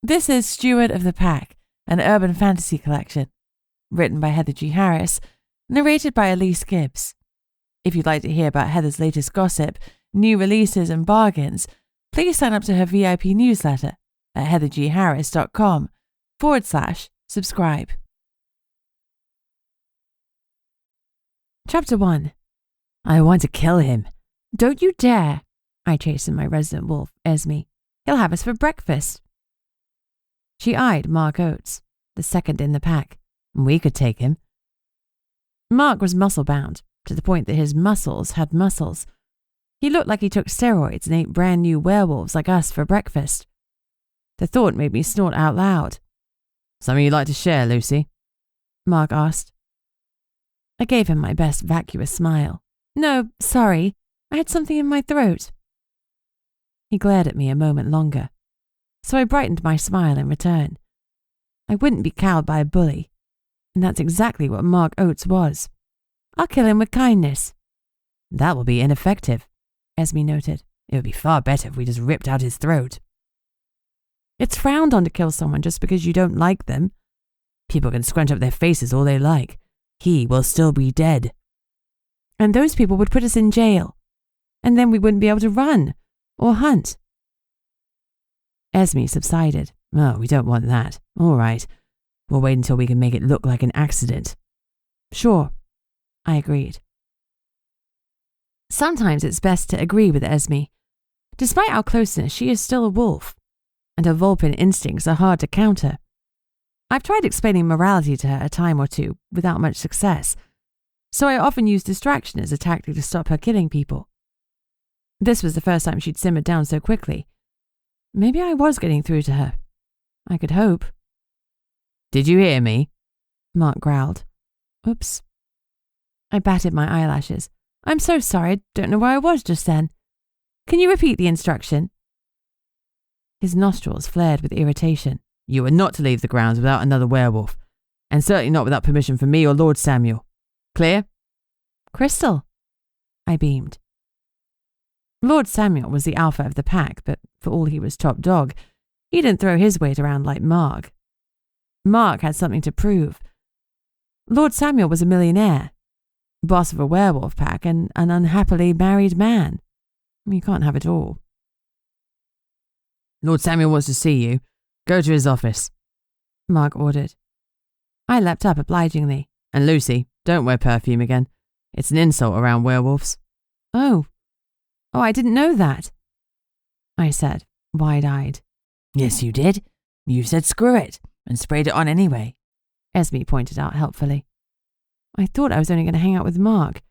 This is Steward of the Pack, an urban fantasy collection, written by Heather G. Harris, narrated by Elise Gibbs. If you'd like to hear about Heather's latest gossip, new releases and bargains, please sign up to her VIP newsletter at heathergharris.com/subscribe. Chapter 1. I want to kill him. Don't you dare. I chastened my resident wolf, Esme. He'll have us for breakfast. She eyed Mark Oates, the second in the pack. We could take him. Mark was muscle-bound, to the point that his muscles had muscles. He looked like he took steroids and ate brand new werewolves like us for breakfast. The thought made me snort out loud. Something you'd like to share, Lucy? Mark asked. I gave him my best vacuous smile. No, sorry, I had something in my throat. He glared at me a moment longer, so I brightened my smile in return. I wouldn't be cowed by a bully, and that's exactly what Mark Oates was. I'll kill him with kindness. That will be ineffective, Esme noted. It would be far better if we just ripped out his throat. It's frowned on to kill someone just because you don't like them. People can scrunch up their faces all they like. He will still be dead. And those people would put us in jail, and then we wouldn't be able to run or hunt. Esme subsided. Oh, we don't want that. All right. We'll wait until we can make it look like an accident. Sure, I agreed. Sometimes it's best to agree with Esme. Despite our closeness, she is still a wolf, and her vulpine instincts are hard to counter. I've tried explaining morality to her a time or two without much success, so I often use distraction as a tactic to stop her killing people. This was the first time she'd simmered down so quickly. Maybe I was getting through to her. I could hope. Did you hear me? Mark growled. Oops. I batted my eyelashes. I'm so sorry, I don't know where I was just then. Can you repeat the instruction? His nostrils flared with irritation. You are not to leave the grounds without another werewolf, and certainly not without permission from me or Lord Samuel. Clear? Crystal. I beamed. Lord Samuel was the alpha of the pack, but for all he was top dog, he didn't throw his weight around like Mark. Mark had something to prove. Lord Samuel was a millionaire, boss of a werewolf pack, and an unhappily married man. You can't have it all. Lord Samuel wants to see you. Go to his office, Mark ordered. I leapt up obligingly. And Lucy, don't wear perfume again. It's an insult around werewolves. Oh, I didn't know that, I said, wide-eyed. Yes, you did. You said screw it, and sprayed it on anyway, Esme pointed out helpfully. I thought I was only going to hang out with Mark.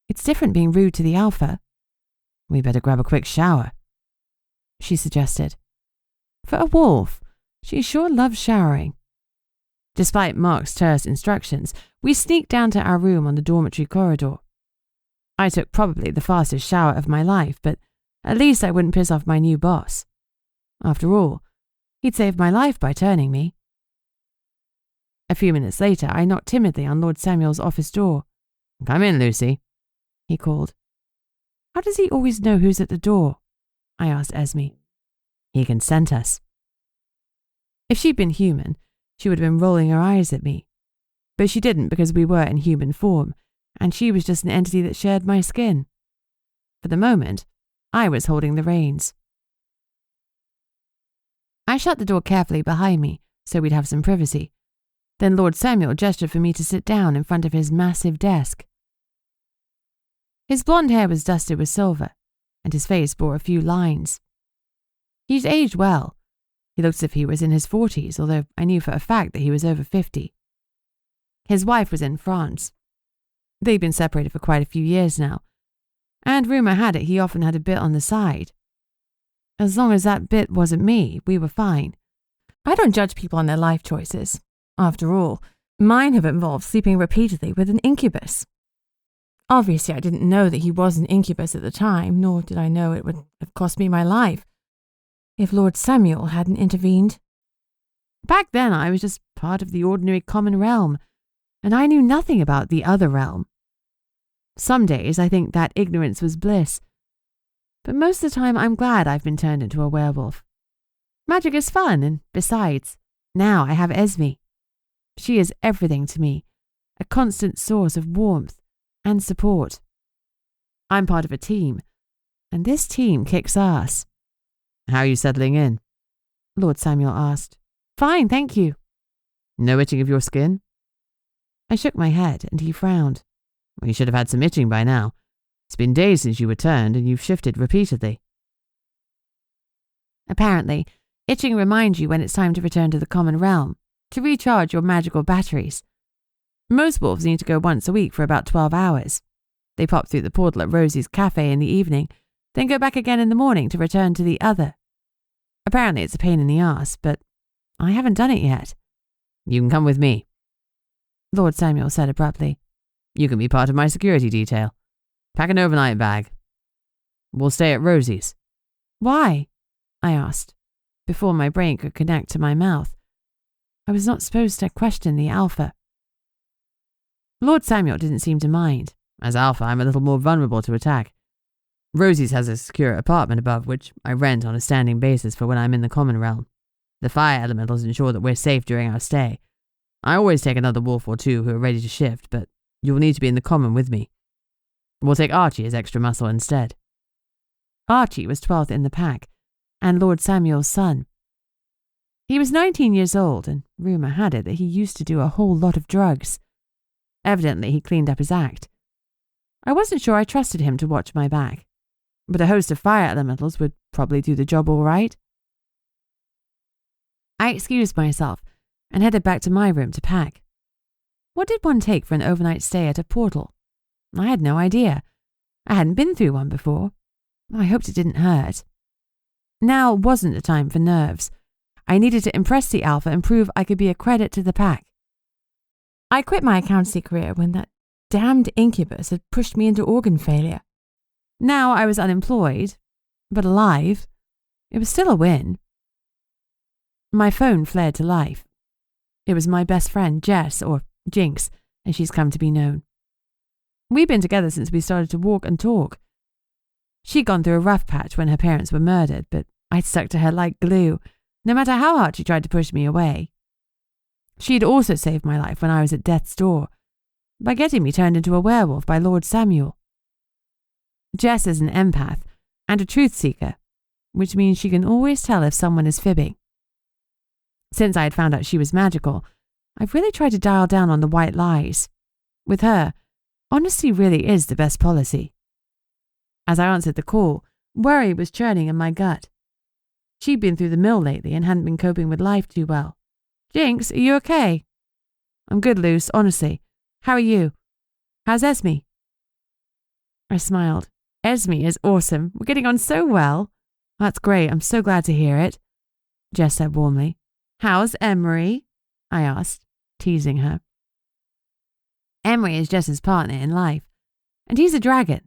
It's different being rude to the alpha. We better grab a quick shower, she suggested. For a wolf, she sure loves showering. Despite Mark's terse instructions, we sneaked down to our room on the dormitory corridor. I took probably the fastest shower of my life, but at least I wouldn't piss off my new boss. After all, he'd saved my life by turning me. A few minutes later, I knocked timidly on Lord Samuel's office door. Come in, Lucy, he called. How does he always know who's at the door? I asked Esme. He can scent us. If she'd been human, she would have been rolling her eyes at me. But she didn't because we were in human form, and she was just an entity that shared my skin. For the moment, I was holding the reins. I shut the door carefully behind me so we'd have some privacy. Then Lord Samuel gestured for me to sit down in front of his massive desk. His blonde hair was dusted with silver, and his face bore a few lines. He'd aged well. He looked as if he was in his 40s, although I knew for a fact that he was over 50. His wife was in France. They'd been separated for quite a few years now, and rumour had it he often had a bit on the side. As long as that bit wasn't me, we were fine. I don't judge people on their life choices. After all, mine have involved sleeping repeatedly with an incubus. Obviously, I didn't know that he was an incubus at the time, nor did I know it would have cost me my life if Lord Samuel hadn't intervened. Back then, I was just part of the ordinary common realm, and I knew nothing about the other realm. Some days I think that ignorance was bliss, but most of the time I'm glad I've been turned into a werewolf. Magic is fun, and besides, now I have Esme. She is everything to me, a constant source of warmth and support. I'm part of a team, and this team kicks ass. How are you settling in? Lord Samuel asked. Fine, thank you. No itching of your skin? I shook my head, and he frowned. Well, you should have had some itching by now. It's been days since you returned, and you've shifted repeatedly. Apparently, itching reminds you when it's time to return to the common realm, to recharge your magical batteries. Most wolves need to go once a week for about 12 hours. They pop through the portal at Rosy's cafe in the evening, then go back again in the morning to return to the other. Apparently it's a pain in the ass, but I haven't done it yet. You can come with me, Lord Samuel said abruptly. You can be part of my security detail. Pack an overnight bag. We'll stay at Rosy's. Why? I asked, before my brain could connect to my mouth. I was not supposed to question the alpha. Lord Samuel didn't seem to mind. As alpha, I'm a little more vulnerable to attack. Rosy's has a secure apartment above, which I rent on a standing basis for when I'm in the common realm. The fire elementals ensure that we're safe during our stay. I always take another wolf or two who are ready to shift, but you'll need to be in the common with me. We'll take Archie as extra muscle instead. Archie was 12th in the pack, and Lord Samuel's son. He was 19 years old, and rumour had it that he used to do a whole lot of drugs. Evidently, he cleaned up his act. I wasn't sure I trusted him to watch my back, but a host of fire elementals would probably do the job all right. I excused myself and headed back to my room to pack. What did one take for an overnight stay at a portal? I had no idea. I hadn't been through one before. I hoped it didn't hurt. Now wasn't a time for nerves. I needed to impress the alpha and prove I could be a credit to the pack. I quit my accountancy career when that damned incubus had pushed me into organ failure. Now I was unemployed, but alive. It was still a win. My phone flared to life. It was my best friend, Jess, or Jinx, as she's come to be known. We'd been together since we started to walk and talk. She'd gone through a rough patch when her parents were murdered, but I'd stuck to her like glue, no matter how hard she tried to push me away. She'd also saved my life when I was at death's door, by getting me turned into a werewolf by Lord Samuel. Jess is an empath and a truth seeker, which means she can always tell if someone is fibbing. Since I had found out she was magical, I've really tried to dial down on the white lies. With her, honesty really is the best policy. As I answered the call, worry was churning in my gut. She'd been through the mill lately and hadn't been coping with life too well. Jinx, are you okay? I'm good, Luce, honestly. How are you? How's Esme? I smiled. Esme is awesome. We're getting on so well. That's great. I'm so glad to hear it, Jess said warmly. How's Emery? I asked, teasing her. Emery is Jess's partner in life, and he's a dragon.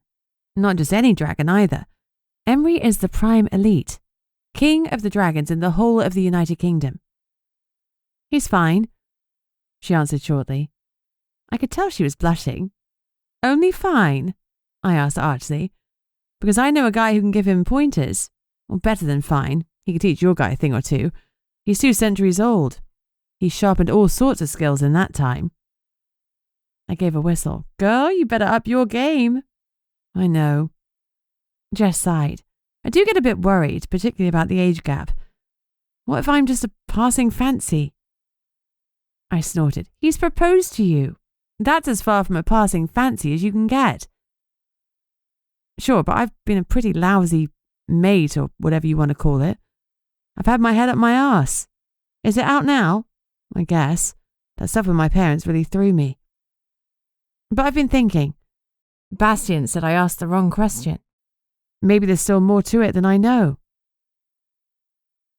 Not just any dragon either. Emery is the prime elite, king of the dragons in the whole of the United Kingdom. He's fine, she answered shortly. I could tell she was blushing. Only fine? I asked archly, because I know a guy who can give him pointers. Or better than fine, he could teach your guy a thing or two. He's 2 centuries old. He's sharpened all sorts of skills in that time. I gave a whistle. Girl, you better up your game. I know. Jess sighed. I do get a bit worried, particularly about the age gap. What if I'm just a passing fancy? I snorted. He's proposed to you. That's as far from a passing fancy as you can get. Sure, but I've been a pretty lousy mate, or whatever you want to call it. I've had my head up my arse. Is it out now? I guess. That stuff with my parents really threw me. But I've been thinking. Bastian said I asked the wrong question. Maybe there's still more to it than I know.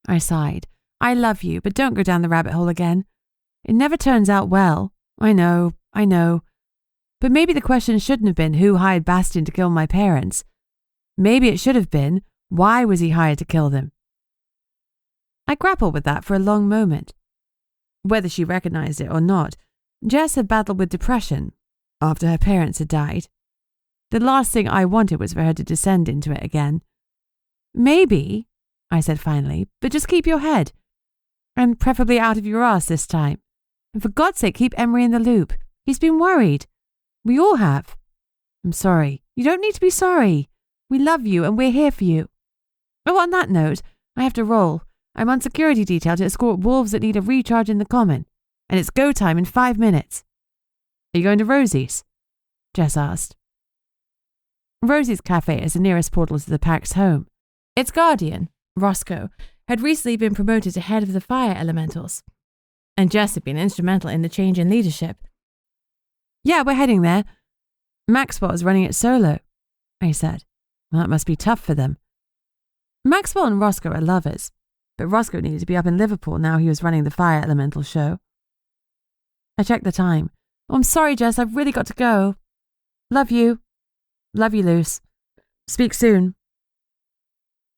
I sighed. I love you, but don't go down the rabbit hole again. It never turns out well. I know. But maybe the question shouldn't have been who hired Bastian to kill my parents. Maybe it should have been, why was he hired to kill them? I grappled with that for a long moment. Whether she recognized it or not, Jess had battled with depression after her parents had died. The last thing I wanted was for her to descend into it again. Maybe, I said finally, but just keep your head. And preferably out of your ass this time. And for God's sake, keep Emery in the loop. He's been worried. We all have. I'm sorry. You don't need to be sorry. We love you and we're here for you. Oh, on that note, I have to roll. I'm on security detail to escort wolves that need a recharge in the common. And it's go time in 5 minutes. Are you going to Rosy's? Jess asked. Rosy's cafe is the nearest portal to the pack's home. Its guardian, Roscoe, had recently been promoted to head of the fire elementals, and Jess had been instrumental in the change in leadership. Yeah, we're heading there. Maxwell is running it solo, I said. Well, that must be tough for them. Maxwell and Roscoe are lovers, but Roscoe needed to be up in Liverpool now he was running the fire elemental show. I checked the time. Oh, I'm sorry, Jess, I've really got to go. Love you. Love you, Luce. Speak soon.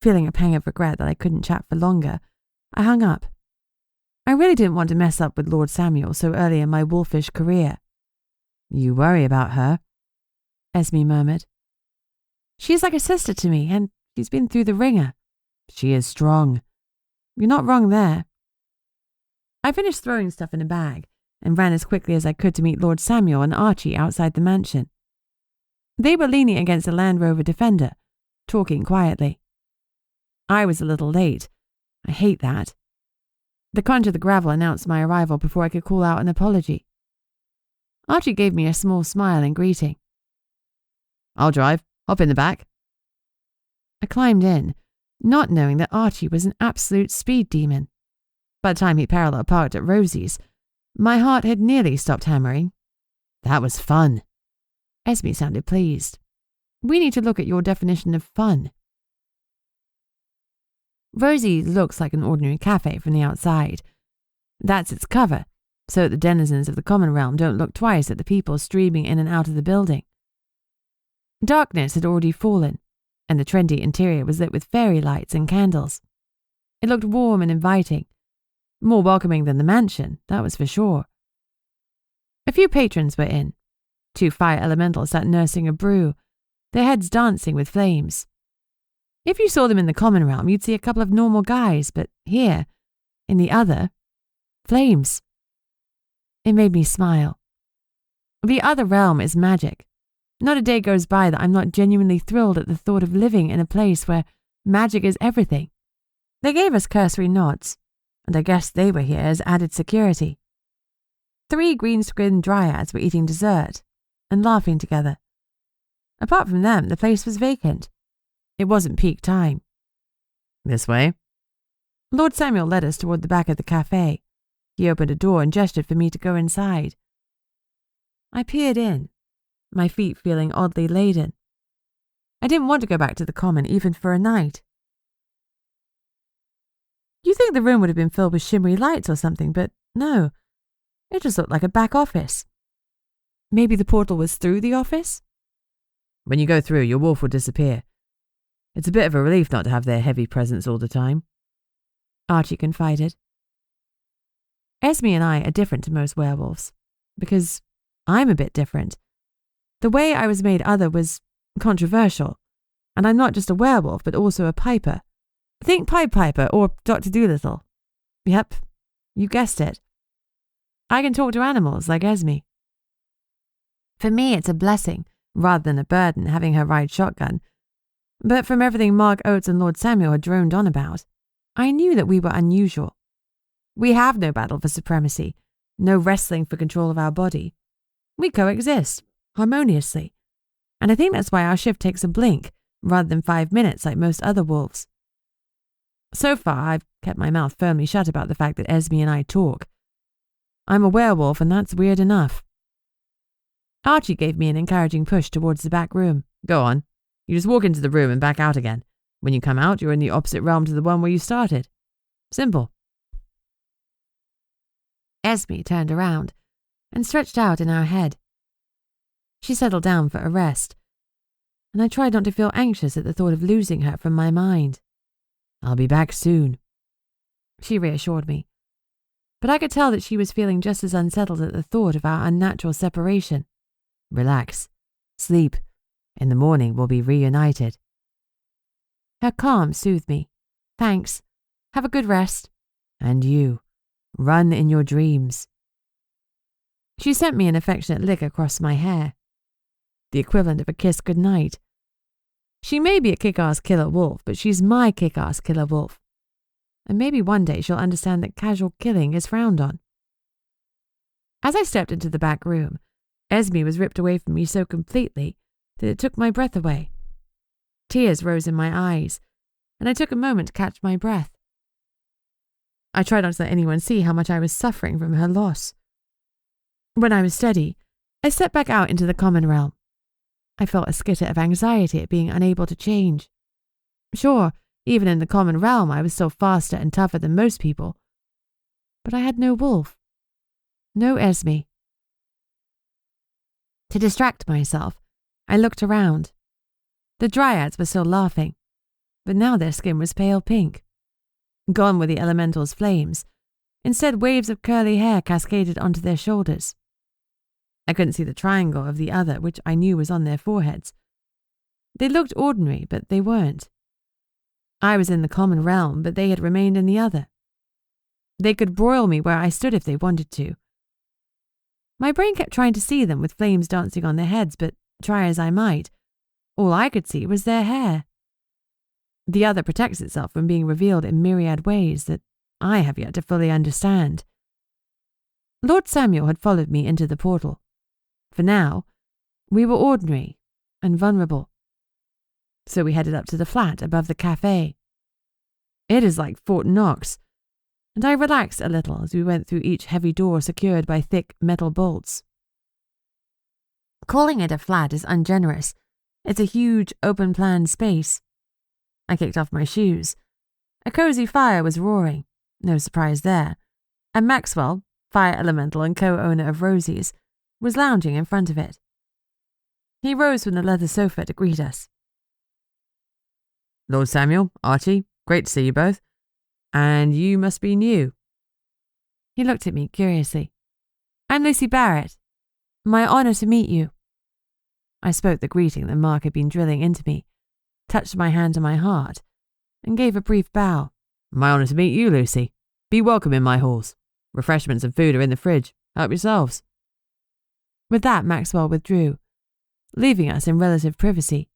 Feeling a pang of regret that I couldn't chat for longer, I hung up. I really didn't want to mess up with Lord Samuel so early in my wolfish career. You worry about her, Esme murmured. She's like a sister to me, and she's been through the ringer. She is strong. You're not wrong there. I finished throwing stuff in a bag and ran as quickly as I could to meet Lord Samuel and Archie outside the mansion. They were leaning against a Land Rover Defender, talking quietly. I was a little late. I hate that. The crunch of the gravel announced my arrival before I could call out an apology. Archie gave me a small smile in greeting. I'll drive. Hop in the back. I climbed in, not knowing that Archie was an absolute speed demon. By the time he parallel parked at Rosy's, my heart had nearly stopped hammering. That was fun. Esme sounded pleased. We need to look at your definition of fun. Rosy looks like an ordinary cafe from the outside. That's its cover, so that the denizens of the common realm don't look twice at the people streaming in and out of the building. Darkness had already fallen, and the trendy interior was lit with fairy lights and candles. It looked warm and inviting, more welcoming than the mansion, that was for sure. A few patrons were in. 2 fire elementals sat nursing a brew, their heads dancing with flames. If you saw them in the common realm, you'd see a couple of normal guys, but here, in the other, flames. It made me smile. The other realm is magic. Not a day goes by that I'm not genuinely thrilled at the thought of living in a place where magic is everything. They gave us cursory nods, and I guess they were here as added security. 3 green-skinned dryads were eating dessert and laughing together. Apart from them, the place was vacant. It wasn't peak time. This way. Lord Samuel led us toward the back of the cafe. He opened a door and gestured for me to go inside. I peered in, my feet feeling oddly laden. I didn't want to go back to the common even for a night. You'd think the room would have been filled with shimmery lights or something, but no. It just looked like a back office. Maybe the portal was through the office? When you go through, your wolf will disappear. It's a bit of a relief not to have their heavy presence all the time. Archie confided. Esme and I are different to most werewolves, because I'm a bit different. The way I was made other was controversial, and I'm not just a werewolf, but also a piper. Think Pied Piper or Dr. Dolittle. Yep, you guessed it. I can talk to animals like Esme. For me, it's a blessing, rather than a burden, having her ride shotgun. But from everything Mark Oates and Lord Samuel had droned on about, I knew that we were unusual. We have no battle for supremacy, no wrestling for control of our body. We coexist, harmoniously. And I think that's why our shift takes a blink, rather than 5 minutes like most other wolves. So far, I've kept my mouth firmly shut about the fact that Esme and I talk. I'm a werewolf, and that's weird enough. Archie gave me an encouraging push towards the back room. Go on. You just walk into the room and back out again. When you come out, you're in the opposite realm to the one where you started. Simple. Esme turned around and stretched out in our head. She settled down for a rest, and I tried not to feel anxious at the thought of losing her from my mind. I'll be back soon, she reassured me. But I could tell that she was feeling just as unsettled at the thought of our unnatural separation. Relax. Sleep. In the morning we'll be reunited. Her calm soothed me, Thanks. Have a good rest. And you. Run in your dreams. She sent me an affectionate lick across my hair. The equivalent of a kiss goodnight. She may be a kick-ass killer wolf, but she's my kick-ass killer wolf. And maybe one day she'll understand that casual killing is frowned on. As I stepped into the back room, Esme was ripped away from me so completely that it took my breath away. Tears rose in my eyes, and I took a moment to catch my breath. I tried not to let anyone see how much I was suffering from her loss. When I was steady, I stepped back out into the common realm. I felt a skitter of anxiety at being unable to change. Sure, even in the common realm I was still faster and tougher than most people. But I had no wolf. No Esme. To distract myself, I looked around. The dryads were still laughing, but now their skin was pale pink. Gone were the elemental's flames. Instead, waves of curly hair cascaded onto their shoulders. I couldn't see the triangle of the other, which I knew was on their foreheads. They looked ordinary, but they weren't. I was in the common realm, but they had remained in the other. They could broil me where I stood if they wanted to. My brain kept trying to see them with flames dancing on their heads, but try as I might, all I could see was their hair. The other protects itself from being revealed in myriad ways that I have yet to fully understand. Lord Samuel had followed me into the portal. For now, we were ordinary and vulnerable. So we headed up to the flat above the cafe. It is like Fort Knox, and I relaxed a little as we went through each heavy door secured by thick metal bolts. Calling it a flat is ungenerous. It's a huge, open-plan space. I kicked off my shoes. A cozy fire was roaring, no surprise there, and Maxwell, fire elemental and co-owner of Rosy's, was lounging in front of it. He rose from the leather sofa to greet us. Lord Samuel, Archie, great to see you both. And you must be new. He looked at me curiously. I'm Lucy Barrett. My honour to meet you. I spoke the greeting that Mark had been drilling into me, touched my hand to my heart, and gave a brief bow. My honour to meet you, Lucy. Be welcome in my halls. Refreshments and food are in the fridge. Help yourselves. With that, Maxwell withdrew, leaving us in relative privacy.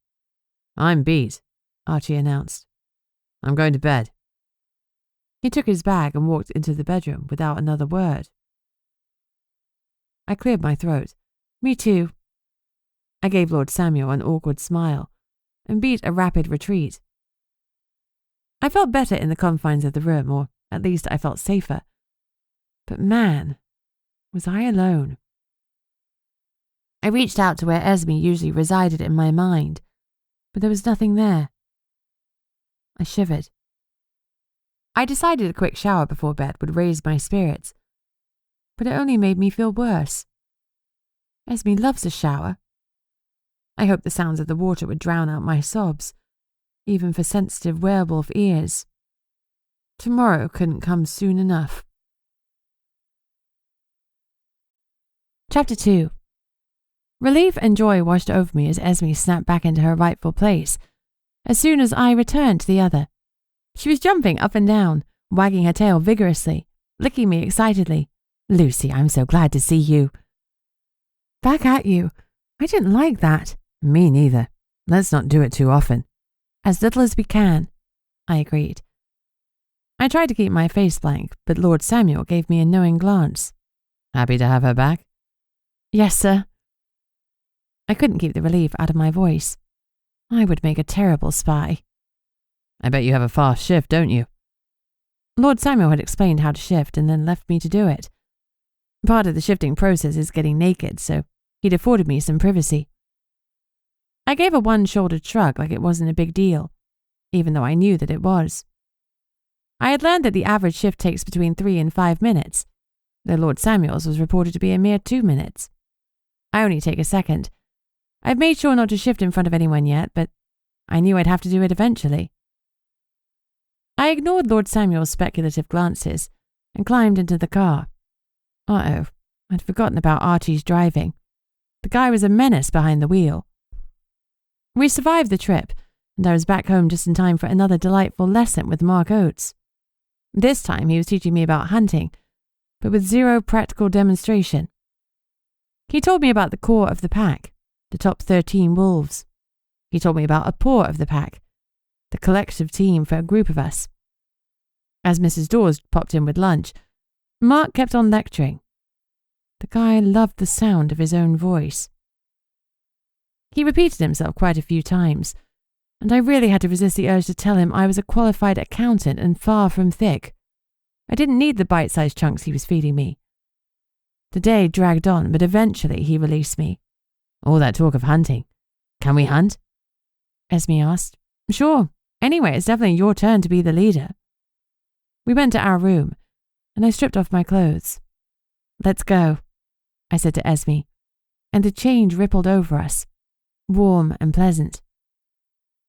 I'm beat, Archie announced. I'm going to bed. He took his bag and walked into the bedroom without another word. I cleared my throat. Me too. I gave Lord Samuel an awkward smile and beat a rapid retreat. I felt better in the confines of the room, or at least I felt safer. But man, was I alone. I reached out to where Esme usually resided in my mind, but there was nothing there. I shivered. I decided a quick shower before bed would raise my spirits, but it only made me feel worse. Esme loves a shower. I hoped the sounds of the water would drown out my sobs, even for sensitive werewolf ears. Tomorrow couldn't come soon enough. Chapter 2. Relief and joy washed over me as Esme snapped back into her rightful place, as soon as I returned to the other. She was jumping up and down, wagging her tail vigorously, licking me excitedly. Lucy, I'm so glad to see you. Back at you. I didn't like that. Me neither. Let's not do it too often. As little as we can, I agreed. I tried to keep my face blank, but Lord Samuel gave me a knowing glance. Happy to have her back? Yes, sir. I couldn't keep the relief out of my voice. I would make a terrible spy. I bet you have a fast shift, don't you? Lord Samuel had explained how to shift and then left me to do it. Part of the shifting process is getting naked, so he'd afforded me some privacy. I gave a one-shouldered shrug like it wasn't a big deal, even though I knew that it was. I had learned that the average shift takes between 3 and 5 minutes, though Lord Samuel's was reported to be a mere 2 minutes. I only take a second. I've made sure not to shift in front of anyone yet, but I knew I'd have to do it eventually. I ignored Lord Samuel's speculative glances and climbed into the car. Uh-oh, I'd forgotten about Archie's driving. The guy was a menace behind the wheel. We survived the trip, and I was back home just in time for another delightful lesson with Mark Oates. This time he was teaching me about hunting, but with zero practical demonstration. He told me about the core of the pack, the top 13 wolves. He told me about a paw of the pack, the collective team for a group of us. As Mrs. Dawes popped in with lunch, Mark kept on lecturing. The guy loved the sound of his own voice. He repeated himself quite a few times, and I really had to resist the urge to tell him I was a qualified accountant and far from thick. I didn't need the bite-sized chunks he was feeding me. The day dragged on, but eventually he released me. All that talk of hunting. Can we hunt? Esme asked. Sure. Anyway, it's definitely your turn to be the leader. We went to our room, and I stripped off my clothes. Let's go, I said to Esme, and the change rippled over us, warm and pleasant.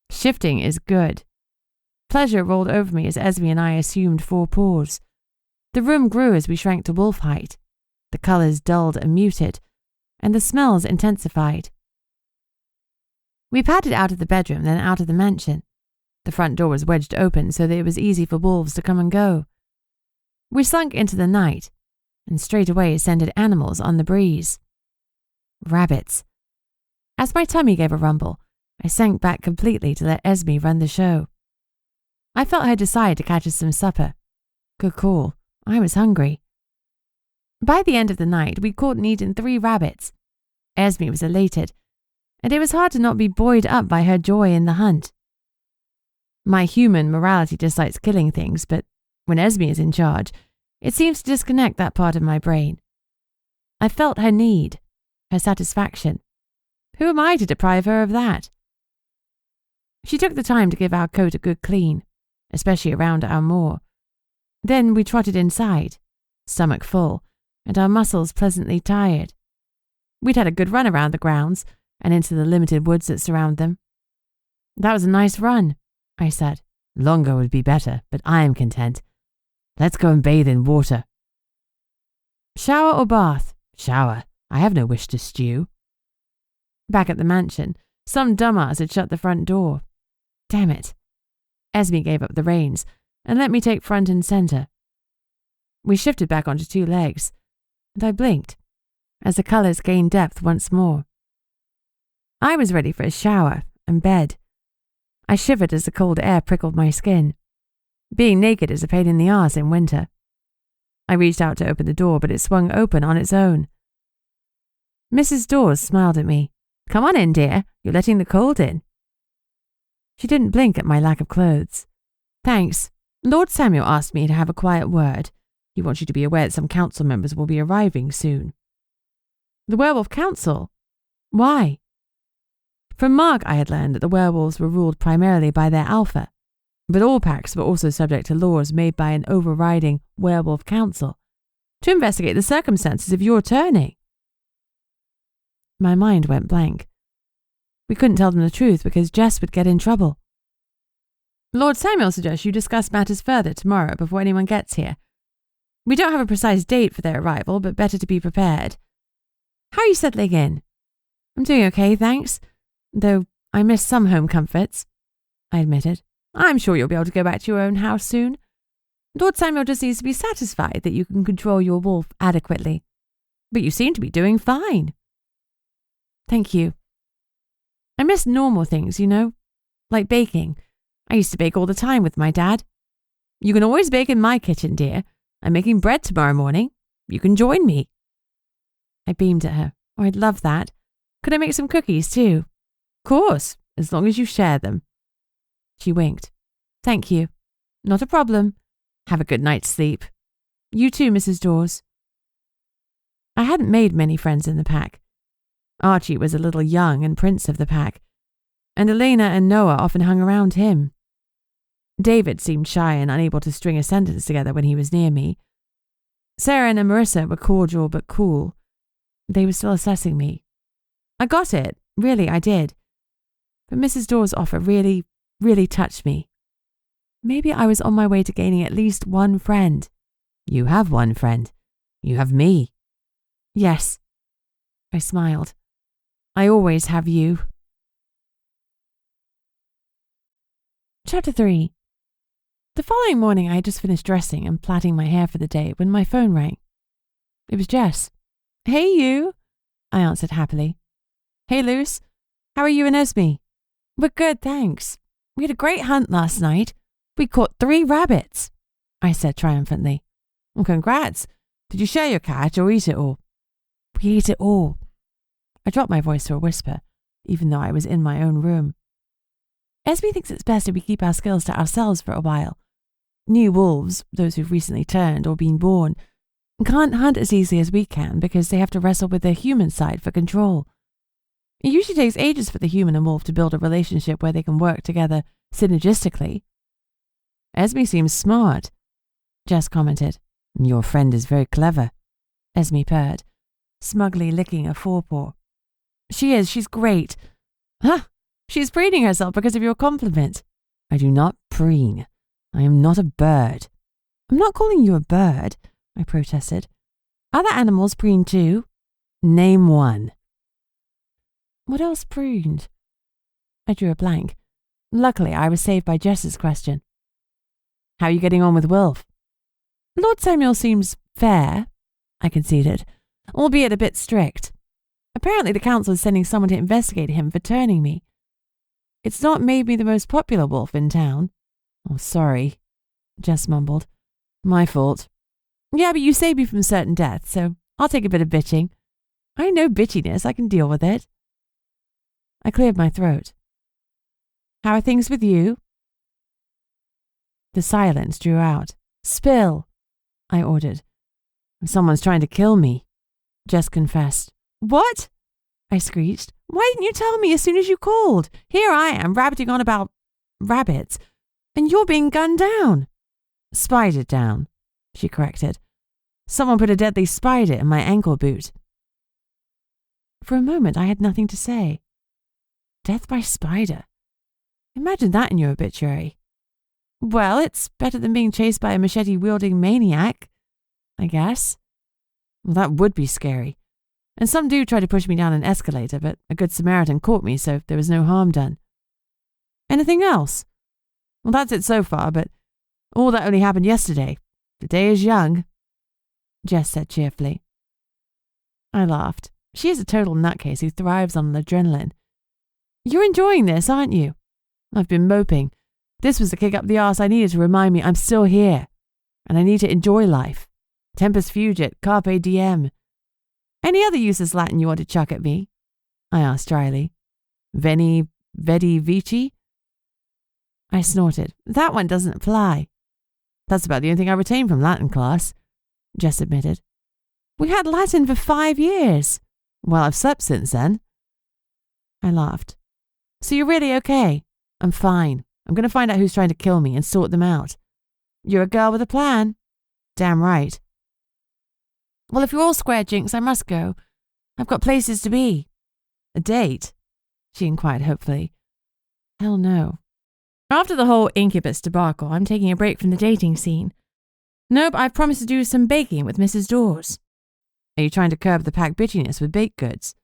Shifting is good. Pleasure rolled over me as Esme and I assumed 4 paws. The room grew as we shrank to wolf height. The colours dulled and muted, and the smells intensified. We padded out of the bedroom, then out of the mansion. The front door was wedged open so that it was easy for wolves to come and go. We slunk into the night, and straightaway scented animals on the breeze. Rabbits. As my tummy gave a rumble, I sank back completely to let Esme run the show. I felt her decide to catch us some supper. Good call. I was hungry. By the end of the night, we'd caught and eaten 3 rabbits. Esme was elated, and it was hard to not be buoyed up by her joy in the hunt. My human morality dislikes killing things, but when Esme is in charge, it seems to disconnect that part of my brain. I felt her need, her satisfaction. Who am I to deprive her of that? She took the time to give our coat a good clean, especially around our maw. Then we trotted inside, stomach full, and our muscles pleasantly tired. We'd had a good run around the grounds and into the limited woods that surround them. That was a nice run, I said. Longer would be better, but I am content. Let's go and bathe in water. Shower or bath? Shower. I have no wish to stew. Back at the mansion, some dumbass had shut the front door. Damn it. Esme gave up the reins and let me take front and centre. We shifted back onto 2 legs, and I blinked as the colours gained depth once more. I was ready for a shower and bed. I shivered as the cold air prickled my skin. Being naked is a pain in the arse in winter. I reached out to open the door, but it swung open on its own. Mrs. Dawes smiled at me. Come on in, dear. You're letting the cold in. She didn't blink at my lack of clothes. Thanks. Lord Samuel asked me to have a quiet word. He wants you to be aware that some council members will be arriving soon. The Werewolf Council? Why? From Mark I had learned that the werewolves were ruled primarily by their alpha, but all packs were also subject to laws made by an overriding werewolf council to investigate the circumstances of your turning. My mind went blank. We couldn't tell them the truth because Jess would get in trouble. Lord Samuel suggests you discuss matters further tomorrow before anyone gets here. We don't have a precise date for their arrival, but better to be prepared. How are you settling in? I'm doing okay, thanks. Though I miss some home comforts, I admitted. I'm sure you'll be able to go back to your own house soon. Lord Samuel just needs to be satisfied that you can control your wolf adequately. But you seem to be doing fine. Thank you. I miss normal things, you know, like baking. I used to bake all the time with my dad. You can always bake in my kitchen, dear. I'm making bread tomorrow morning. You can join me. I beamed at her. Oh, I'd love that. Could I make some cookies too? Of course, as long as you share them. She winked. Thank you. Not a problem. Have a good night's sleep. You too, Mrs. Dawes. I hadn't made many friends in the pack. Archie was a little young and prince of the pack, and Elena and Noah often hung around him. David seemed shy and unable to string a sentence together when he was near me. Sarah and Marissa were cordial but cool. They were still assessing me. I got it. Really, I did. But Mrs. Dawes' offer really touched me. Maybe I was on my way to gaining at least one friend. You have one friend. You have me. Yes. I smiled. I always have you. Chapter 3. The following morning I had just finished dressing and plaiting my hair for the day when my phone rang. It was Jess. "Hey, you," I answered happily. "Hey, Luce. How are you and Esme?" "We're good, thanks. We had a great hunt last night. We caught 3 rabbits," I said triumphantly. "Well, congrats. Did you share your catch or eat it all?" "We ate it all." I dropped my voice to a whisper, even though I was in my own room. Esme thinks it's best if we keep our skills to ourselves for a while. New wolves, those who've recently turned or been born, can't hunt as easily as we can because they have to wrestle with their human side for control. It usually takes ages for the human and wolf to build a relationship where they can work together synergistically. "Esme seems smart," Jess commented. "Your friend is very clever," Esme purred, smugly licking a forepaw. "She is. She's great." "Huh! She's preening herself because of your compliment." "I do not preen. I am not a bird." "I'm not calling you a bird," I protested. "Other animals preen too." "Name one." "What else preened?" I drew a blank. Luckily, I was saved by Jess's question. "How are you getting on with Wilf?" "Lord Samuel seems fair," I conceded, albeit a bit strict. Apparently the council is sending someone to investigate him for turning me. It's not made me the most popular wolf in town." "Oh, sorry," Jess mumbled. "My fault." "Yeah, but you saved me from certain death, so I'll take a bit of bitching. I know bitchiness, I can deal with it." I cleared my throat. "How are things with you?" The silence drew out. "Spill," I ordered. "Someone's trying to kill me," Jess confessed. "What?" I screeched. "Why didn't you tell me as soon as you called? Here I am, rabbiting on about rabbits, and you're being gunned down." "Spidered down," she corrected. "Someone put a deadly spider in my ankle boot." For a moment I had nothing to say. Death by spider. Imagine that in your obituary. Well, it's better than being chased by a machete-wielding maniac, I guess. Well, that would be scary. And some dude tried to push me down an escalator, but a good Samaritan caught me, so there was no harm done. "Anything else?" "Well, that's it so far, but all that only happened yesterday. The day is young," Jess said cheerfully. I laughed. She is a total nutcase who thrives on adrenaline. "You're enjoying this, aren't you?" "I've been moping. This was the kick up the arse I needed to remind me I'm still here, and I need to enjoy life. Tempus fugit, carpe diem. Any other useless Latin you want to chuck at me?" I asked dryly. "Veni, vedi, vici?" I snorted. "That one doesn't apply." "That's about the only thing I retained from Latin class," Jess admitted. "We had Latin for 5 years." "Well, I've slept since then." I laughed. "So you're really okay?" "I'm fine. I'm going to find out who's trying to kill me and sort them out." "You're a girl with a plan." "Damn right." "Well, if you're all square, Jinx, I must go. I've got places to be." "A date?" she inquired hopefully. Hell no. After the whole incubus debacle, I'm taking a break from the dating scene. Nope, I've promised to do some baking with Mrs. Dawes. "Are you trying to curb the pack bitchiness with baked goods?"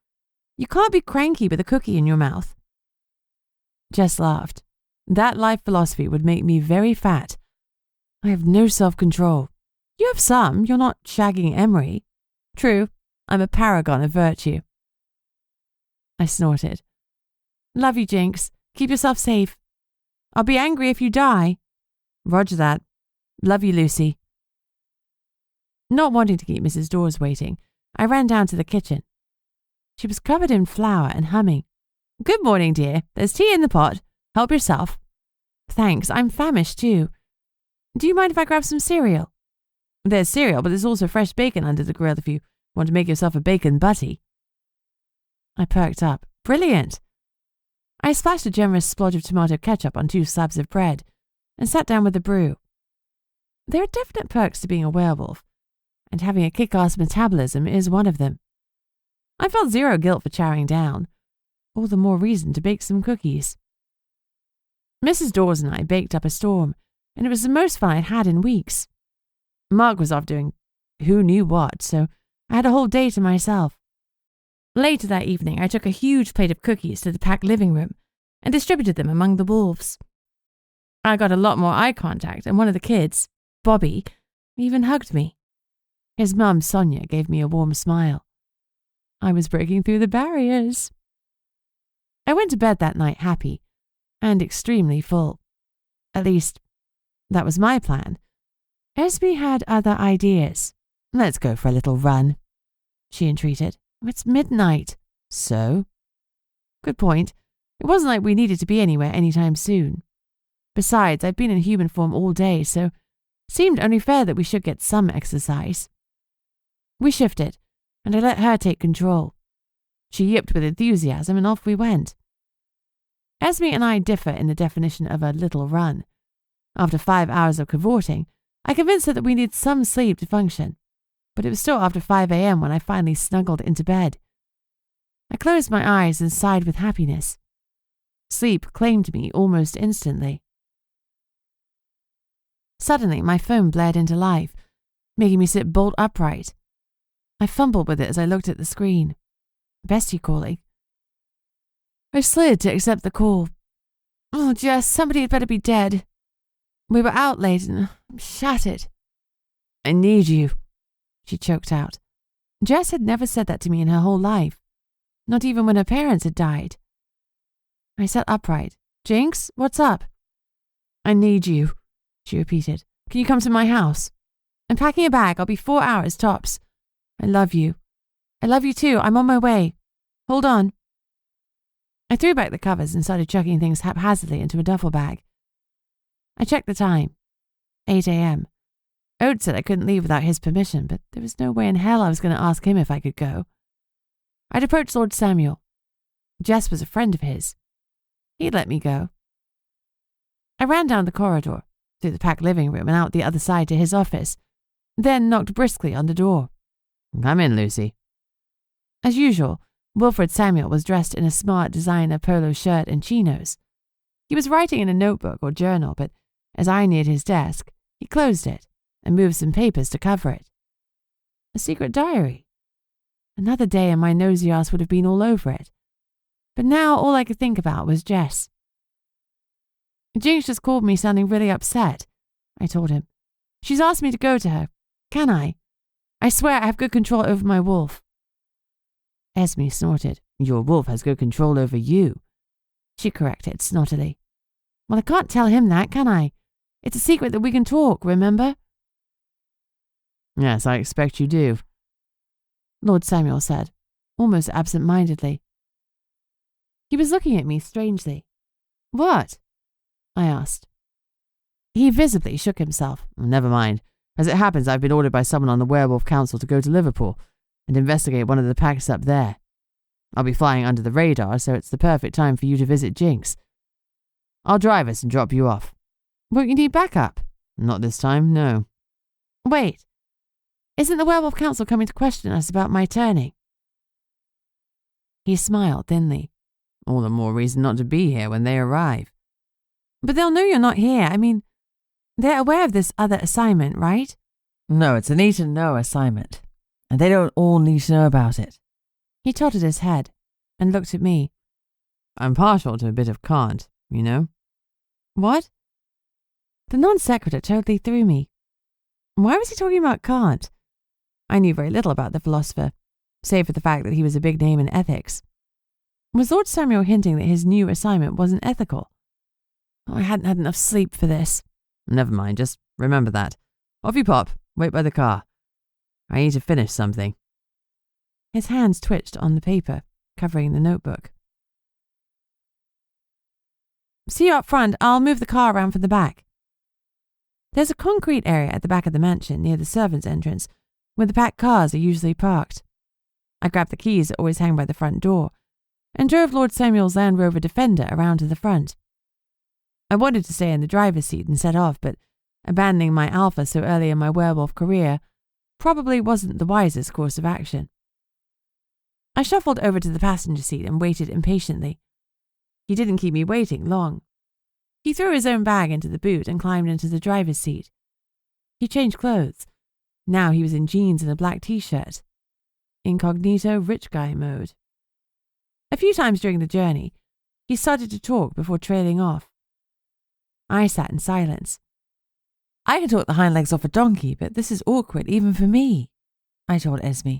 "You can't be cranky with a cookie in your mouth." Jess laughed. "That life philosophy would make me very fat. I have no self-control." "You have some. You're not shagging Emery." "True. I'm a paragon of virtue." I snorted. "Love you, Jinx. Keep yourself safe." "I'll be angry if you die." "Roger that. Love you, Lucy." Not wanting to keep Mrs. Dawes waiting, I ran down to the kitchen. She was covered in flour and humming. "Good morning, dear. There's tea in the pot. Help yourself." "Thanks. I'm famished too. Do you mind if I grab some cereal?" "There's cereal, but there's also fresh bacon under the grill if you want to make yourself a bacon butty." I perked up. Brilliant. I splashed a generous splodge of tomato ketchup on 2 slabs of bread and sat down with the brew. There are definite perks to being a werewolf, and having a kick-ass metabolism is one of them. I felt zero guilt for chowing down. All the more reason to bake some cookies. Mrs. Dawes and I baked up a storm, and it was the most fun I'd had in weeks. Mark was off doing who knew what, so I had a whole day to myself. Later that evening, I took a huge plate of cookies to the pack living room and distributed them among the wolves. I got a lot more eye contact, and one of the kids, Bobby, even hugged me. His mum, Sonia, gave me a warm smile. I was breaking through the barriers. I went to bed that night happy and extremely full. At least, that was my plan. Esme had other ideas. Let's go for a little run, she entreated. It's midnight. So? Good point. It wasn't like we needed to be anywhere anytime soon. Besides, I'd been in human form all day, so it seemed only fair that we should get some exercise. We shifted, and I let her take control. She yipped with enthusiasm, and off we went. Esme and I differ in the definition of a little run. After 5 hours of cavorting, I convinced her that we needed some sleep to function, but it was still after 5 a.m. when I finally snuggled into bed. I closed my eyes and sighed with happiness. Sleep claimed me almost instantly. Suddenly, my phone blared into life, making me sit bolt upright. I fumbled with it as I looked at the screen. Bestie calling. I slid to accept the call. Oh, Jess, somebody had better be dead. We were out late and I'm shattered. I need you, she choked out. Jess had never said that to me in her whole life, not even when her parents had died. I sat upright. Jinx, what's up? I need you, she repeated. Can you come to my house? I'm packing a bag. I'll be 4 hours tops. I love you. I love you too. I'm on my way. Hold on. I threw back the covers and started chucking things haphazardly into a duffel bag. I checked the time. 8 a.m. Ode said I couldn't leave without his permission, but there was no way in hell I was going to ask him if I could go. I'd approached Lord Samuel. Jess was a friend of his. He'd let me go. I ran down the corridor, through the packed living room and out the other side to his office, then knocked briskly on the door. Come in, Lucy. As usual, Wilfred Samuel was dressed in a smart designer polo shirt and chinos. He was writing in a notebook or journal, but as I neared his desk, he closed it and moved some papers to cover it. A secret diary. Another day and my nosy ass would have been all over it. But now all I could think about was Jess. Jinx just called me sounding really upset, I told him. She's asked me to go to her. Can I? I swear I have good control over my wolf. Esme snorted. Your wolf has good control over you, she corrected snottily. Well, I can't tell him that, can I? It's a secret that we can talk, remember? Yes, I expect you do, Lord Samuel said, almost absent-mindedly. He was looking at me strangely. What? I asked. He visibly shook himself. Never mind. As it happens, I've been ordered by someone on the Werewolf Council to go to Liverpool and investigate one of the packs up there. I'll be flying under the radar, so it's the perfect time for you to visit Jinx. I'll drive us and drop you off. Won't you need backup? Not this time, no. Wait. Isn't the Werewolf Council coming to question us about my turning? He smiled thinly. All the more reason not to be here when they arrive. But they'll know you're not here. I mean, they're aware of this other assignment, right? No, it's a need to know assignment. And they don't all need to know about it. He tottered his head and looked at me. I'm partial to a bit of Kant, you know. What? The non-sequitur totally threw me. Why was he talking about Kant? I knew very little about the philosopher, save for the fact that he was a big name in ethics. Was Lord Samuel hinting that his new assignment wasn't ethical? Oh, I hadn't had enough sleep for this. Never mind, just remember that. Off you pop, wait by the car. I need to finish something. His hands twitched on the paper, covering the notebook. See you up front, I'll move the car around from the back. There's a concrete area at the back of the mansion near the servants' entrance, where the packed cars are usually parked. I grabbed the keys that always hang by the front door, and drove Lord Samuel's Land Rover Defender around to the front. I wanted to stay in the driver's seat and set off, but abandoning my alpha so early in my werewolf career probably wasn't the wisest course of action. I shuffled over to the passenger seat and waited impatiently. He didn't keep me waiting long. He threw his own bag into the boot and climbed into the driver's seat. He changed clothes. Now he was in jeans and a black t-shirt. Incognito rich guy mode. A few times during the journey, he started to talk before trailing off. I sat in silence. I can talk the hind legs off a donkey, but this is awkward even for me, I told Esme.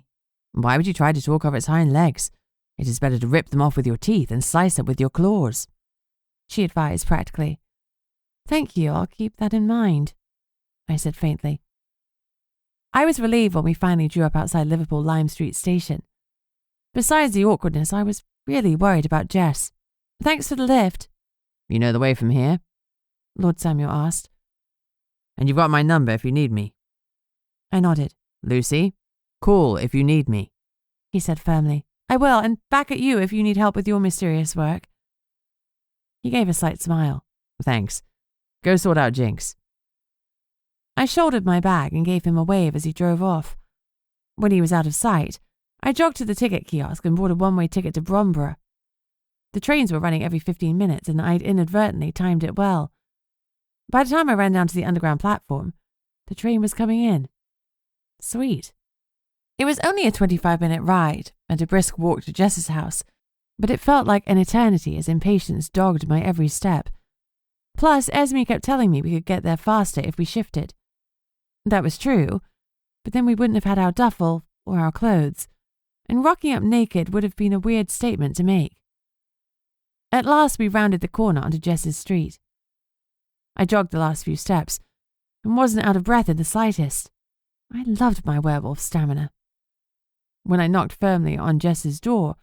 Why would you try to talk off its hind legs? It is better to rip them off with your teeth and slice it with your claws, she advised practically. Thank you, I'll keep that in mind, I said faintly. I was relieved when we finally drew up outside Liverpool Lime Street station. Besides the awkwardness, I was really worried about Jess. Thanks for the lift. You know the way from here? Lord Samuel asked. And you've got my number if you need me. I nodded. Lucy, call if you need me, he said firmly. I will, and back at you if you need help with your mysterious work. He gave a slight smile. Thanks. Go sort out Jinx. I shouldered my bag and gave him a wave as he drove off. When he was out of sight, I jogged to the ticket kiosk and bought a one-way ticket to Bromborough. The trains were running every 15 minutes and I'd inadvertently timed it well. By the time I ran down to the underground platform, the train was coming in. Sweet. It was only a 25-minute ride and a brisk walk to Jess's house, but it felt like an eternity as impatience dogged my every step. Plus, Esme kept telling me we could get there faster if we shifted. That was true, but then we wouldn't have had our duffel or our clothes, and rocking up naked would have been a weird statement to make. At last we rounded the corner onto Jess's street. I jogged the last few steps and wasn't out of breath in the slightest. I loved my werewolf stamina. When I knocked firmly on Jess's door,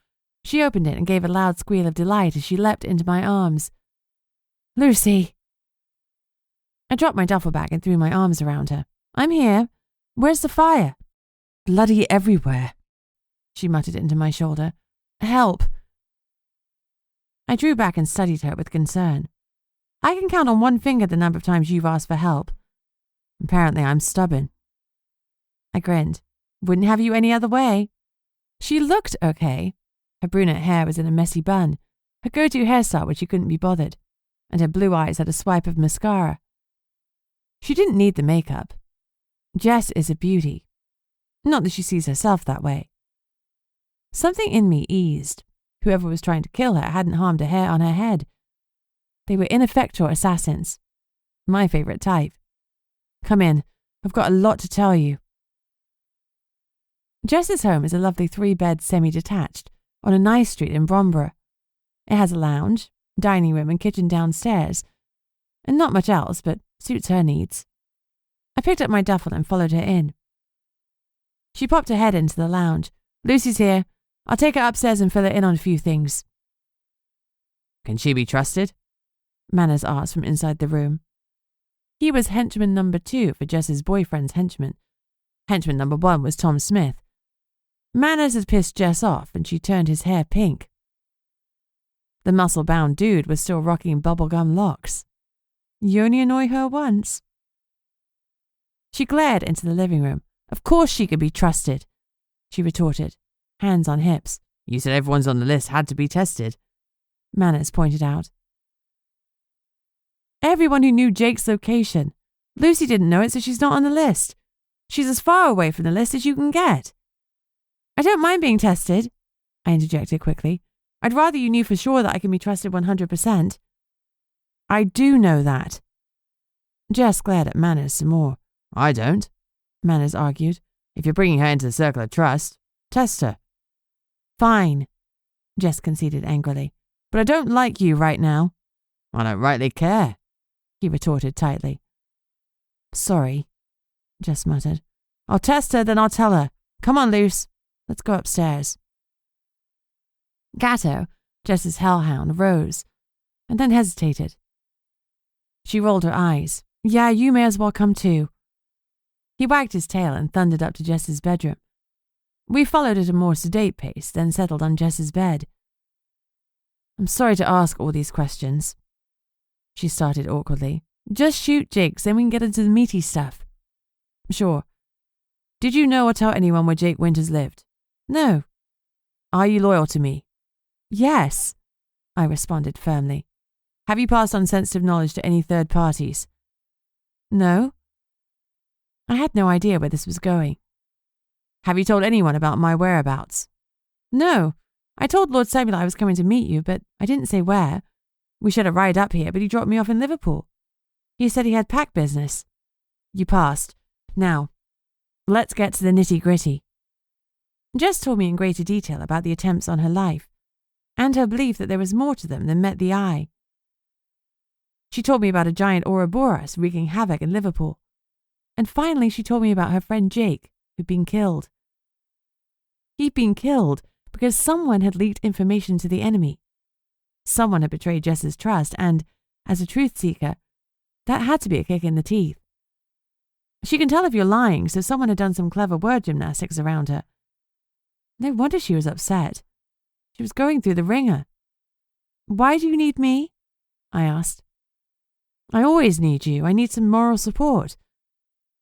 she opened it and gave a loud squeal of delight as she leapt into my arms. Lucy! I dropped my duffel bag and threw my arms around her. I'm here. Where's the fire? Bloody everywhere, she muttered into my shoulder. Help! I drew back and studied her with concern. I can count on one finger the number of times you've asked for help. Apparently I'm stubborn. I grinned. Wouldn't have you any other way. She looked okay. Her brunette hair was in a messy bun, her go-to hairstyle which she couldn't be bothered, and her blue eyes had a swipe of mascara. She didn't need the makeup. Jess is a beauty. Not that she sees herself that way. Something in me eased. Whoever was trying to kill her hadn't harmed a hair on her head. They were ineffectual assassins. My favorite type. Come in. I've got a lot to tell you. Jess's home is a lovely 3-bed semi-detached on a nice street in Bromborough. It has a lounge, dining room and kitchen downstairs, and not much else, but suits her needs. I picked up my duffel and followed her in. She popped her head into the lounge. Lucy's here. I'll take her upstairs and fill her in on a few things. Can she be trusted? Manners asked from inside the room. He was henchman number 2 for Jess's boyfriend's henchman. Henchman number 1 was Tom Smith. Manners had pissed Jess off and she turned his hair pink. The muscle-bound dude was still rocking bubblegum locks. You only annoy her once. She glared into the living room. Of course she could be trusted, she retorted, hands on hips. You said everyone's on the list had to be tested, Manners pointed out. Everyone who knew Jake's location. Lucy didn't know it, so she's not on the list. She's as far away from the list as you can get. I don't mind being tested, I interjected quickly. I'd rather you knew for sure that I can be trusted 100%. I do know that. Jess glared at Manners some more. I don't, Manners argued. If you're bringing her into the circle of trust, test her. Fine, Jess conceded angrily. But I don't like you right now. I don't rightly care, he retorted tightly. Sorry, Jess muttered. I'll test her, then I'll tell her. Come on, Luce. Let's go upstairs. Gatto, Jess's hellhound, rose, and then hesitated. She rolled her eyes. Yeah, you may as well come too. He wagged his tail and thundered up to Jess's bedroom. We followed at a more sedate pace, then settled on Jess's bed. I'm sorry to ask all these questions, she started awkwardly. Just shoot Jinx, then we can get into the meaty stuff. Sure. Did you know or tell anyone where Jake Winters lived? No. Are you loyal to me? Yes, I responded firmly. Have you passed on sensitive knowledge to any third parties? No. I had no idea where this was going. Have you told anyone about my whereabouts? No. I told Lord Samuel I was coming to meet you, but I didn't say where. We should have ride up here, but he dropped me off in Liverpool. He said he had pack business. You passed. Now, let's get to the nitty-gritty. Jess told me in greater detail about the attempts on her life, and her belief that there was more to them than met the eye. She told me about a giant oraorus wreaking havoc in Liverpool, and finally she told me about her friend Jake, who'd been killed. He'd been killed because someone had leaked information to the enemy. Someone had betrayed Jess's trust, and, as a truth seeker, that had to be a kick in the teeth. She can tell if you're lying, so someone had done some clever word gymnastics around her. No wonder she was upset. She was going through the ringer. Why do you need me? I asked. I always need you. I need some moral support.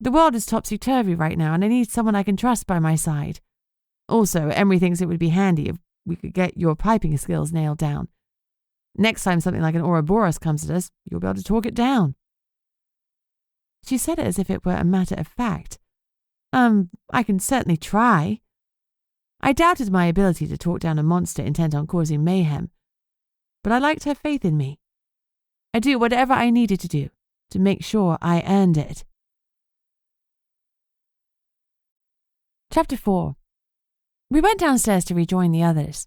The world is topsy-turvy right now, and I need someone I can trust by my side. Also, Emery thinks it would be handy if we could get your piping skills nailed down. Next time something like an ouroboros comes at us, you'll be able to talk it down. She said it as if it were a matter of fact. I can certainly try. I doubted my ability to talk down a monster intent on causing mayhem, but I liked her faith in me. I'd do whatever I needed to do to make sure I earned it. Chapter 4. We went downstairs to rejoin the others.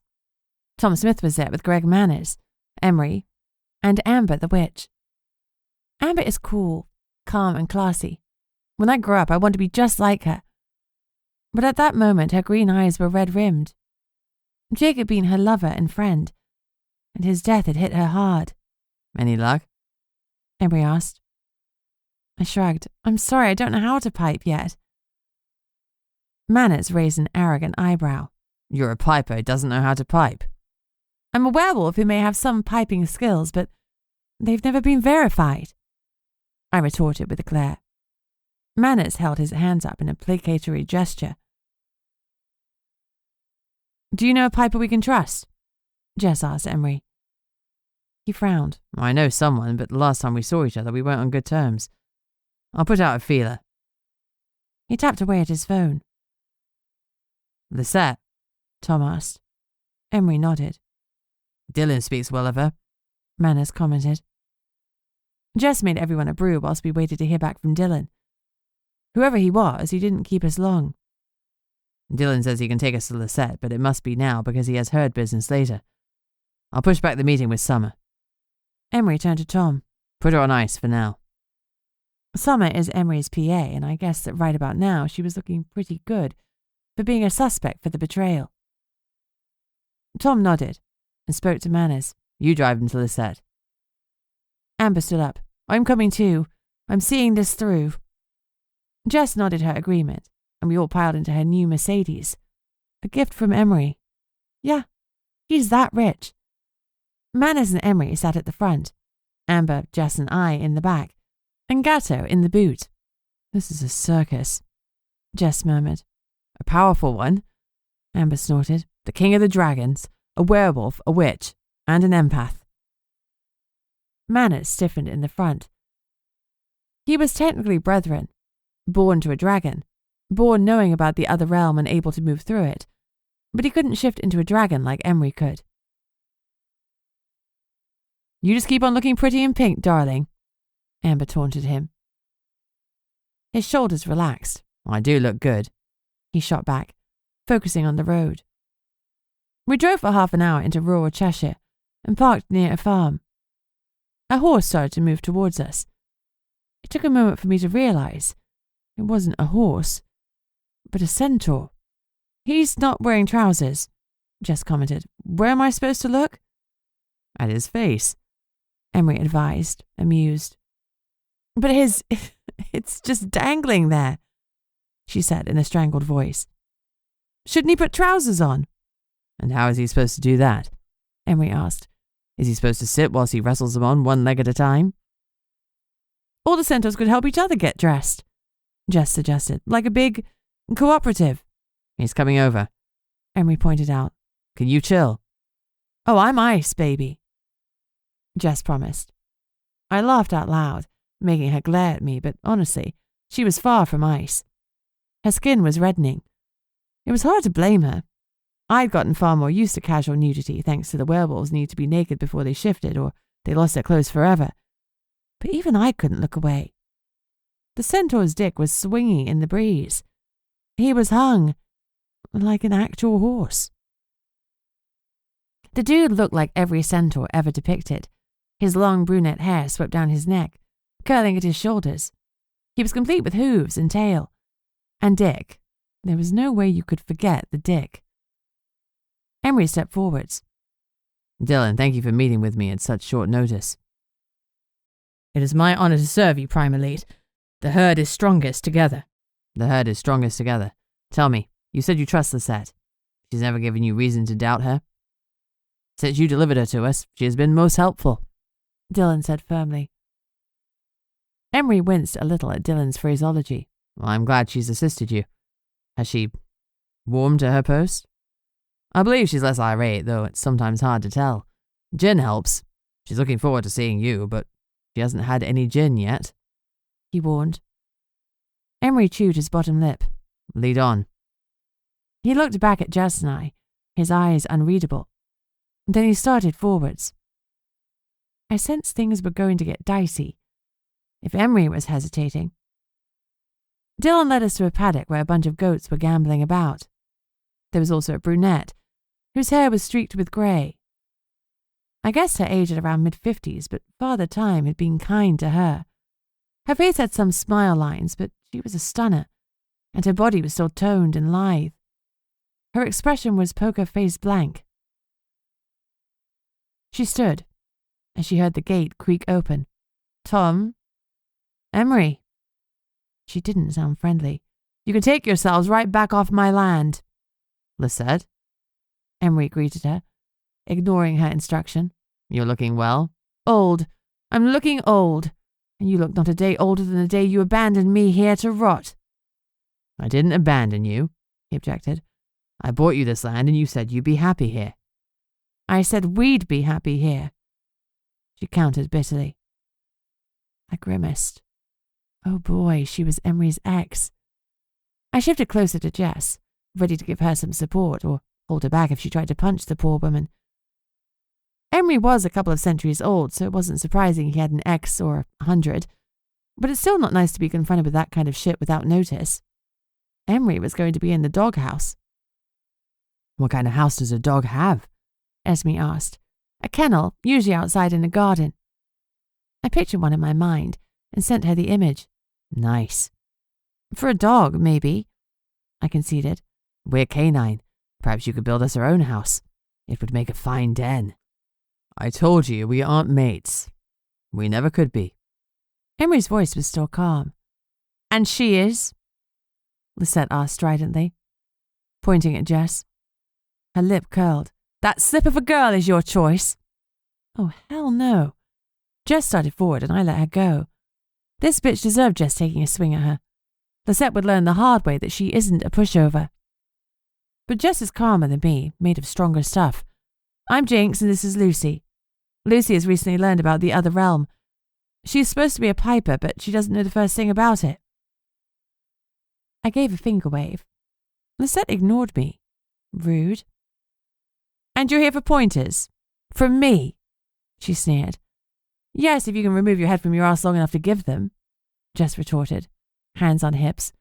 Tom Smith was there with Greg Manners, Emery, and Amber the witch. Amber is cool, calm and classy. When I grow up, I want to be just like her. But at that moment, her green eyes were red-rimmed. Jake had been her lover and friend, and his death had hit her hard. Any luck? Emery asked. I shrugged. I'm sorry, I don't know how to pipe yet. Manners raised an arrogant eyebrow. You're a piper who doesn't know how to pipe. I'm a werewolf who may have some piping skills, but they've never been verified. I retorted with a glare. Manners held his hands up in a placatory gesture. Do you know a piper we can trust? Jess asked Emery. He frowned. I know someone, but the last time we saw each other we weren't on good terms. I'll put out a feeler. He tapped away at his phone. Lette? Tom asked. Emery nodded. Dylan speaks well of her, Manners commented. Jess made everyone a brew whilst we waited to hear back from Dylan. Whoever he was, he didn't keep us long. Dylan says he can take us to Lette, but it must be now because he has herd business later. I'll push back the meeting with Summer. Emery turned to Tom. Put her on ice for now. Summer is Emery's PA, and I guess that right about now she was looking pretty good for being a suspect for the betrayal. Tom nodded and spoke to Manners. You drive him to Lette. Amber stood up. I'm coming too. I'm seeing this through. Jess nodded her agreement, and we all piled into her new Mercedes. A gift from Emery. Yeah, he's that rich. Manners and Emery sat at the front, Amber, Jess and I in the back, and Gatto in the boot. This is a circus, Jess murmured. A powerful one, Amber snorted. The king of the dragons, a werewolf, a witch, and an empath. Manners stiffened in the front. He was technically brethren, born to a dragon, born knowing about the other realm and able to move through it, but he couldn't shift into a dragon like Emery could. You just keep on looking pretty in pink, darling, Amber taunted him. His shoulders relaxed. I do look good, he shot back, focusing on the road. We drove for half an hour into rural Cheshire and parked near a farm. A horse started to move towards us. It took a moment for me to realize it wasn't a horse, but a centaur. He's not wearing trousers, Jess commented. Where am I supposed to look? At his face, Emery advised, amused. But it's just dangling there, she said in a strangled voice. Shouldn't he put trousers on? And how is he supposed to do that? Emery asked. Is he supposed to sit whilst he wrestles them on one leg at a time? All the centaurs could help each other get dressed, Jess suggested, like a big cooperative. He's coming over, Emery pointed out. Can you chill? Oh, I'm ice, baby, Jess promised. I laughed out loud, making her glare at me, but honestly, she was far from ice. Her skin was reddening. It was hard to blame her. I'd gotten far more used to casual nudity thanks to the werewolves need to be naked before they shifted or they lost their clothes forever. but even I couldn't look away. The centaur's dick was swinging in the breeze. He was hung like an actual horse. The dude looked like every centaur ever depicted. His long brunette hair swept down his neck, curling at his shoulders. He was complete with hooves and tail. And dick. There was no way you could forget the dick. Emery stepped forwards. Dylan, thank you for meeting with me at such short notice. It is my honor to serve you, Prime Elite. The herd is strongest together. The herd is strongest together. Tell me, you said you trust Lette. She's never given you reason to doubt her? Since you delivered her to us, she has been most helpful, Dylan said firmly. Emery winced a little at Dylan's phraseology. Well, I'm glad she's assisted you. Has she warmed to her post? I believe she's less irate, though it's sometimes hard to tell. Gin helps. She's looking forward to seeing you, but she hasn't had any gin yet, he warned. Emery chewed his bottom lip. Lead on. He looked back at Jess and I, his eyes unreadable. Then he started forwards. I sensed things were going to get dicey, if Emery was hesitating. Dylan led us to a paddock where a bunch of goats were gambling about. There was also a brunette, whose hair was streaked with grey. I guessed her age at around mid-50s, but Father Time had been kind to her. Her face had some smile lines, but she was a stunner, and her body was still toned and lithe. Her expression was poker-face blank. She stood, as she heard the gate creak open. Tom? Emery? She didn't sound friendly. You can take yourselves right back off my land. Lette? Emery greeted her, ignoring her instruction. You're looking well? Old. I'm looking old. And you look not a day older than the day you abandoned me here to rot. I didn't abandon you, he objected. I bought you this land and you said you'd be happy here. I said we'd be happy here. She countered bitterly. I grimaced. Oh boy, she was Emery's ex. I shifted closer to Jess, ready to give her some support or hold her back if she tried to punch the poor woman. Emery was a couple of centuries old, so it wasn't surprising he had an ex or 100, but it's still not nice to be confronted with that kind of shit without notice. Emery was going to be in the doghouse. What kind of house does a dog have? Esme asked. A kennel, usually outside in a garden. I pictured one in my mind and sent her the image. Nice. For a dog, maybe, I conceded. We're canine. Perhaps you could build us our own house. It would make a fine den. I told you we aren't mates. We never could be. Emery's voice was still calm. And she is? Lette asked stridently, pointing at Jess. Her lip curled. That slip of a girl is your choice. Oh, hell no. Jess started forward and I let her go. This bitch deserved Jess taking a swing at her. Lette would learn the hard way that she isn't a pushover. But Jess is calmer than me, made of stronger stuff. I'm Jinx and this is Lucy. Lucy has recently learned about the other realm. She's supposed to be a piper, but she doesn't know the first thing about it. I gave a finger wave. Lette ignored me. Rude. And you're here for pointers? From me? She sneered. Yes, if you can remove your head from your ass long enough to give them, Jess retorted, hands on hips.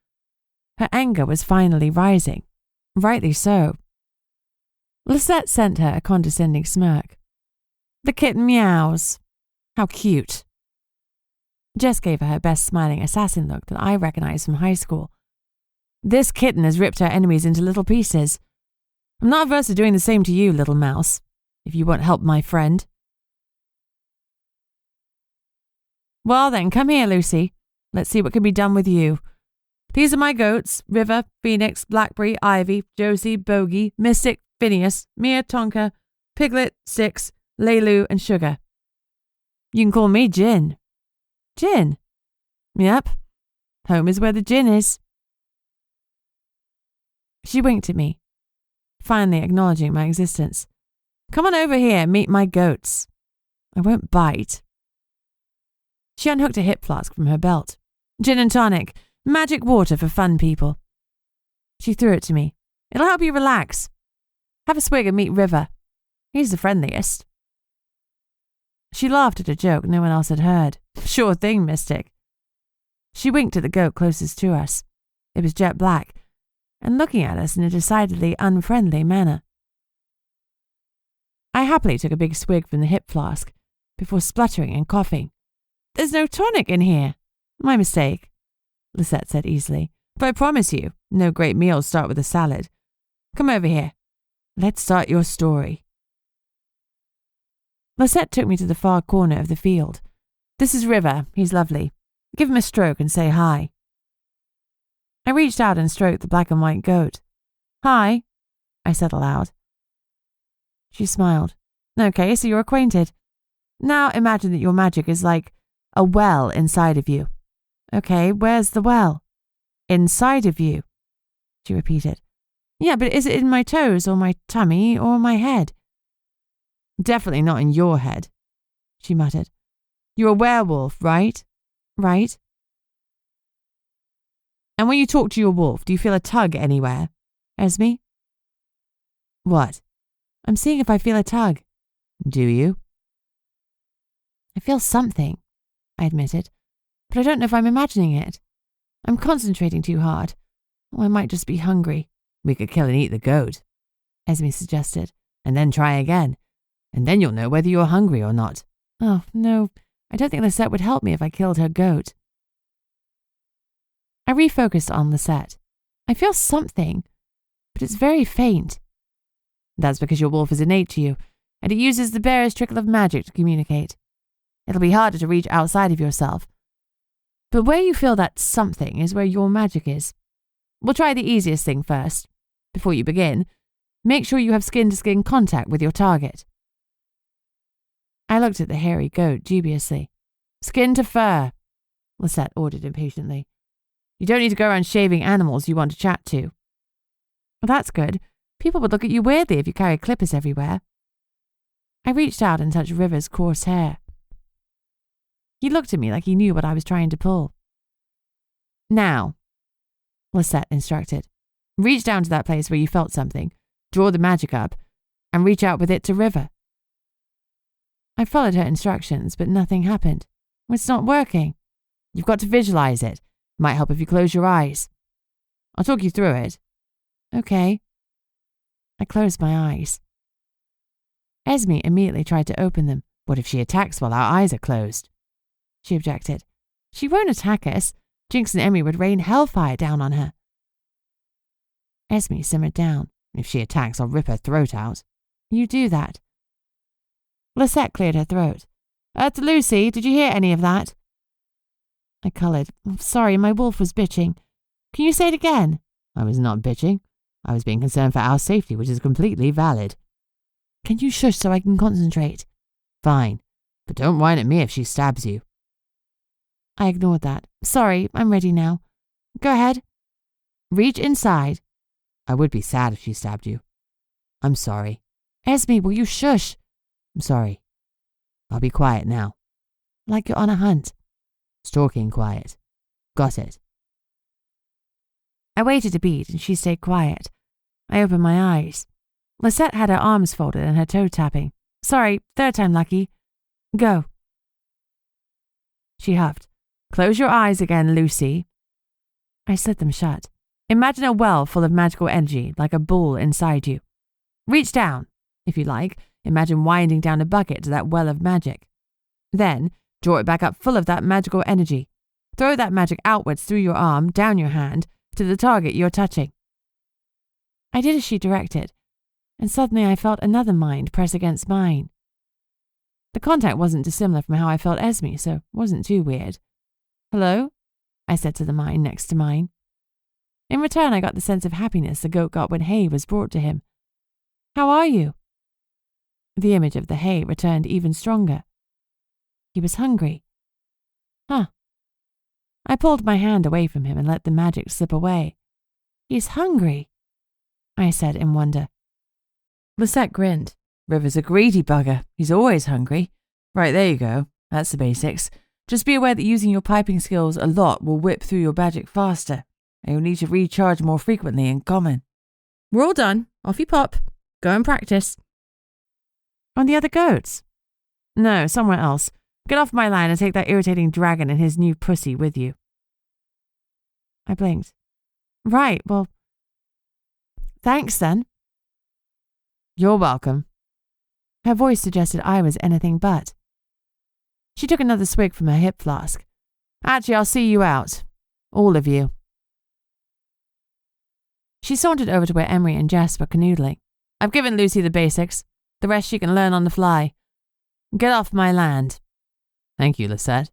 Her anger was finally rising. Rightly so. Lette sent her a condescending smirk. The kitten meows. How cute. Jess gave her best smiling assassin look that I recognized from high school. This kitten has ripped her enemies into little pieces. I'm not averse to doing the same to you, little mouse, if you want help, my friend. Well then, come here, Lucy. Let's see what can be done with you. These are my goats, River, Phoenix, Blackberry, Ivy, Josie, Bogey, Mystic, Phineas, Mia, Tonka, Piglet, Six, Leilu, and Sugar. You can call me Gin. Gin? Yep. Home is where the gin is. She winked at me, finally acknowledging my existence. Come on over here and meet my goats. I won't bite. She unhooked a hip flask from her belt. Gin and tonic. Magic water for fun people. She threw it to me. It'll help you relax. Have a swig and meet River. He's the friendliest. She laughed at a joke no one else had heard. Sure thing, Mystic. She winked at the goat closest to us. It was jet black, and looking at us in a decidedly unfriendly manner. I happily took a big swig from the hip flask, before spluttering and coughing. There's no tonic in here. My mistake, Lette said easily. But I promise you, no great meals start with a salad. Come over here. Let's start your story. Lette took me to the far corner of the field. This is River. He's lovely. Give him a stroke and say hi. I reached out and stroked the black and white goat. Hi, I said aloud. She smiled. Okay, so you're acquainted. Now imagine that your magic is like a well inside of you. Okay, where's the well? Inside of you, she repeated. Yeah, but is it in my toes or my tummy or my head? Definitely not in your head, she muttered. You're a werewolf, right? Right. And when you talk to your wolf, do you feel a tug anywhere? Esme? What? I'm seeing if I feel a tug. Do you? I feel something, I admitted, but I don't know if I'm imagining it. I'm concentrating too hard. Or I might just be hungry. We could kill and eat the goat, Esme suggested, and then try again. And then you'll know whether you're hungry or not. Oh, no, I don't think Lette would help me if I killed her goat. I refocused on Lette. I feel something, but it's very faint. That's because your wolf is innate to you, and it uses the barest trickle of magic to communicate. It'll be harder to reach outside of yourself. But where you feel that something is where your magic is. We'll try the easiest thing first. Before you begin, make sure you have skin-to-skin contact with your target. I looked at the hairy goat dubiously. Skin to fur, Lette ordered impatiently. You don't need to go around shaving animals you want to chat to. Well, that's good. People would look at you weirdly if you carry clippers everywhere. I reached out and touched River's coarse hair. He looked at me like he knew what I was trying to pull. Now, Lette instructed, reach down to that place where you felt something, draw the magic up, and reach out with it to River. I followed her instructions, but nothing happened. It's not working. You've got to visualize it. It might help if you close your eyes. I'll talk you through it. Okay. I closed my eyes. Esme immediately tried to open them. What if she attacks while our eyes are closed? She objected. She won't attack us. Jinx and Emmy would rain hellfire down on her. Esme simmered down. If she attacks, I'll rip her throat out. You do that. Lette cleared her throat. Lucy, did you hear any of that? I coloured. Sorry, my wolf was bitching. Can you say it again? I was not bitching. I was being concerned for our safety, which is completely valid. Can you shush so I can concentrate? Fine, but don't whine at me if she stabs you. I ignored that. Sorry, I'm ready now. Go ahead. Reach inside. I would be sad if she stabbed you. I'm sorry. Esme, will you shush? I'm sorry. I'll be quiet now. Like you're on a hunt. Stalking quiet. Got it. I waited a beat and she stayed quiet. I opened my eyes. Lette had her arms folded and her toe tapping. Sorry, third time lucky. Go. She huffed. Close your eyes again, Lucy. I slid them shut. Imagine a well full of magical energy, like a ball inside you. Reach down, if you like. Imagine winding down a bucket to that well of magic. Then, draw it back up full of that magical energy. Throw that magic outwards through your arm, down your hand, to the target you're touching. I did as she directed, and suddenly I felt another mind press against mine. The contact wasn't dissimilar from how I felt Esme, so it wasn't too weird. Hello? I said to the mind next to mine. In return, I got the sense of happiness the goat got when hay was brought to him. How are you? The image of the hay returned even stronger. He was hungry. Huh. I pulled my hand away from him and let the magic slip away. He's hungry, I said in wonder. Lette grinned. River's a greedy bugger. He's always hungry. Right, there you go. That's the basics. Just be aware that using your piping skills a lot will whip through your magic faster, and you'll need to recharge more frequently in common. We're all done. Off you pop. Go and practice. On the other goats? No, somewhere else. Get off my land and take that irritating dragon and his new pussy with you. I blinked. Right, well, thanks then. You're welcome. Her voice suggested I was anything but. She took another swig from her hip flask. Actually, I'll see you out. All of you. She sauntered over to where Emery and Jess were canoodling. I've given Lucy the basics. The rest she can learn on the fly. Get off my land. Thank you, Lette,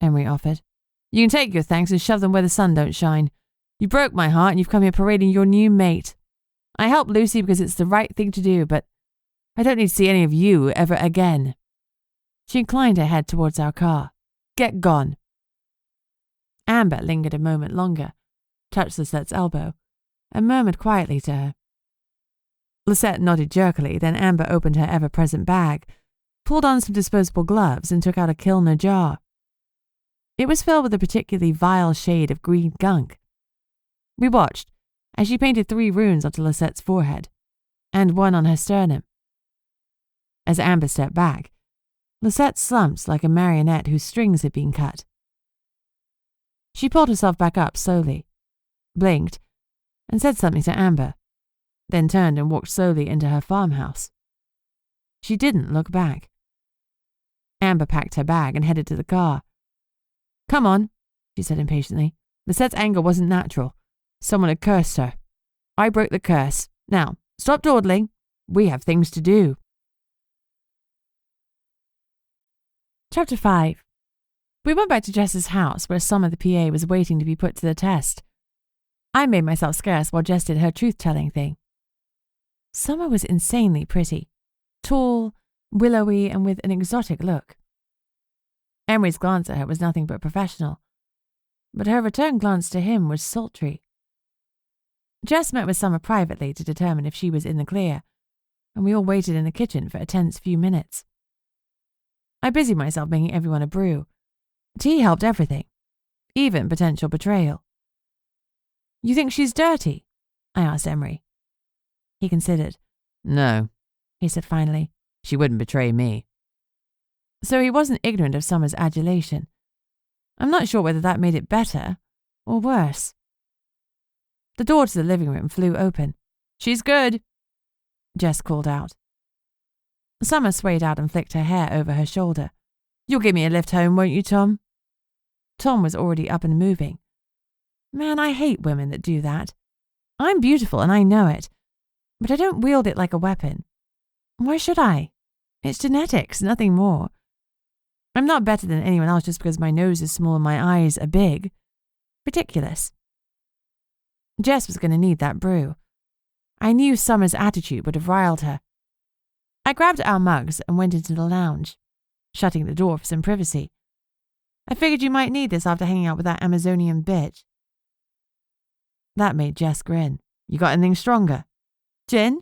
Emery offered. You can take your thanks and shove them where the sun don't shine. You broke my heart and you've come here parading your new mate. I helped Lucy because it's the right thing to do, but I don't need to see any of you ever again. She inclined her head towards our car. Get gone. Amber lingered a moment longer, touched Lisette's elbow, and murmured quietly to her. Lette nodded jerkily, then Amber opened her ever-present bag, pulled on some disposable gloves, and took out a Kilner jar. It was filled with a particularly vile shade of green gunk. We watched as she painted 3 runes onto Lisette's forehead, and 1 on her sternum. As Amber stepped back, Lisette slumped like a marionette whose strings had been cut. She pulled herself back up slowly, blinked, and said something to Amber, then turned and walked slowly into her farmhouse. She didn't look back. Amber packed her bag and headed to the car. Come on, she said impatiently. Lisette's anger wasn't natural. Someone had cursed her. I broke the curse. Now, stop dawdling. We have things to do. Chapter 5. We went back to Jess's house where Summer the PA was waiting to be put to the test. I made myself scarce while Jess did her truth-telling thing. Summer was insanely pretty, tall, willowy, and with an exotic look. Emery's glance at her was nothing but professional, but her return glance to him was sultry. Jess met with Summer privately to determine if she was in the clear, and we all waited in the kitchen for a tense few minutes. I busied myself making everyone a brew. Tea helped everything, even potential betrayal. You think she's dirty? I asked Emery. He considered. No, he said finally. She wouldn't betray me. So he wasn't ignorant of Summer's adulation. I'm not sure whether that made it better or worse. The door to the living room flew open. She's good, Jess called out. Summer swayed out and flicked her hair over her shoulder. You'll give me a lift home, won't you, Tom? Tom was already up and moving. Man, I hate women that do that. I'm beautiful and I know it, but I don't wield it like a weapon. Why should I? It's genetics, nothing more. I'm not better than anyone else just because my nose is small and my eyes are big. Ridiculous. Jess was going to need that brew. I knew Summer's attitude would have riled her. I grabbed our mugs and went into the lounge, shutting the door for some privacy. I figured you might need this after hanging out with that Amazonian bitch. That made Jess grin. You got anything stronger? Gin?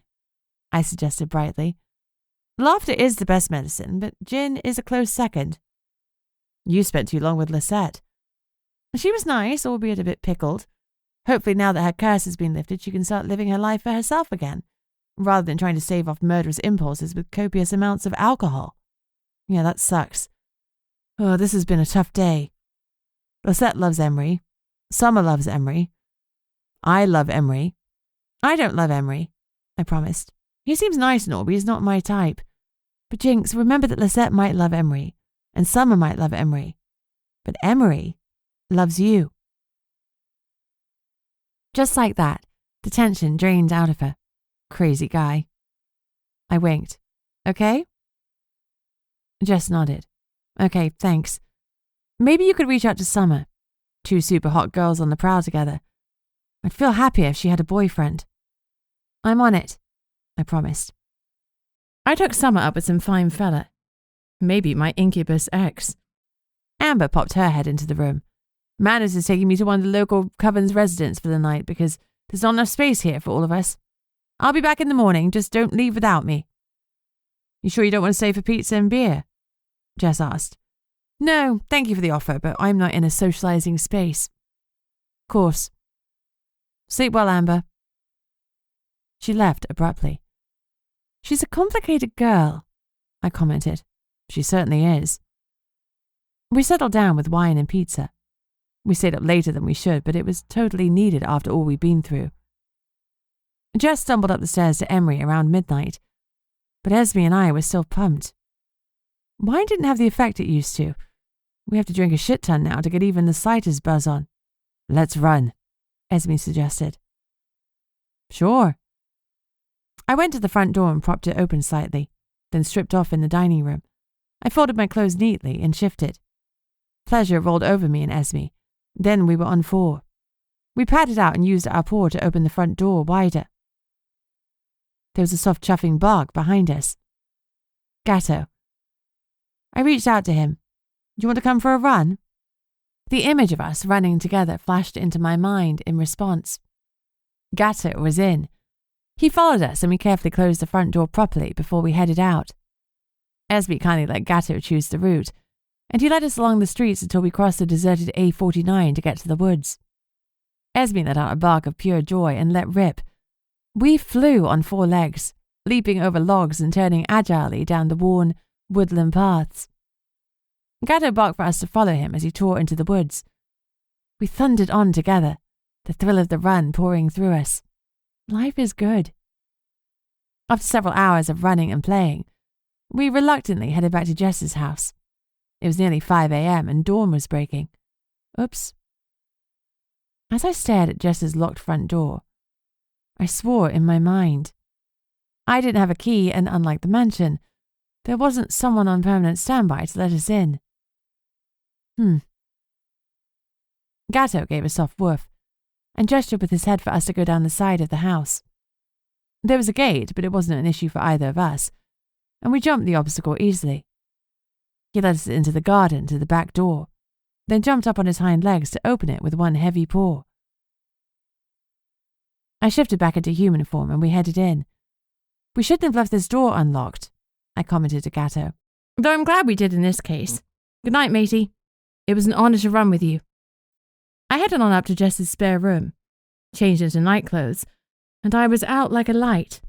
I suggested brightly. Laughter is the best medicine, but gin is a close second. You spent too long with Lisette. She was nice, albeit a bit pickled. Hopefully now that her curse has been lifted, she can start living her life for herself again, rather than trying to stave off murderous impulses with copious amounts of alcohol. Yeah, that sucks. Oh, this has been a tough day. Lisette loves Emery. Summer loves Emery. I love Emery. I don't love Emery, I promised. He seems nice and all, but he's not my type. But Jinx, remember that Lisette might love Emery, and Summer might love Emery. But Emery loves you. Just like that, the tension drained out of her. Crazy guy. I winked. Okay? Jess nodded. Okay, thanks. Maybe you could reach out to Summer. 2 super hot girls on the prowl together. I'd feel happier if she had a boyfriend. I'm on it, I promised. I took Summer up with some fine fella. Maybe my incubus ex. Amber popped her head into the room. Manners is taking me to one of the local Coven's residents for the night because there's not enough space here for all of us. I'll be back in the morning, just don't leave without me. You sure you don't want to stay for pizza and beer? Jess asked. No, thank you for the offer, but I'm not in a socializing space. Of course. Sleep well, Amber. She left abruptly. She's a complicated girl, I commented. She certainly is. We settled down with wine and pizza. We stayed up later than we should, but it was totally needed after all we'd been through. Jess stumbled up the stairs to Emery around midnight, but Esme and I were still pumped. Wine didn't have the effect it used to. We have to drink a shit ton now to get even the slightest buzz on. Let's run, Esme suggested. Sure. I went to the front door and propped it open slightly, then stripped off in the dining room. I folded my clothes neatly and shifted. Pleasure rolled over me and Esme. Then we were on 4. We padded out and used our paw to open the front door wider. There was a soft chuffing bark behind us. Gatto. I reached out to him. Do you want to come for a run? The image of us running together flashed into my mind in response. Gatto was in. He followed us and we carefully closed the front door properly before we headed out. Esme kindly let Gatto choose the route, and he led us along the streets until we crossed the deserted A49 to get to the woods. Esme let out a bark of pure joy and let rip. We flew on 4 legs, leaping over logs and turning agilely down the worn, woodland paths. Gatto barked for us to follow him as he tore into the woods. We thundered on together, the thrill of the run pouring through us. Life is good. After several hours of running and playing, we reluctantly headed back to Jess's house. It was nearly 5 a.m. and dawn was breaking. Oops. As I stared at Jess's locked front door, I swore in my mind. I didn't have a key, and unlike the mansion, there wasn't someone on permanent standby to let us in. Gatto gave a soft woof and gestured with his head for us to go down the side of the house. There was a gate, but it wasn't an issue for either of us, and we jumped the obstacle easily. He led us into the garden to the back door, then jumped up on his hind legs to open it with one heavy paw. I shifted back into human form and we headed in. We shouldn't have left this door unlocked, I commented to Gatto. Though I'm glad we did in this case. Good night, matey. It was an honour to run with you. I headed on up to Jess's spare room, changed into nightclothes, and I was out like a light.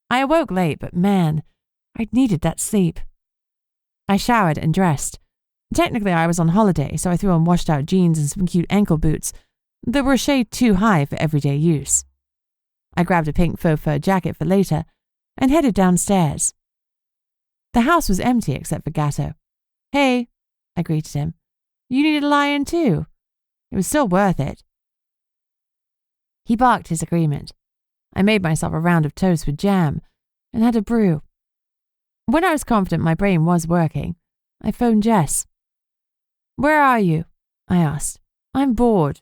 I awoke late, but man, I'd needed that sleep. I showered and dressed. Technically, I was on holiday, so I threw on washed-out jeans and some cute ankle boots that were a shade too high for everyday use. I grabbed a pink faux fur jacket for later and headed downstairs. The house was empty except for Gatto. Hey, I greeted him. You needed a lie-in too. It was still worth it. He barked his agreement. I made myself a round of toast with jam and had a brew. When I was confident my brain was working, I phoned Jess. Where are you? I asked. I'm bored.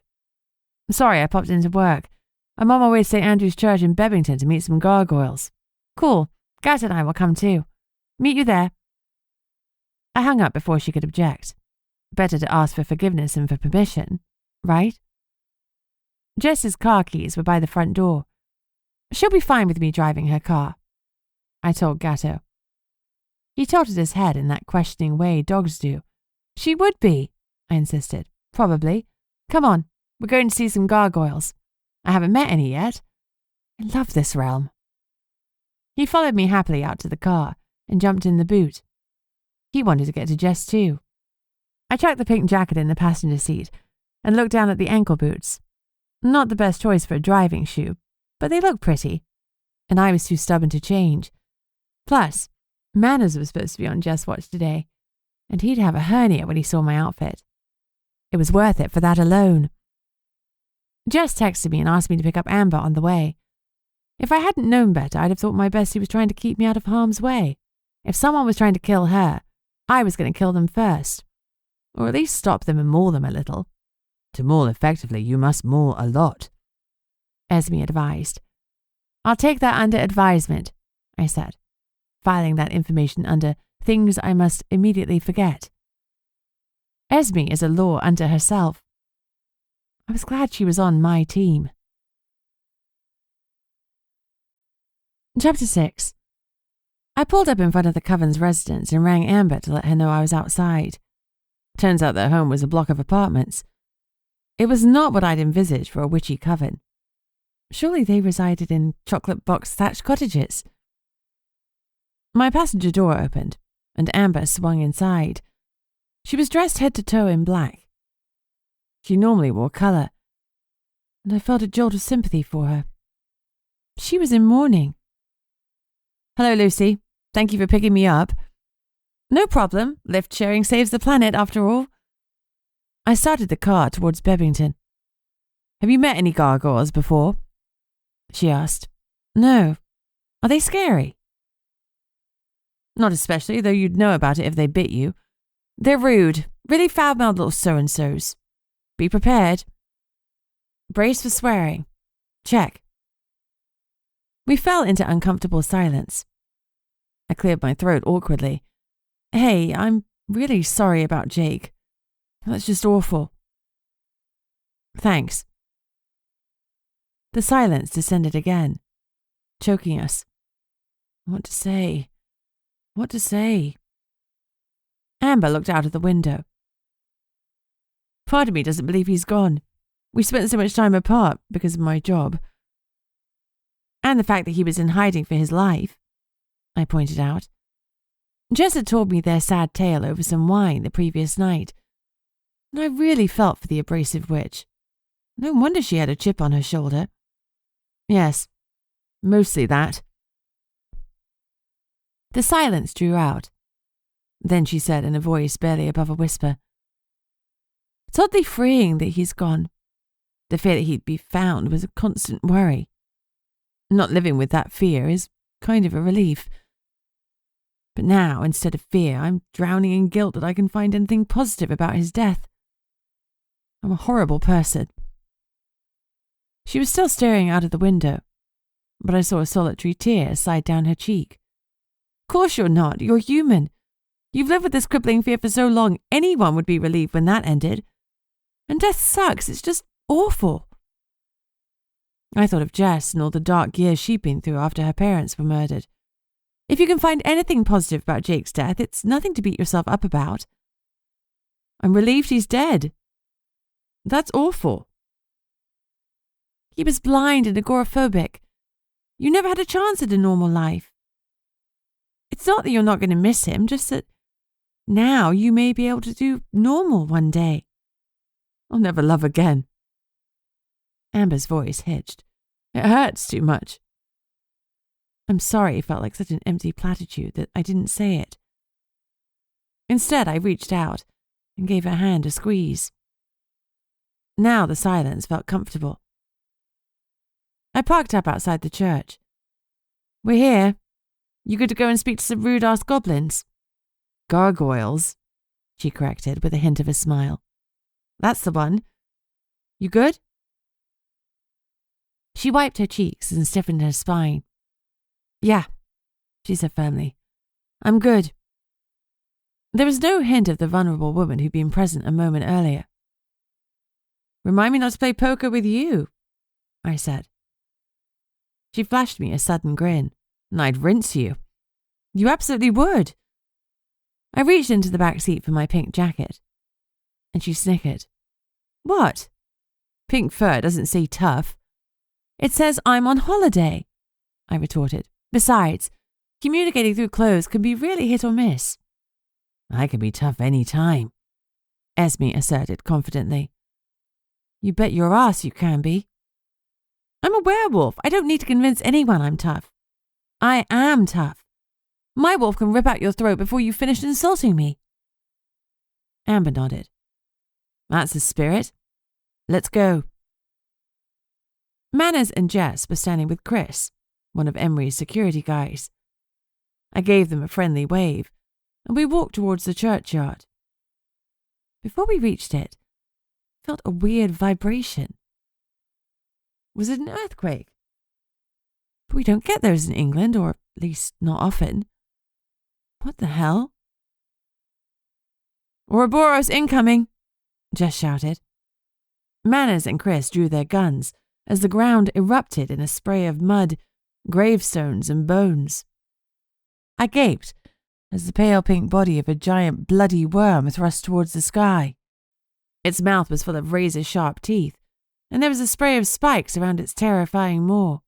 Sorry, I popped into work. I'm on my way to St. Andrew's Church in Bebington to meet some gargoyles. Cool. Gat and I will come too. Meet you there. I hung up before she could object. Better to ask for forgiveness than for permission, right? Jess's car keys were by the front door. She'll be fine with me driving her car, I told Gatto. He tilted his head in that questioning way dogs do. She would be, I insisted. Probably. Come on, we're going to see some gargoyles. I haven't met any yet. I love this realm. He followed me happily out to the car and jumped in the boot. He wanted to get to Jess too. I chucked the pink jacket in the passenger seat and looked down at the ankle boots. Not the best choice for a driving shoe, but they looked pretty, and I was too stubborn to change. Plus, Manners was supposed to be on Jess' watch today, and he'd have a hernia when he saw my outfit. It was worth it for that alone. Jess texted me and asked me to pick up Amber on the way. If I hadn't known better, I'd have thought my bestie was trying to keep me out of harm's way. If someone was trying to kill her, I was going to kill them first. Or at least stop them and maul them a little. To maul effectively, you must maul a lot, Esme advised. I'll take that under advisement, I said, filing that information under things I must immediately forget. Esme is a law unto herself. I was glad she was on my team. Chapter 6. I pulled up in front of the Coven's residence and rang Amber to let her know I was outside. Turns out their home was a block of apartments. It was not what I'd envisaged for a witchy coven. Surely they resided in chocolate box thatched cottages. My passenger door opened, and Amber swung inside. She was dressed head to toe in black. She normally wore colour, and I felt a jolt of sympathy for her. She was in mourning. "Hello, Lucy. Thank you for picking me up." "No problem. Lift sharing saves the planet, after all." I started the car towards Bebington. "Have you met any gargoyles before?" she asked. "No. Are they scary?" "Not especially, though you'd know about it if they bit you. They're rude, really foul-mouthed little so-and-sos. Be prepared. Brace for swearing. Check." We fell into uncomfortable silence. I cleared my throat awkwardly. "Hey, I'm really sorry about Jake. That's just awful." "Thanks." The silence descended again, choking us. What to say? What to say? Amber looked out of the window. "Part of me doesn't believe he's gone. We spent so much time apart because of my job. And the fact that he was in hiding for his life," I pointed out. Jess had told me their sad tale over some wine the previous night, and I really felt for the abrasive witch. No wonder she had a chip on her shoulder. "Yes, mostly that." The silence drew out. Then she said in a voice barely above a whisper, "It's oddly freeing that he's gone. The fear that he'd be found was a constant worry. Not living with that fear is kind of a relief. But now, instead of fear, I'm drowning in guilt that I can find anything positive about his death. I'm a horrible person." She was still staring out of the window, but I saw a solitary tear slide down her cheek. "Of course you're not. You're human. You've lived with this crippling fear for so long, anyone would be relieved when that ended. And death sucks. It's just awful." I thought of Jess and all the dark years she'd been through after her parents were murdered. If you can find anything positive about Jake's death, it's nothing to beat yourself up about. I'm relieved he's dead. That's awful. He was blind and agoraphobic. You never had a chance at a normal life. It's not that you're not going to miss him, just that now you may be able to do normal one day. I'll never love again." Amber's voice hitched. "It hurts too much." I'm sorry it felt like such an empty platitude that I didn't say it. Instead, I reached out and gave her hand a squeeze. Now the silence felt comfortable. I parked up outside the church. "We're here. You good to go and speak to some rude-ass goblins?" "Gargoyles," she corrected with a hint of a smile. "That's the one. You good?" She wiped her cheeks and stiffened her spine. "Yeah," she said firmly. "I'm good." There was no hint of the vulnerable woman who'd been present a moment earlier. "Remind me not to play poker with you," I said. She flashed me a sudden grin, and "I'd rinse you." "You absolutely would." I reached into the back seat for my pink jacket, and she snickered. "What?" "Pink fur doesn't say tough." "It says I'm on holiday," I retorted. "Besides, communicating through clothes can be really hit or miss." "I can be tough any time," Esme asserted confidently. "You bet your ass you can be." "I'm a werewolf. I don't need to convince anyone I'm tough. I am tough. My wolf can rip out your throat before you finish insulting me." Amber nodded. "That's the spirit. Let's go." Manners and Jess were standing with Chris, one of Emery's security guys. I gave them a friendly wave, and we walked towards the churchyard. Before we reached it, I felt a weird vibration. Was it an earthquake? But we don't get those in England, or at least not often. What the hell? "Ouroboros incoming!" Jess shouted. Manners and Chris drew their guns as the ground erupted in a spray of mud, gravestones, and bones. I gaped as the pale pink body of a giant bloody worm thrust towards the sky. Its mouth was full of razor-sharp teeth, and there was a spray of spikes around its terrifying maw.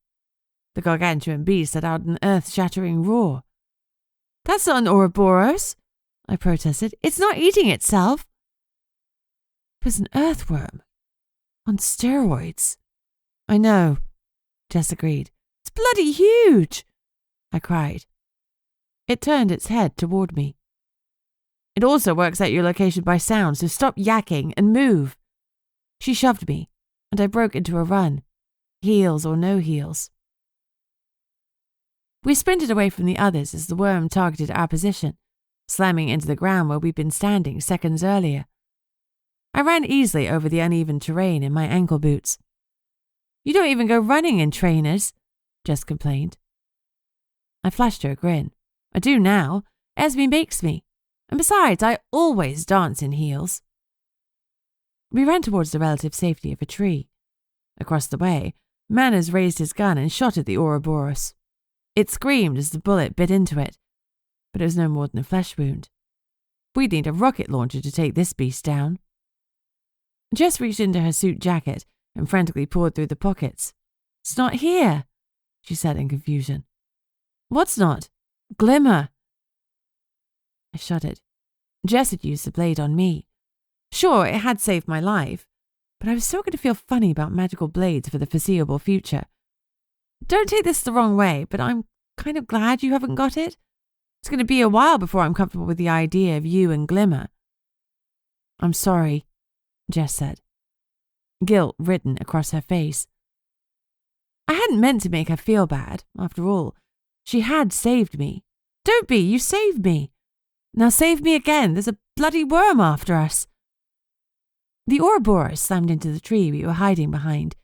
The gargantuan beast let out an earth-shattering roar. "That's not an Ouroboros!" I protested. It's not eating itself. It was an earthworm. On steroids. I know, Jess agreed. It's bloody huge, I cried. It turned its head toward me. It also works out your location by sound, so stop yakking and move. She shoved me, and I broke into a run, heels or no heels. We sprinted away from the others as the worm targeted our position, slamming into the ground where we'd been standing seconds earlier. I ran easily over the uneven terrain in my ankle boots. You don't even go running in trainers, Jess complained. I flashed her a grin. I do now. Esme makes me. And besides, I always dance in heels. We ran towards the relative safety of a tree. Across the way, Manners raised his gun and shot at the oraorus. It screamed as the bullet bit into it, but it was no more than a flesh wound. We'd need a rocket launcher to take this beast down. Jess reached into her suit jacket and frantically poured through the pockets. It's not here, she said in confusion. What's not? Glimmer. I shuddered. Jess had used the blade on me. Sure, it had saved my life, but I was still going to feel funny about magical blades for the foreseeable future. Don't take this the wrong way, but I'm kind of glad you haven't got it. It's going to be a while before I'm comfortable with the idea of you and Glimmer. I'm sorry, Jess said, guilt written across her face. I hadn't meant to make her feel bad. After all, she had saved me. Don't be, you saved me. Now save me again. There's a bloody worm after us. The ouroboros slammed into the tree we were hiding behind.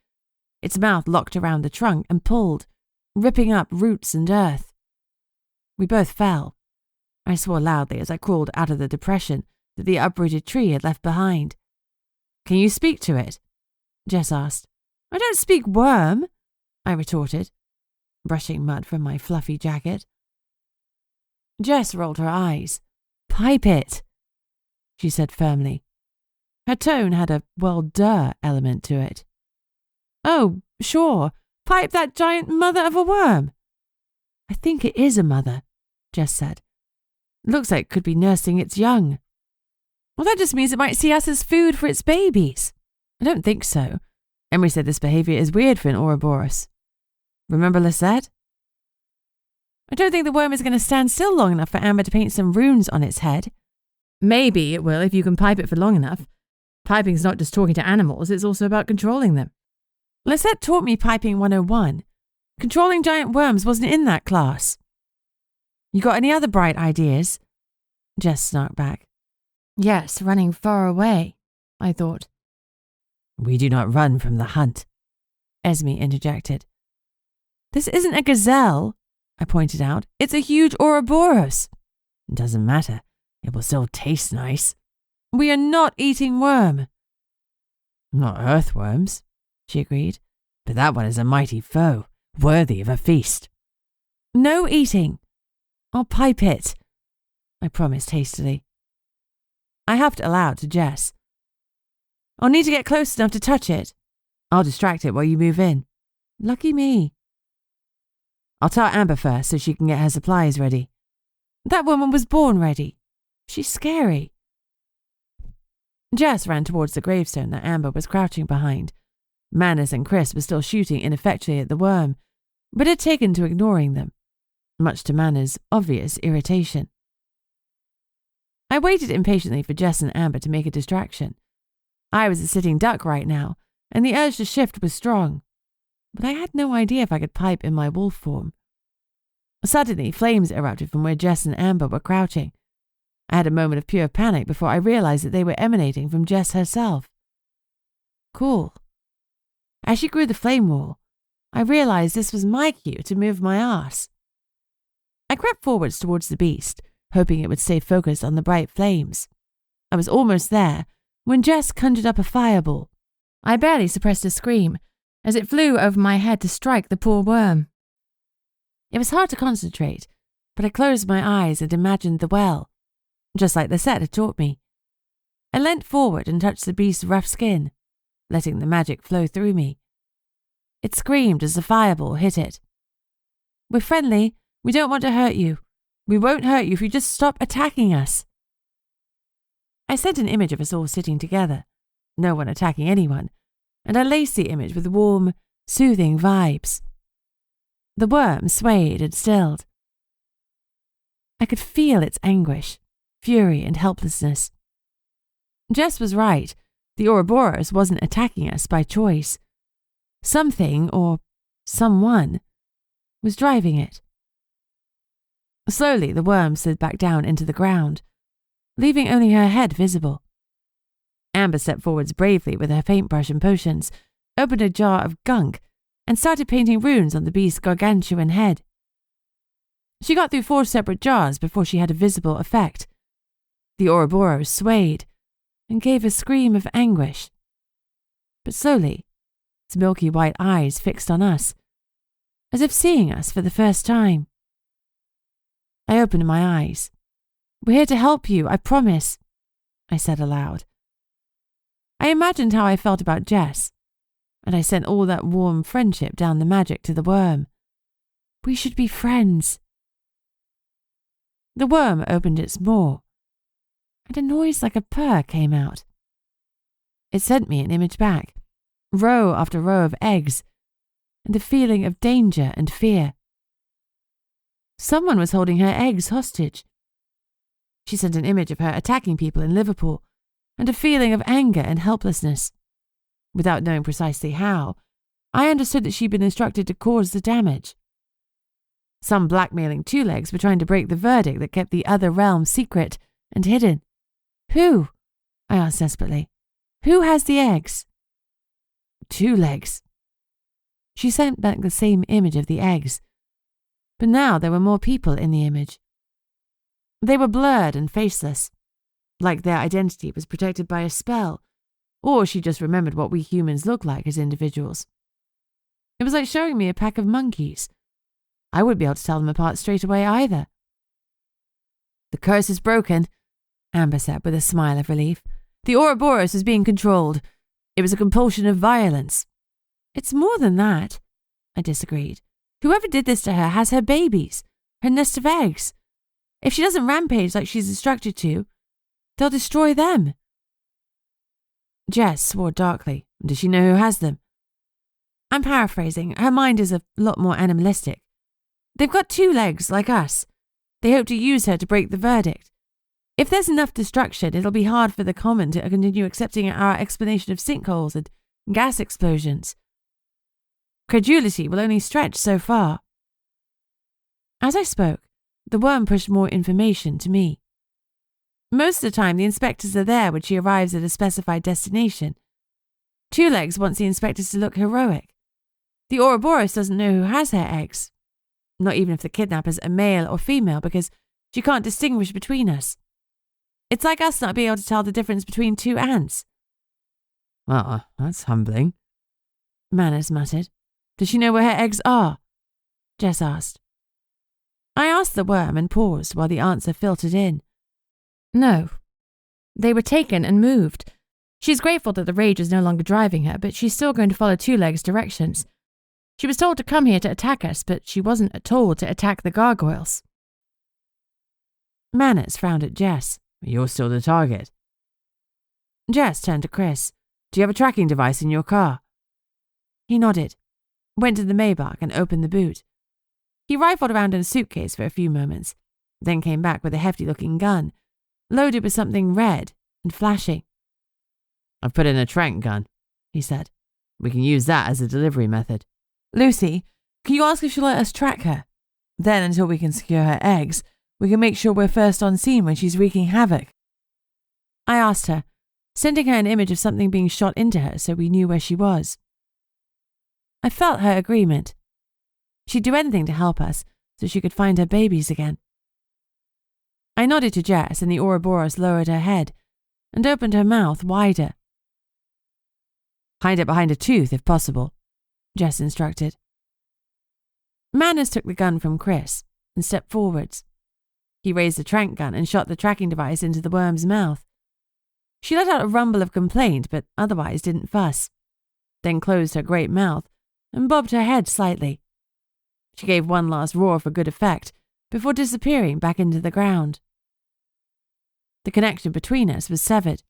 Its mouth locked around the trunk and pulled, ripping up roots and earth. We both fell. I swore loudly as I crawled out of the depression that the uprooted tree had left behind. Can you speak to it? Jess asked. I don't speak worm, I retorted, brushing mud from my fluffy jacket. Jess rolled her eyes. Pipe it, she said firmly. Her tone had a well-duh element to it. Oh, sure, pipe that giant mother of a worm. I think it is a mother, Jess said. Looks like it could be nursing its young. Well, that just means it might see us as food for its babies. I don't think so. Emery said this behavior is weird for an ouroboros. Remember Lette? I don't think the worm is going to stand still long enough for Amber to paint some runes on its head. Maybe it will if you can pipe it for long enough. Piping's not just talking to animals, it's also about controlling them. Lette taught me Piping 101. Controlling giant worms wasn't in that class. You got any other bright ideas? Jess snarked back. Yes, running far away, I thought. We do not run from the hunt, Esme interjected. This isn't a gazelle, I pointed out. It's a huge ouroboros. It doesn't matter. It will still taste nice. We are not eating worm. Not earthworms, she agreed, but that one is a mighty foe, worthy of a feast. No eating. I'll pipe it, I promised hastily. I huffed aloud to Jess. I'll need to get close enough to touch it. I'll distract it while you move in. Lucky me. I'll tell Amber first so she can get her supplies ready. That woman was born ready. She's scary. Jess ran towards the gravestone that Amber was crouching behind. Manners and Chris were still shooting ineffectually at the worm, but had taken to ignoring them, much to Manners' obvious irritation. I waited impatiently for Jess and Amber to make a distraction. I was a sitting duck right now, and the urge to shift was strong, but I had no idea if I could pipe in my wolf form. Suddenly, flames erupted from where Jess and Amber were crouching. I had a moment of pure panic before I realized that they were emanating from Jess herself. Cool. As she grew the flame wall, I realized this was my cue to move my arse. I crept forwards towards the beast, hoping it would stay focused on the bright flames. I was almost there when Jess conjured up a fireball. I barely suppressed a scream as it flew over my head to strike the poor worm. It was hard to concentrate, but I closed my eyes and imagined the well, just like Lette had taught me. I leant forward and touched the beast's rough skin, letting the magic flow through me. It screamed as the fireball hit it. We're friendly. We don't want to hurt you. We won't hurt you if you just stop attacking us, I sent an image of us all sitting together, no one attacking anyone, and I laced the image with warm, soothing vibes. The worm swayed and stilled. I could feel its anguish, fury, and helplessness. Jess was right. The Ouroboros wasn't attacking us by choice. Something, or someone, was driving it. Slowly, the worm slid back down into the ground, leaving only her head visible. Amber stepped forwards bravely with her paintbrush and potions, opened a jar of gunk, and started painting runes on the beast's gargantuan head. She got through 4 separate jars before she had a visible effect. The Ouroboros swayed and gave a scream of anguish. But slowly, its milky white eyes fixed on us, as if seeing us for the first time. I opened my eyes. "We're here to help you, I promise," I said aloud. I imagined how I felt about Jess, and I sent all that warm friendship down the magic to the worm. We should be friends. The worm opened its maw, and a noise like a purr came out. It sent me an image back, row after row of eggs, and a feeling of danger and fear. Someone was holding her eggs hostage. She sent an image of her attacking people in Liverpool, and a feeling of anger and helplessness. Without knowing precisely how, I understood that she'd been instructed to cause the damage. Some blackmailing two-legs were trying to break the verdict that kept the other realm secret and hidden. Who? I asked desperately. Who has the eggs? Two-legs. She sent back the same image of the eggs, but now there were more people in the image. They were blurred and faceless, like their identity was protected by a spell, or she just remembered what we humans look like as individuals. It was like showing me a pack of monkeys. I wouldn't be able to tell them apart straight away either. "The curse is broken," Amber said with a smile of relief. "The Ouroboros is being controlled. It was a compulsion of violence." "It's more than that," I disagreed. "Whoever did this to her has her babies, her nest of eggs. If she doesn't rampage like she's instructed to, they'll destroy them." Jess swore darkly. "Does she know who has them?" I'm paraphrasing. Her mind is a lot more animalistic. "They've got 2 legs, like us. They hope to use her to break the verdict. If there's enough destruction, it'll be hard for the common to continue accepting our explanation of sinkholes and gas explosions. Credulity will only stretch so far." As I spoke, the worm pushed more information to me. Most of the time, the inspectors are there when she arrives at a specified destination. Two Legs wants the inspectors to look heroic. The Ouroboros doesn't know who has her eggs, not even if the kidnappers are male or female, because she can't distinguish between us. It's like us not being able to tell the difference between 2 ants. "Well, that's humbling," Manners muttered. "Does she know where her eggs are?" Jess asked. I asked the worm and paused while the answer filtered in. No. They were taken and moved. She's grateful that the rage is no longer driving her, but she's still going to follow Two Legs' directions. She was told to come here to attack us, but she wasn't told to attack the gargoyles. Manners frowned at Jess. "You're still the target." Jess turned to Chris. "Do you have a tracking device in your car?" He nodded, went to the Maybach and opened the boot. He rifled around in a suitcase for a few moments, then came back with a hefty-looking gun, loaded with something red and flashing. "I've put in a trank gun," he said. "We can use that as a delivery method." "Lucy, can you ask if she'll let us track her? Then, until we can secure her eggs, we can make sure we're first on scene when she's wreaking havoc." I asked her, sending her an image of something being shot into her so we knew where she was. I felt her agreement. She'd do anything to help us so she could find her babies again. I nodded to Jess, and the Ouroboros lowered her head and opened her mouth wider. "Hide it behind a tooth if possible," Jess instructed. Manners took the gun from Chris and stepped forwards. He raised the trank gun and shot the tracking device into the worm's mouth. She let out a rumble of complaint, but otherwise didn't fuss, then closed her great mouth and bobbed her head slightly. She gave one last roar for good effect before disappearing back into the ground. The connection between us was severed.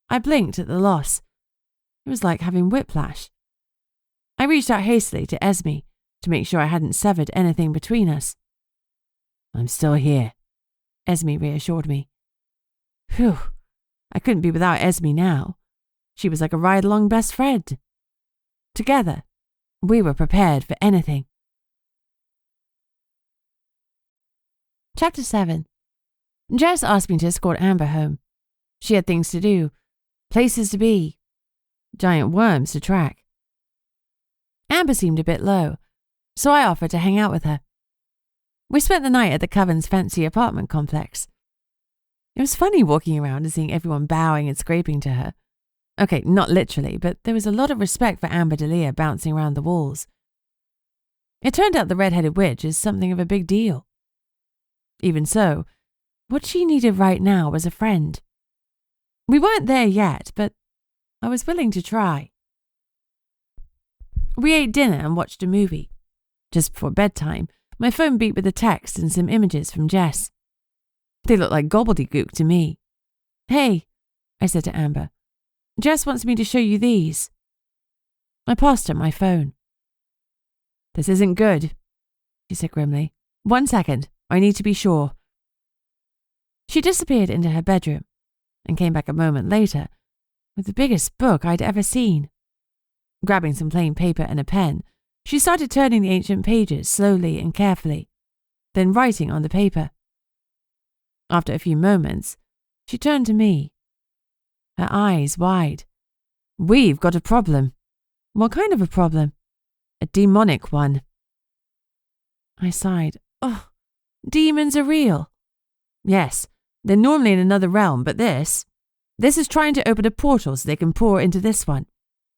I blinked at the loss. It was like having whiplash. I reached out hastily to Esme to make sure I hadn't severed anything between us. I'm still here, Esme reassured me. Phew, I couldn't be without Esme now. She was like a ride-along best friend. Together, we were prepared for anything. Chapter 7. Jess asked me to escort Amber home. She had things to do, places to be, giant worms to track. Amber seemed a bit low, so I offered to hang out with her. We spent the night at the Coven's fancy apartment complex. It was funny walking around and seeing everyone bowing and scraping to her. Okay, not literally, but there was a lot of respect for Amber Delia bouncing around the walls. It turned out the red-headed witch is something of a big deal. Even so, what she needed right now was a friend. We weren't there yet, but I was willing to try. We ate dinner and watched a movie. Just before bedtime, my phone beeped with a text and some images from Jess. They looked like gobbledygook to me. Hey, I said to Amber, Jess wants me to show you these. I passed her my phone. This isn't good, she said grimly. 1 second, I need to be sure. She disappeared into her bedroom and came back a moment later with the biggest book I'd ever seen. Grabbing some plain paper and a pen, she started turning the ancient pages slowly and carefully, then writing on the paper. After a few moments, she turned to me, her eyes wide. We've got a problem. What kind of a problem? A demonic one. I sighed. Oh, demons are real. Yes, they're normally in another realm, but this is trying to open a portal so they can pour into this one.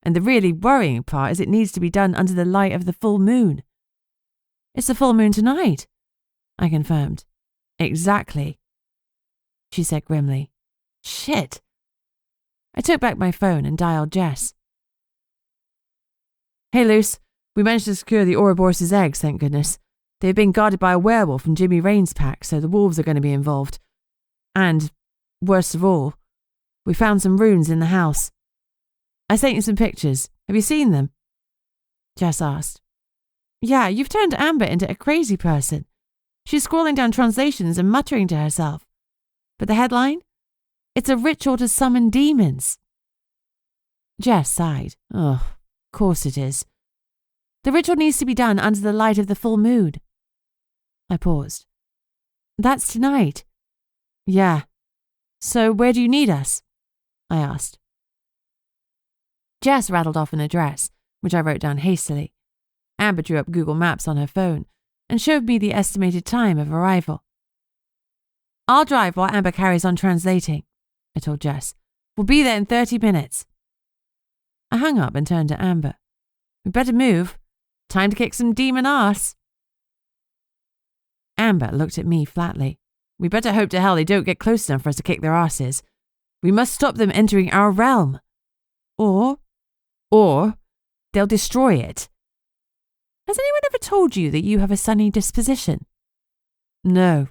And the really worrying part is it needs to be done under the light of the full moon. It's the full moon tonight, I confirmed. Exactly, she said grimly. Shit. I took back my phone and dialed Jess. Hey, Luce. We managed to secure the ouroboros' eggs, thank goodness. They've been guarded by a werewolf from Jimmy Rain's pack, so the wolves are going to be involved. And, worst of all, we found some runes in the house. I sent you some pictures. Have you seen them? Jess asked. Yeah, you've turned Amber into a crazy person. She's scrolling down translations and muttering to herself. But the headline? It's a ritual to summon demons. Jess sighed. Oh, of course it is. The ritual needs to be done under the light of the full moon. I paused. That's tonight. Yeah. So where do you need us? I asked. Jess rattled off an address, which I wrote down hastily. Amber drew up Google Maps on her phone and showed me the estimated time of arrival. I'll drive while Amber carries on translating, I told Jess. We'll be there in 30 minutes. I hung up and turned to Amber. We better move. Time to kick some demon ass. Amber looked at me flatly. We better hope to hell they don't get close enough for us to kick their asses. We must stop them entering our realm. Or they'll destroy it. Has anyone ever told you that you have a sunny disposition? No.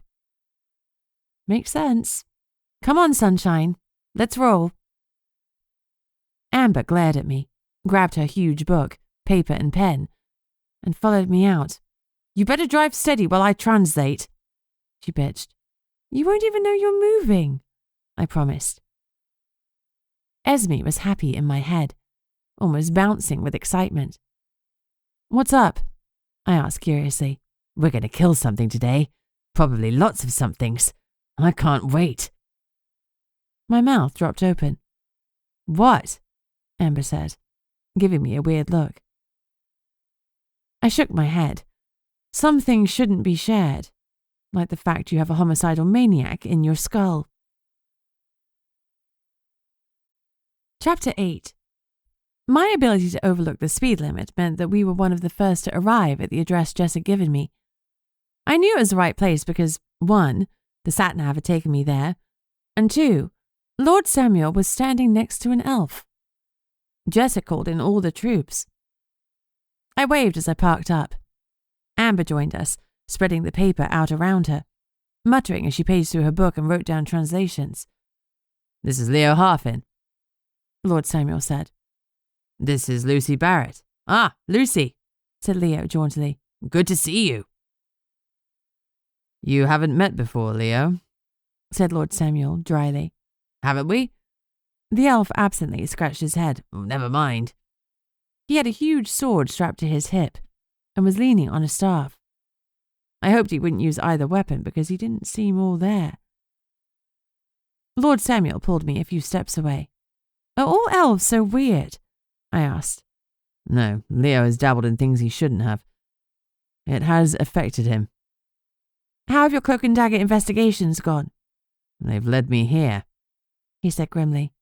Makes sense. Come on, sunshine. Let's roll. Amber glared at me, grabbed her huge book, paper and pen, and followed me out. You better drive steady while I translate, she bitched. You won't even know you're moving, I promised. Esme was happy in my head, almost bouncing with excitement. What's up? I asked curiously. We're going to kill something today. Probably lots of somethings. I can't wait. My mouth dropped open. What? Amber said, giving me a weird look. I shook my head. Some things shouldn't be shared, like the fact you have a homicidal maniac in your skull. Chapter 8. My ability to overlook the speed limit meant that we were one of the first to arrive at the address Jess had given me. I knew it was the right place because, 1, the sat-nav had taken me there, and 2, Lord Samuel was standing next to an elf. Jess had called in all the troops. I waved as I parked up. Amber joined us, spreading the paper out around her. muttering as she paged through her book and wrote down translations. "This is Leo Harfin," Lord Samuel said. "This is Lucy Barrett." "Ah, Lucy," said Leo jauntily. "Good to see you." "You haven't met before, Leo," said Lord Samuel dryly. "Haven't we?" The elf absently scratched his head. "Oh, never mind." He had a huge sword strapped to his hip and was leaning on a staff. I hoped he wouldn't use either weapon because he didn't seem all there. Lord Samuel pulled me a few steps away. "Are all elves so weird?" I asked. "No, Leo has dabbled in things he shouldn't have. It has affected him." "How have your cloak and dagger investigations gone?" "They've led me here," he said grimly.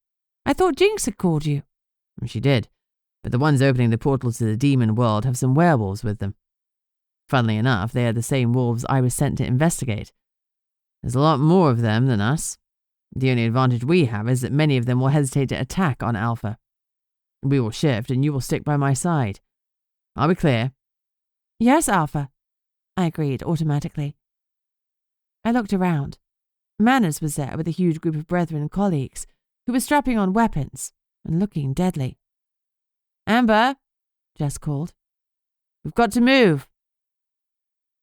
"I thought Jinx had called you." "She did, but the ones opening the portal to the demon world have some werewolves with them. Funnily enough, they are the same wolves I was sent to investigate. There's a lot more of them than us. The only advantage we have is that many of them will hesitate to attack on Alpha. We will shift and you will stick by my side. Are we clear?" "Yes, Alpha," I agreed automatically. I looked around. Manners was there with a huge group of brethren and colleagues who were strapping on weapons and looking deadly. "Amber," Jess called. "We've got to move."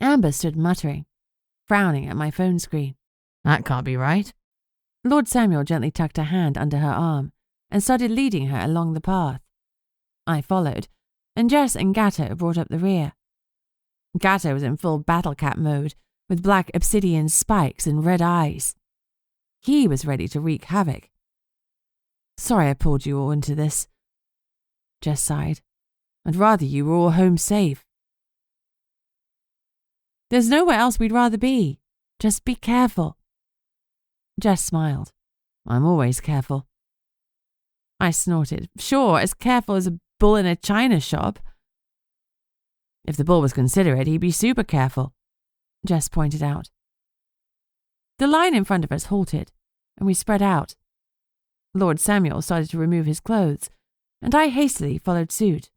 Amber stood muttering, frowning at my phone screen. "That can't be right." Lord Samuel gently tucked a hand under her arm and started leading her along the path. I followed, and Jess and Gatto brought up the rear. Gatto was in full battle cat mode, with black obsidian spikes and red eyes. He was ready to wreak havoc. "Sorry I pulled you all into this," Jess sighed. "I'd rather you were all home safe." "There's nowhere else we'd rather be. Just be careful." Jess smiled. "I'm always careful." I snorted. "Sure, as careful as a bull in a china shop." "If the bull was considerate, he'd be super careful," Jess pointed out. The line in front of us halted, and we spread out. Lord Samuel started to remove his clothes, and I hastily followed suit.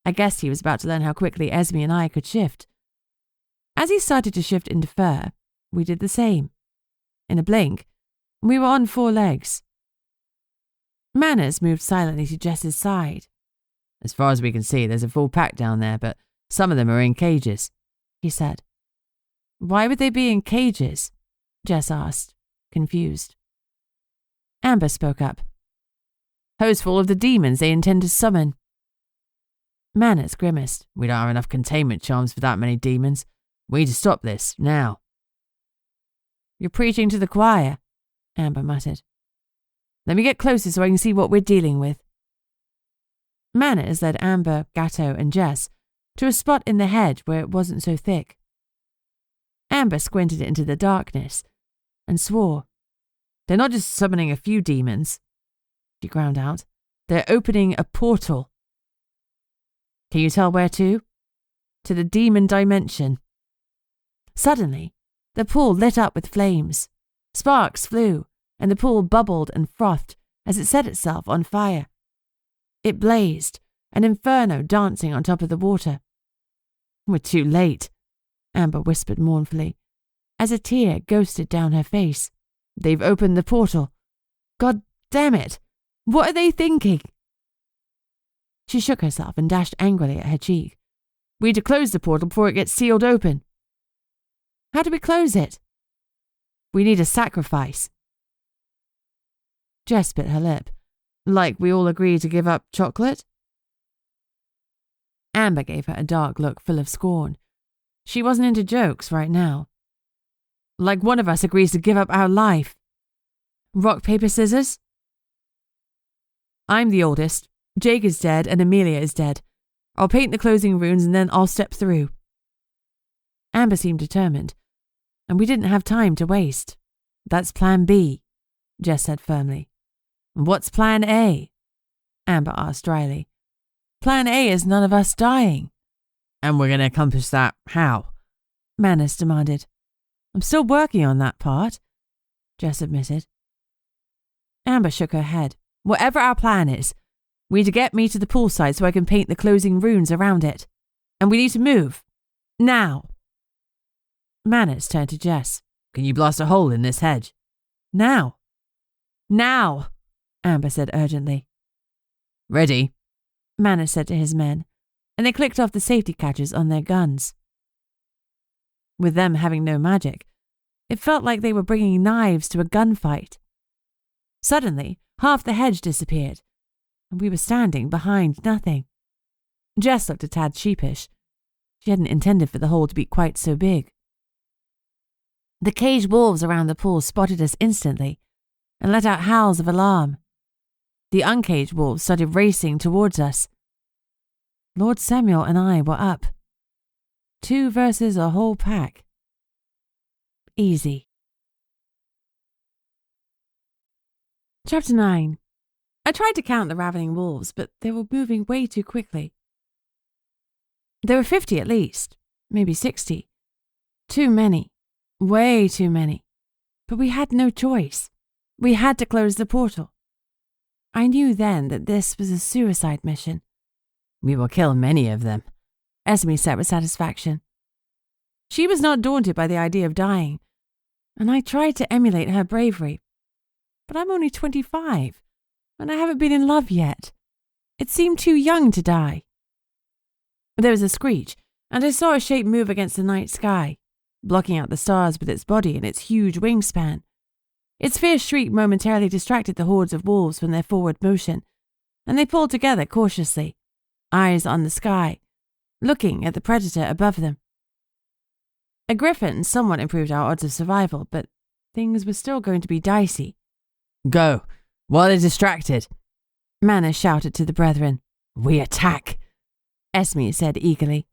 I guessed he was about to learn how quickly Esme and I could shift. As he started to shift into fur, we did the same. In a blink, we were on 4 legs. Manners moved silently to Jess's side. "As far as we can see, there's a full pack down there, but some of them are in cages," he said. "Why would they be in cages?" Jess asked, confused. Amber spoke up. "Hose full of the demons they intend to summon." Manners grimaced. "We don't have enough containment charms for that many demons. We need to stop this, now." "You're preaching to the choir," Amber muttered. "Let me get closer so I can see what we're dealing with." Manners led Amber, Gatto, and Jess to a spot in the hedge where it wasn't so thick. Amber squinted into the darkness and swore. "They're not just summoning a few demons," she ground out. "They're opening a portal." "Can you tell where to?" "To the demon dimension." Suddenly, the pool lit up with flames. Sparks flew, and the pool bubbled and frothed as it set itself on fire. It blazed, an inferno dancing on top of the water. "We're too late," Amber whispered mournfully, as a tear ghosted down her face. "They've opened the portal. God damn it! What are they thinking?" She shook herself and dashed angrily at her cheek. "We need to close the portal before it gets sealed open." "How do we close it?" "We need a sacrifice." Jess bit her lip. "Like we all agree to give up chocolate?" Amber gave her a dark look full of scorn. She wasn't into jokes right now. "Like one of us agrees to give up our life." "Rock, paper, scissors?" "I'm the oldest. Jake is dead and Amelia is dead. I'll paint the closing runes and then I'll step through." Amber seemed determined, and we didn't have time to waste. "That's plan B," Jess said firmly. "What's plan A?" Amber asked dryly. "Plan A is none of us dying." "And we're going to accomplish that how?" Manners demanded. "I'm still working on that part," Jess admitted. Amber shook her head. "Whatever our plan is, we need to get me to the poolside so I can paint the closing runes around it. And we need to move. Now." Manners turned to Jess. Can you blast a hole in this hedge? Now! Now! Amber said urgently. Ready, Manor said to his men, and they clicked off the safety catches on their guns. With them having no magic, it felt like they were bringing knives to a gunfight. Suddenly, half the hedge disappeared, and we were standing behind nothing. Jess looked a tad sheepish. She hadn't intended for the hole to be quite so big. The caged wolves around the pool spotted us instantly and let out howls of alarm. The uncaged wolves started racing towards us. Lord Samuel and I were up. 2 versus a whole pack. Easy. Chapter 9. I tried to count the ravening wolves, but they were moving way too quickly. There were 50 at least, maybe 60. Too many. Way too many. But we had no choice. We had to close the portal. I knew then that this was a suicide mission. We will kill many of them, Esme said with satisfaction. She was not daunted by the idea of dying, and I tried to emulate her bravery. But I'm only 25, and I haven't been in love yet. It seemed too young to die. There was a screech, and I saw a shape move against the night sky, blocking out the stars with its body and its huge wingspan. Its fierce shriek momentarily distracted the hordes of wolves from their forward motion, and they pulled together cautiously, eyes on the sky, looking at the predator above them. A griffin somewhat improved our odds of survival, but things were still going to be dicey. Go, while they're distracted, Manor shouted to the brethren. We attack, Esme said eagerly.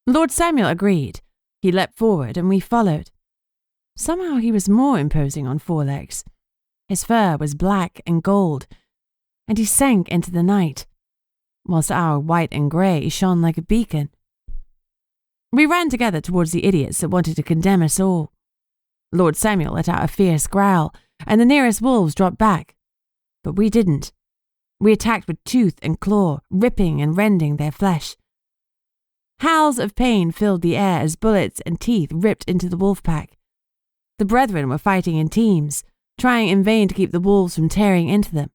Lord Samuel agreed. He leapt forward and we followed. Somehow he was more imposing on 4 legs. His fur was black and gold, and he sank into the night, whilst our white and grey shone like a beacon. We ran together towards the idiots that wanted to condemn us all. Lord Samuel let out a fierce growl, and the nearest wolves dropped back. But we didn't. We attacked with tooth and claw, ripping and rending their flesh. Howls of pain filled the air as bullets and teeth ripped into the wolf pack. The brethren were fighting in teams, trying in vain to keep the wolves from tearing into them.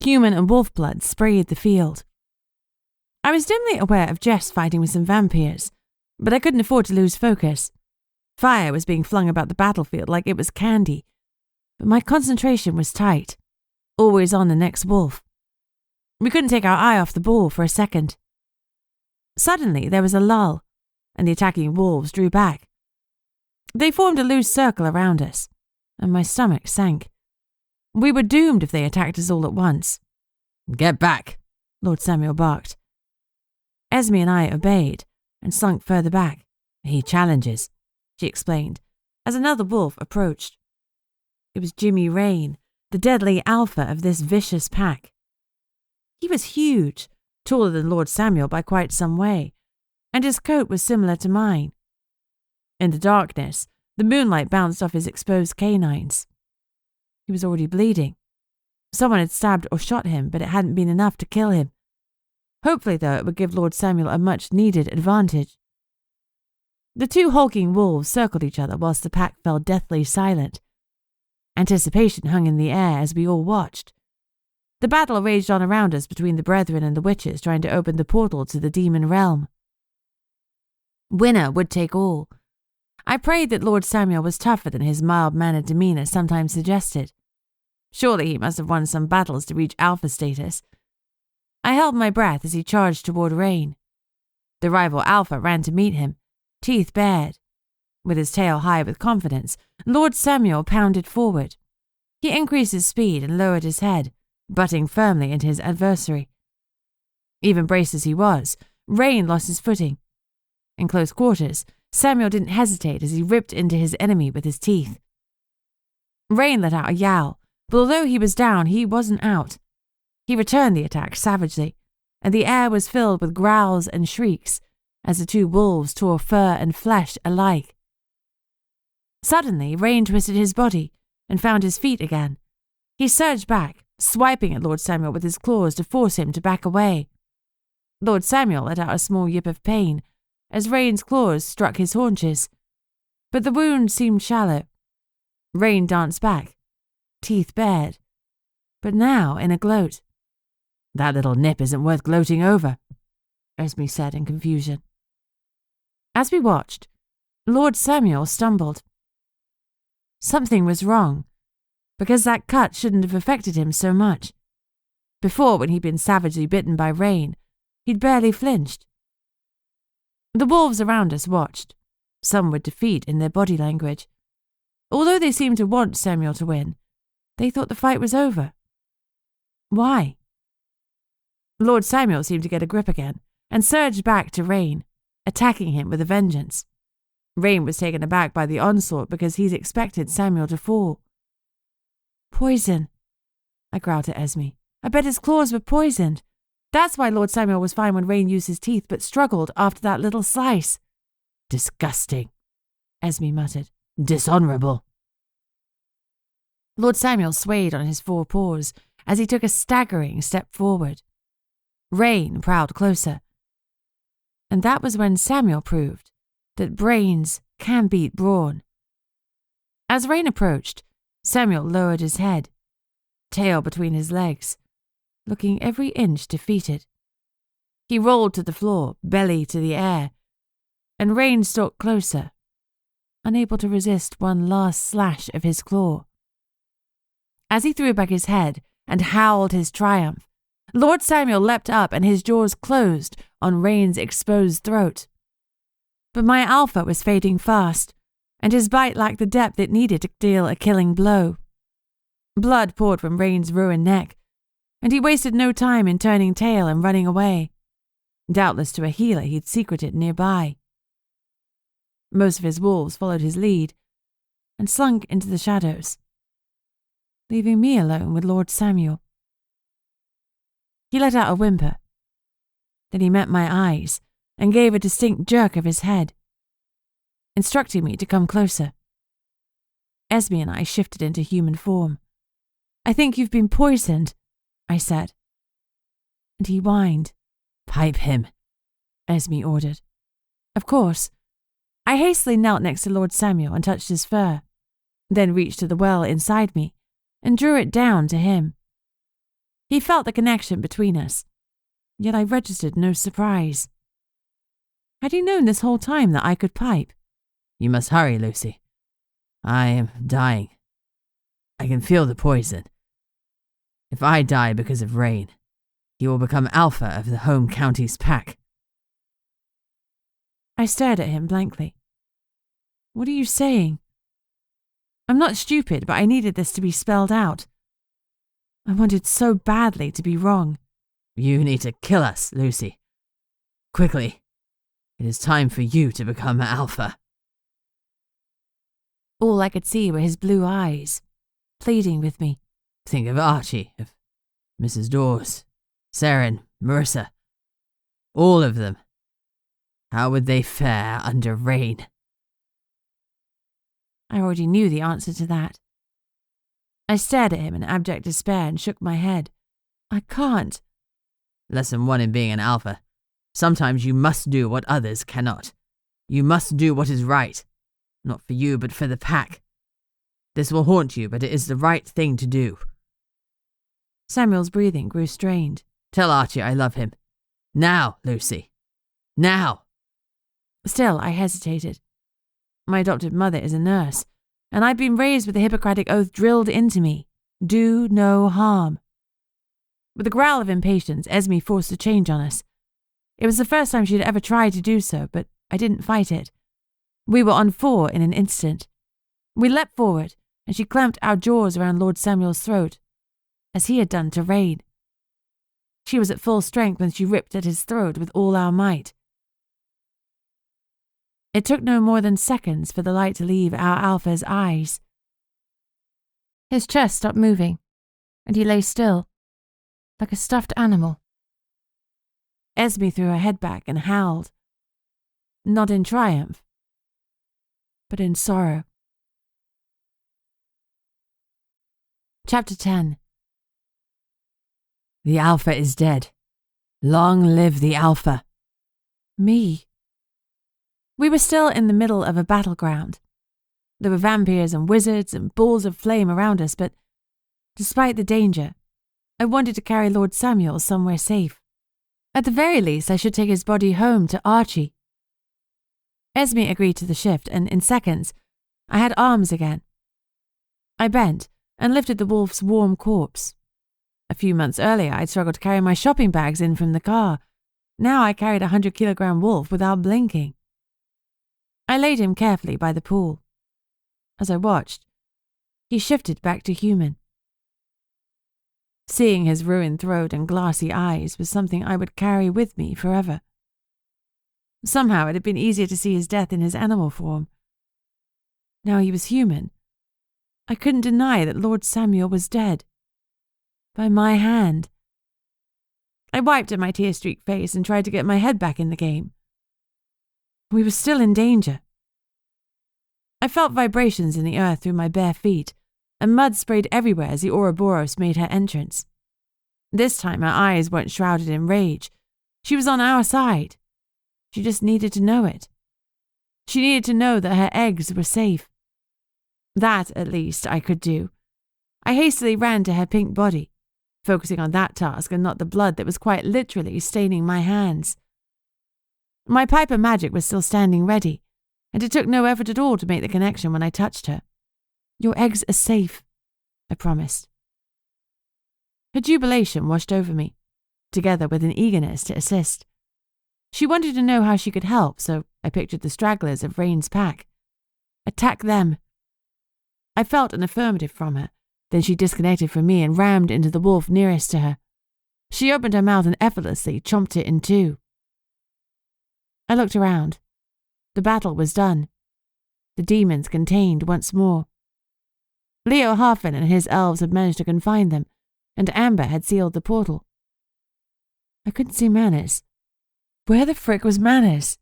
Human and wolf blood sprayed the field. I was dimly aware of Jess fighting with some vampires, but I couldn't afford to lose focus. Fire was being flung about the battlefield like it was candy, but my concentration was tight, always on the next wolf. We couldn't take our eye off the ball for a second. Suddenly there was a lull, and the attacking wolves drew back. They formed a loose circle around us, and my stomach sank. We were doomed if they attacked us all at once. Get back, Lord Samuel barked. Esme and I obeyed and slunk further back. He challenges, she explained, as another wolf approached. It was Jimmy Rain, the deadly alpha of this vicious pack. He was huge, taller than Lord Samuel by quite some way, and his coat was similar to mine. In the darkness, the moonlight bounced off his exposed canines. He was already bleeding. Someone had stabbed or shot him, but it hadn't been enough to kill him. Hopefully, though, it would give Lord Samuel a much-needed advantage. The 2 hulking wolves circled each other whilst the pack fell deathly silent. Anticipation hung in the air as we all watched. The battle raged on around us between the brethren and the witches trying to open the portal to the demon realm. Winner would take all. I prayed that Lord Samuel was tougher than his mild-mannered demeanour sometimes suggested. Surely he must have won some battles to reach alpha status. I held my breath as he charged toward Rain. The rival alpha ran to meet him, teeth bared. With his tail high with confidence, Lord Samuel pounded forward. He increased his speed and lowered his head, butting firmly into his adversary. Even braced as he was, Rain lost his footing. In close quarters, Samuel didn't hesitate as he ripped into his enemy with his teeth. Rain let out a yowl, but although he was down, he wasn't out. He returned the attack savagely, and the air was filled with growls and shrieks as the 2 wolves tore fur and flesh alike. Suddenly, Rain twisted his body and found his feet again. He surged back, swiping at Lord Samuel with his claws to force him to back away. Lord Samuel let out a small yip of pain, as Rain's claws struck his haunches, but the wound seemed shallow. Rain danced back, teeth bared, but now in a gloat. That little nip isn't worth gloating over, Esme said in confusion. As we watched, Lord Samuel stumbled. Something was wrong, because that cut shouldn't have affected him so much. Before, when he'd been savagely bitten by Rain, he'd barely flinched. The wolves around us watched, some with defeat in their body language. Although they seemed to want Samuel to win, they thought the fight was over. Why? Lord Samuel seemed to get a grip again and surged back to Rain, attacking him with a vengeance. Rain was taken aback by the onslaught because he'd expected Samuel to fall. Poison, I growled at Esme. I bet his claws were poisoned. That's why Lord Samuel was fine when Rain used his teeth but struggled after that little slice. Disgusting, Esme muttered. Dishonourable. Lord Samuel swayed on his 4 paws as he took a staggering step forward. Rain prowled closer. And that was when Samuel proved that brains can beat brawn. As Rain approached, Samuel lowered his head, tail between his legs, looking every inch defeated. He rolled to the floor, belly to the air, and Rain stalked closer, unable to resist one last slash of his claw. As he threw back his head and howled his triumph, Lord Samuel leapt up and his jaws closed on Rain's exposed throat. But my alpha was fading fast, and his bite lacked the depth it needed to deal a killing blow. Blood poured from Rain's ruined neck, and he wasted no time in turning tail and running away, doubtless to a healer he'd secreted nearby. Most of his wolves followed his lead and slunk into the shadows, leaving me alone with Lord Samuel. He let out a whimper. Then he met my eyes and gave a distinct jerk of his head, instructing me to come closer. Esme and I shifted into human form. I think you've been poisoned, I said. And he whined. Pipe him, Esme ordered. Of course. I hastily knelt next to Lord Samuel and touched his fur, then reached to the well inside me and drew it down to him. He felt the connection between us, yet I registered no surprise. Had he known this whole time that I could pipe? You must hurry, Lucy. I am dying. I can feel the poison. If I die because of Rain, he will become alpha of the home county's pack. I stared at him blankly. What are you saying? I'm not stupid, but I needed this to be spelled out. I wanted so badly to be wrong. You need to kill us, Lucy. Quickly. It is time for you to become alpha. All I could see were his blue eyes, pleading with me. Think of Archie, of Mrs. Dawes, Sarah and Marissa. All of them. How would they fare under Rain? I already knew the answer to that. I stared at him in abject despair and shook my head. I can't. Lesson 1 in being an alpha. Sometimes you must do what others cannot. You must do what is right. Not for you, but for the pack. This will haunt you, but it is the right thing to do. Samuel's breathing grew strained. Tell Archie I love him. Now, Lucy. Now. Still, I hesitated. My adopted mother is a nurse, and I'd been raised with the Hippocratic Oath drilled into me. Do no harm. With a growl of impatience, Esme forced a change on us. It was the first time she'd ever tried to do so, but I didn't fight it. We were on 4 in an instant. We leapt forward, and she clamped our jaws around Lord Samuel's throat, as he had done to Rain. She was at full strength when she ripped at his throat with all our might. It took no more than seconds for the light to leave our alpha's eyes. His chest stopped moving, and he lay still, like a stuffed animal. Esme threw her head back and howled, not in triumph, but in sorrow. Chapter 10. The alpha is dead. Long live the alpha. Me? We were still in the middle of a battleground. There were vampires and wizards and balls of flame around us, but despite the danger, I wanted to carry Lord Samuel somewhere safe. At the very least, I should take his body home to Archie. Esme agreed to the shift, and in seconds, I had arms again. I bent and lifted the wolf's warm corpse. A few months earlier, I'd struggled to carry my shopping bags in from the car. Now I carried a 100-kilogram wolf without blinking. I laid him carefully by the pool. As I watched, he shifted back to human. Seeing his ruined throat and glassy eyes was something I would carry with me forever. Somehow it had been easier to see his death in his animal form. Now he was human. I couldn't deny that Lord Samuel was dead. By my hand. I wiped at my tear-streaked face and tried to get my head back in the game. We were still in danger. I felt vibrations in the earth through my bare feet, and mud sprayed everywhere as the Ouroboros made her entrance. This time her eyes weren't shrouded in rage. She was on our side. She just needed to know it. She needed to know that her eggs were safe. That, at least, I could do. I hastily ran to her pink body, focusing on that task and not the blood that was quite literally staining my hands. My Piper magic was still standing ready, and it took no effort at all to make the connection when I touched her. "Your eggs are safe," I promised. Her jubilation washed over me, together with an eagerness to assist. She wanted to know how she could help, so I pictured the stragglers of Rain's pack. Attack them. I felt an affirmative from her. Then she disconnected from me and rammed into the wolf nearest to her. She opened her mouth and effortlessly chomped it in two. I looked around. The battle was done. The demons contained once more. Leo Harfin and his elves had managed to confine them, and Amber had sealed the portal. I couldn't see Manners. Where the frick was Manners?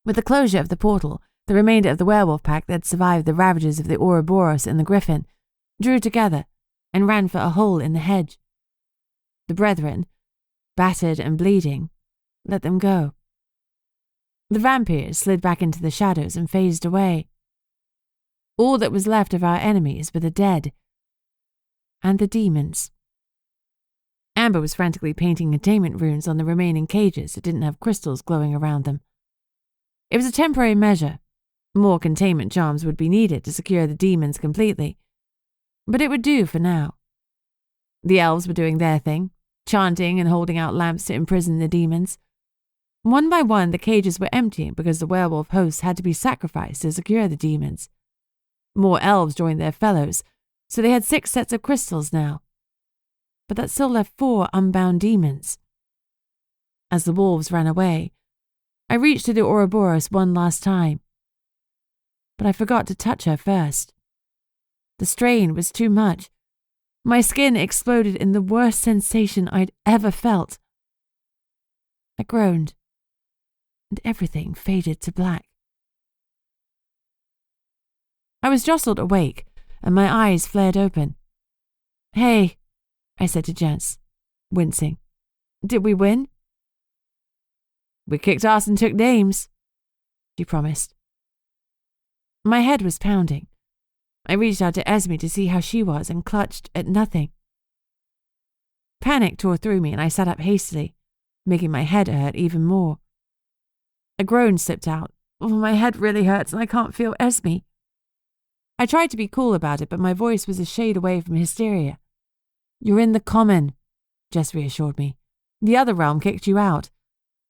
With the closure of the portal, the remainder of the werewolf pack that had survived the ravages of the Ouroboros and the Griffin drew together and ran for a hole in the hedge. The brethren, battered and bleeding, let them go. The vampires slid back into the shadows and phased away. All that was left of our enemies were the dead and the demons. Amber was frantically painting containment runes on the remaining cages that didn't have crystals glowing around them. It was a temporary measure. More containment charms would be needed to secure the demons completely, but it would do for now. The elves were doing their thing, chanting and holding out lamps to imprison the demons. One by one, the cages were emptying because the werewolf hosts had to be sacrificed to secure the demons. More elves joined their fellows, so they had 6 sets of crystals now. But that still left 4 unbound demons. As the wolves ran away, I reached to the Ouroboros one last time. But I forgot to touch her first. The strain was too much. My skin exploded in the worst sensation I'd ever felt. I groaned, and everything faded to black. I was jostled awake, and my eyes flared open. "Hey," I said to Jess, wincing. "Did we win?" "We kicked ass and took names," she promised. My head was pounding. I reached out to Esme to see how she was and clutched at nothing. Panic tore through me and I sat up hastily, making my head hurt even more. A groan slipped out. "Oh, my head really hurts and I can't feel Esme." I tried to be cool about it, but my voice was a shade away from hysteria. "You're in the common," Jess reassured me. "The other realm kicked you out.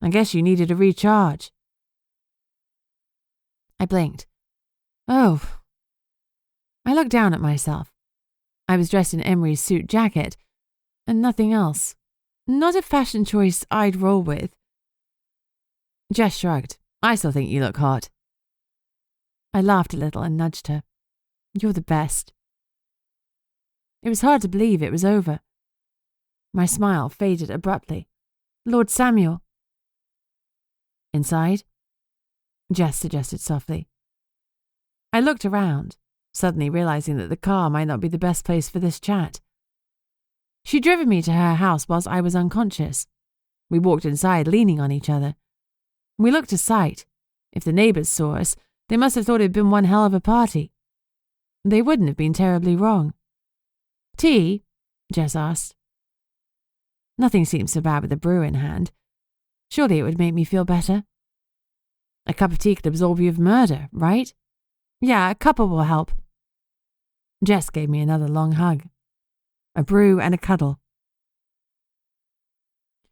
I guess you needed a recharge." I blinked. Oh. I looked down at myself. I was dressed in Emery's suit jacket, and nothing else. Not a fashion choice I'd roll with. Jess shrugged. "I still think you look hot." I laughed a little and nudged her. "You're the best." It was hard to believe it was over. My smile faded abruptly. "Lord Samuel." "Inside?" Jess suggested softly. I looked around, suddenly realizing that the car might not be the best place for this chat. She'd driven me to her house whilst I was unconscious. We walked inside, leaning on each other. We looked a sight, If the neighbours saw us, they must have thought it had been one hell of a party. They wouldn't have been terribly wrong. Tea? Jess asked. Nothing seemed so bad with a brew in hand. Surely it would make me feel better. A cup of tea could absolve you of murder, right? Yeah, a cuppa will help. Jess gave me another long hug. A brew and a cuddle.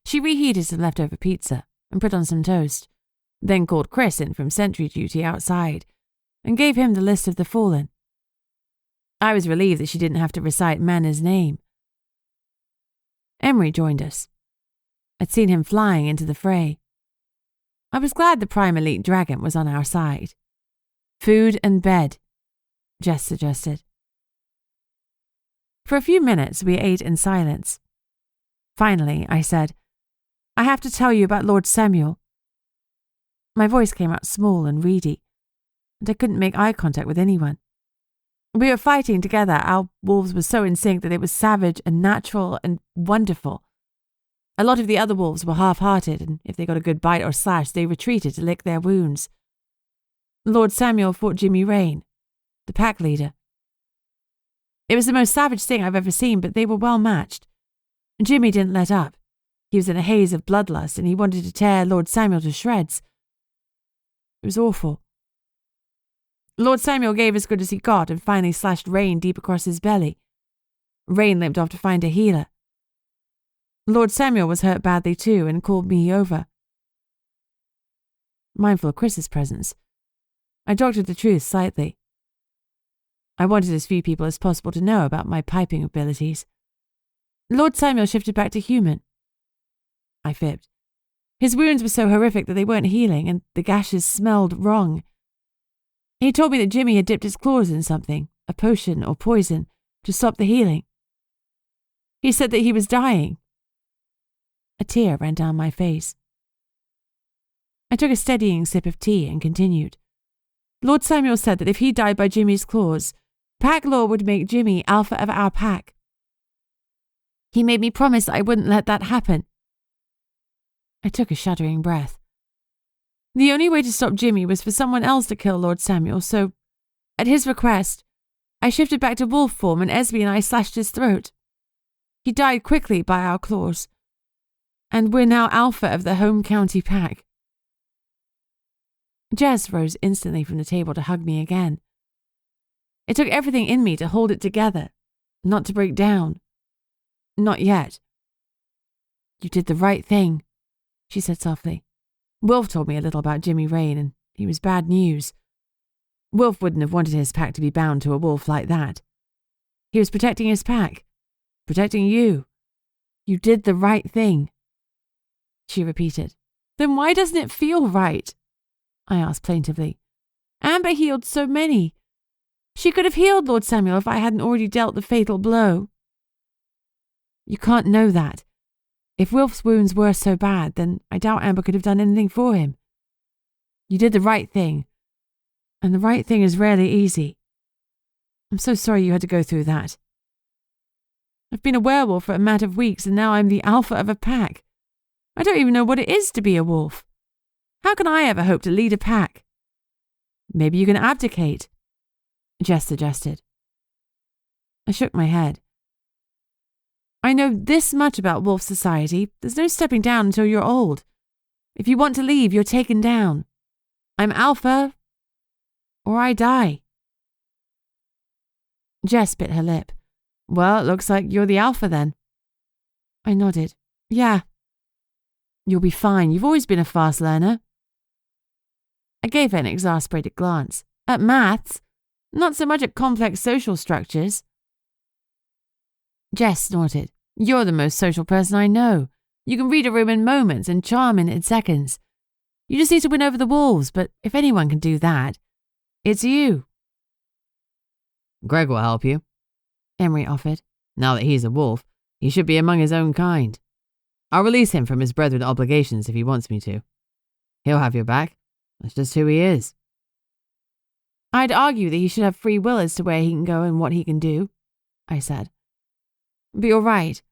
She reheated some leftover pizza and put on some toast, then called Chris in from sentry duty outside and gave him the list of the fallen. I was relieved that she didn't have to recite Manna's name. Emery joined us. I'd seen him flying into the fray. I was glad the Prime Elite Dragon was on our side. Food and bed, Jess suggested. For a few minutes we ate in silence. Finally, I said, I have to tell you about Lord Samuel. My voice came out small and reedy, and I couldn't make eye contact with anyone. We were fighting together. Our wolves were so in sync that it was savage and natural and wonderful. A lot of the other wolves were half-hearted, and if they got a good bite or slash, they retreated to lick their wounds. Lord Samuel fought Jimmy Rain, the pack leader. It was the most savage thing I've ever seen, but they were well matched. Jimmy didn't let up. He was in a haze of bloodlust, and he wanted to tear Lord Samuel to shreds. It was awful. Lord Samuel gave as good as he got and finally slashed Rain deep across his belly. Rain limped off to find a healer. Lord Samuel was hurt badly too and called me over. Mindful of Chris's presence, I doctored the truth slightly. I wanted as few people as possible to know about my piping abilities. Lord Samuel shifted back to human. I fibbed. His wounds were so horrific that they weren't healing, and the gashes smelled wrong. He told me that Jimmy had dipped his claws in something, a potion or poison, to stop the healing. He said that he was dying. A tear ran down my face. I took a steadying sip of tea and continued. Lord Samuel said that if he died by Jimmy's claws, pack law would make Jimmy alpha of our pack. He made me promise I wouldn't let that happen. I took a shuddering breath. The only way to stop Jimmy was for someone else to kill Lord Samuel, so, at his request, I shifted back to wolf form and Esme and I slashed his throat. He died quickly by our claws. And we're now alpha of the home county pack. Jess rose instantly from the table to hug me again. It took everything in me to hold it together, not to break down. Not yet. You did the right thing, she said softly. Wolf told me a little about Jimmy Rain, and he was bad news. Wolf wouldn't have wanted his pack to be bound to a wolf like that. He was protecting his pack, protecting you. You did the right thing. She repeated. Then why doesn't it feel right? I asked plaintively. Amber healed so many. She could have healed Lord Samuel if I hadn't already dealt the fatal blow. You can't know that. If Wilf's wounds were so bad, then I doubt Amber could have done anything for him. You did the right thing. And the right thing is rarely easy. I'm so sorry you had to go through that. I've been a werewolf for a matter of weeks, and now I'm the alpha of a pack. I don't even know what it is to be a wolf. How can I ever hope to lead a pack? Maybe you can abdicate, Jess suggested. I shook my head. I know this much about wolf society. There's no stepping down until you're old. If you want to leave, you're taken down. I'm alpha, or I die. Jess bit her lip. Well, it looks like you're the alpha then. I nodded. Yeah. You'll be fine. You've always been a fast learner. I gave her an exasperated glance. At maths, not so much at complex social structures. Jess snorted. You're the most social person I know. You can read a room in moments and charm in seconds. You just need to win over the wolves, but if anyone can do that, it's you. Greg will help you, Emery offered. Now that he's a wolf, he should be among his own kind. I'll release him from his brethren obligations if he wants me to. He'll have your back. That's just who he is. I'd argue that he should have free will as to where he can go and what he can do, I said. But you're right.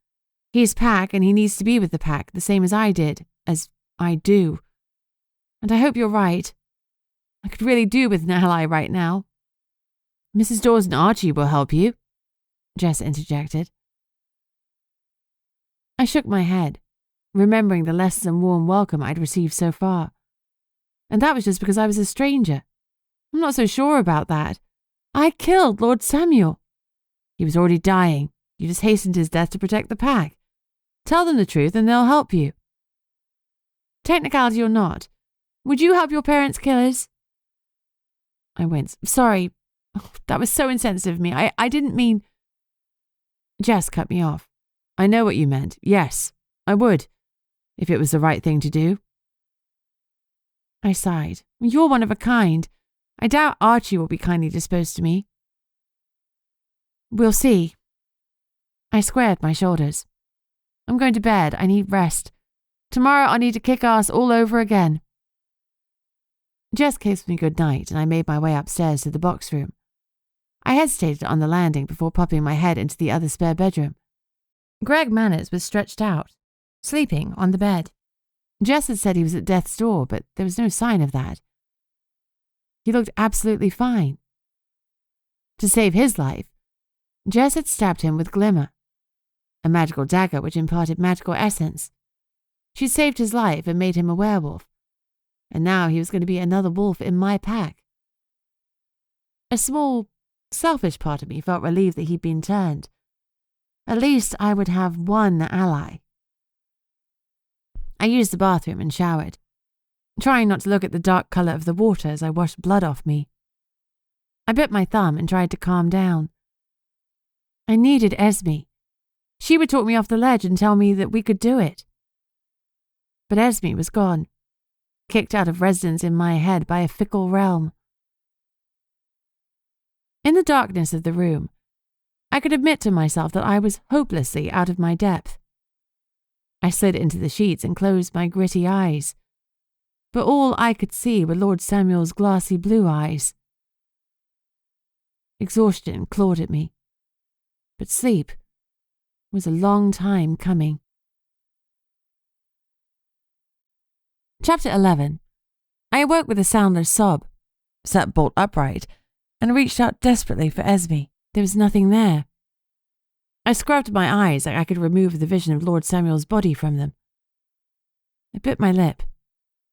He's pack and he needs to be with the pack, the same as I did, as I do. And I hope you're right. could really do with an ally right now. Mrs. Dawes and Archie will help you, Jess interjected. I shook my head, remembering the less than warm welcome I'd received so far. And that was just because I was a stranger. I'm not so sure about that. I killed Lord Samuel. He was already dying. You just hastened his death to protect the pack. Tell them the truth and they'll help you. Technicality or not, would you help your parents' killers? I winced. Sorry. Oh, that was so insensitive of me. I didn't mean... Jess cut me off. I know what you meant. Yes, I would, if it was the right thing to do. I sighed. You're one of a kind. I doubt Archie will be kindly disposed to me. We'll see. I squared my shoulders. I'm going to bed. I need rest. Tomorrow I'll need to kick ass all over again. Jess kissed me good night and I made my way upstairs to the box room. I hesitated on the landing before popping my head into the other spare bedroom. Greg Manners was stretched out, sleeping on the bed. Jess had said he was at death's door, but there was no sign of that. He looked absolutely fine. To save his life, Jess had stabbed him with Glimmer, a magical dagger which imparted magical essence. She'd saved his life and made him a werewolf, and now he was going to be another wolf in my pack. A small, selfish part of me felt relieved that he'd been turned. At least I would have one ally. I used the bathroom and showered, trying not to look at the dark colour of the water as I washed blood off me. I bit my thumb and tried to calm down. I needed Esme. She would talk me off the ledge and tell me that we could do it. But Esme was gone, kicked out of residence in my head by a fickle realm. In the darkness of the room, I could admit to myself that I was hopelessly out of my depth. I slid into the sheets and closed my gritty eyes, but all I could see were Lord Samuel's glassy blue eyes. Exhaustion clawed at me, but sleep was a long time coming. Chapter 11. I awoke with a soundless sob, sat bolt upright, and reached out desperately for Esme. There was nothing there. I scrubbed my eyes like I could remove the vision of Lord Samuel's body from them. I bit my lip.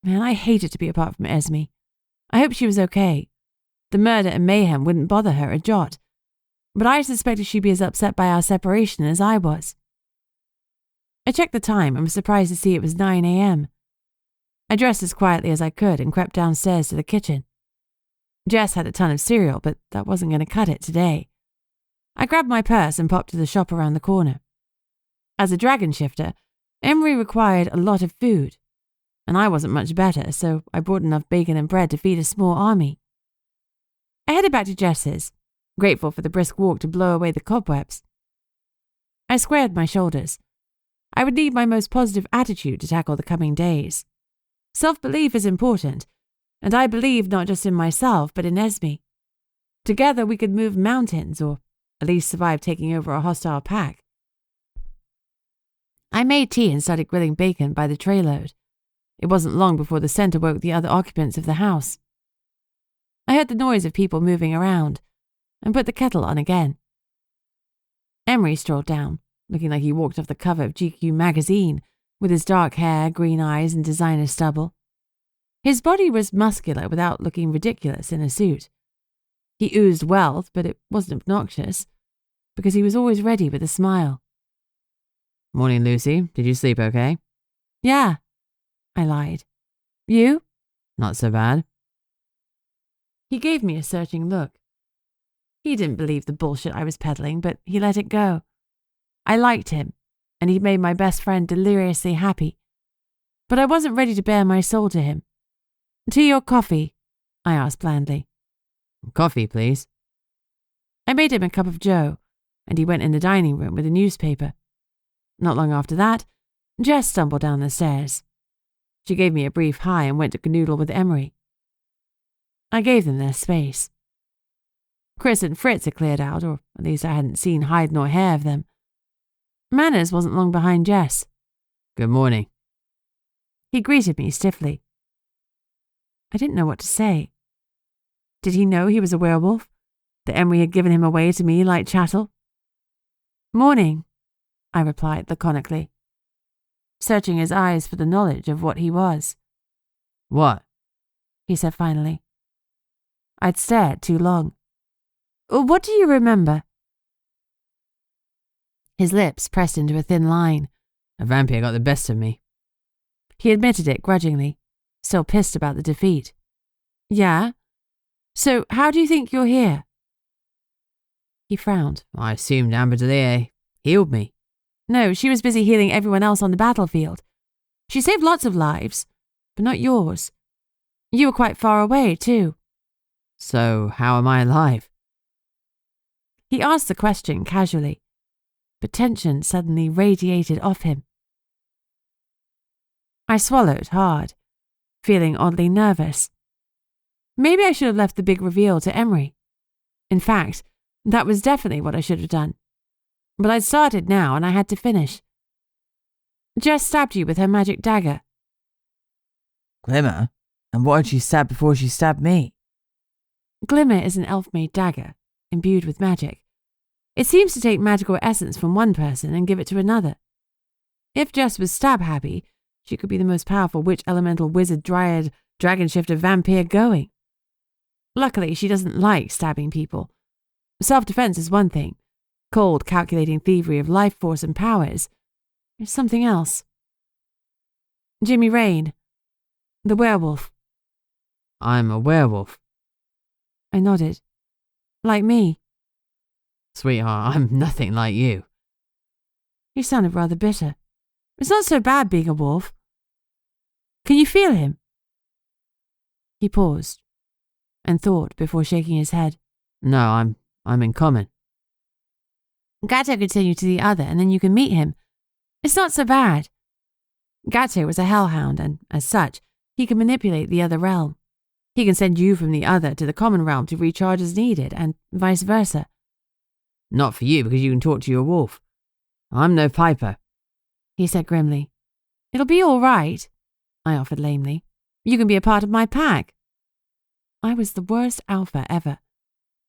Man, I hated to be apart from Esme. I hoped she was okay. The murder and mayhem wouldn't bother her a jot, but I suspected she'd be as upset by our separation as I was. I checked the time and was surprised to see it was 9 a.m. I dressed as quietly as I could and crept downstairs to the kitchen. Jess had a ton of cereal, but that wasn't going to cut it today. I grabbed my purse and popped to the shop around the corner. As a dragon shifter, Emery required a lot of food, and I wasn't much better, so I brought enough bacon and bread to feed a small army. I headed back to Jess's, grateful for the brisk walk to blow away the cobwebs. I squared my shoulders. I would need my most positive attitude to tackle the coming days. Self-belief is important, and I believed not just in myself, but in Esme. Together we could move mountains, or at least survive taking over a hostile pack. I made tea and started grilling bacon by the trayload. It wasn't long before the scent awoke the other occupants of the house. I heard the noise of people moving around, and put the kettle on again. Emery strolled down, looking like he walked off the cover of GQ magazine, with his dark hair, green eyes, and designer stubble. His body was muscular without looking ridiculous in a suit. He oozed wealth, but it wasn't obnoxious, because he was always ready with a smile. Morning, Lucy. Did you sleep okay? Yeah, I lied. You? Not so bad. He gave me a searching look. He didn't believe the bullshit I was peddling, but he let it go. I liked him, and he made my best friend deliriously happy. But I wasn't ready to bare my soul to him. Tea or coffee? I asked blandly. Coffee, please. I made him a cup of joe, and he went in the dining room with a newspaper. Not long after that, Jess stumbled down the stairs. She gave me a brief hi and went to canoodle with Emery. I gave them their space. Chris and Fritz had cleared out, or at least I hadn't seen hide nor hair of them. Manners wasn't long behind Jess. Good morning. He greeted me stiffly. I didn't know what to say. Did he know he was a werewolf? That Emery had given him away to me like chattel? Morning, I replied laconically, searching his eyes for the knowledge of what he was. What? He said finally. I'd stared too long. What do you remember? His lips pressed into a thin line. A vampire got the best of me. He admitted it grudgingly, still pissed about the defeat. Yeah? So how do you think you're here? He frowned. I assumed Amber Delia healed me. No, she was busy healing everyone else on the battlefield. She saved lots of lives, but not yours. You were quite far away, too. So how am I alive? He asked the question casually, but tension suddenly radiated off him. I swallowed hard, feeling oddly nervous. Maybe I should have left the big reveal to Emery. In fact, that was definitely what I should have done. But I'd started now and I had to finish. Jess stabbed you with her magic dagger. Glimmer? And what had she stabbed before she stabbed me? Glimmer is an elf-made dagger, imbued with magic. It seems to take magical essence from one person and give it to another. If Jess was stab-happy, she could be the most powerful witch, elemental, wizard, dryad, dragon shifter, vampire going. Luckily, she doesn't like stabbing people. Self-defense is one thing. Cold, calculating thievery of life force and powers is something else. Jimmy Rain, the werewolf. I'm a werewolf. I nodded. Like me. Sweetheart, I'm nothing like you. He sounded rather bitter. It's not so bad being a wolf. Can you feel him? He paused and thought before shaking his head. No, I'm in common. Gato could send you to the other and then you can meet him. It's not so bad. Gato was a hellhound and, as such, he can manipulate the other realm. He can send you from the other to the common realm to recharge as needed and vice versa. Not for you because you can talk to your wolf. I'm no piper, he said grimly. It'll be all right, I offered lamely. You can be a part of my pack. I was the worst alpha ever.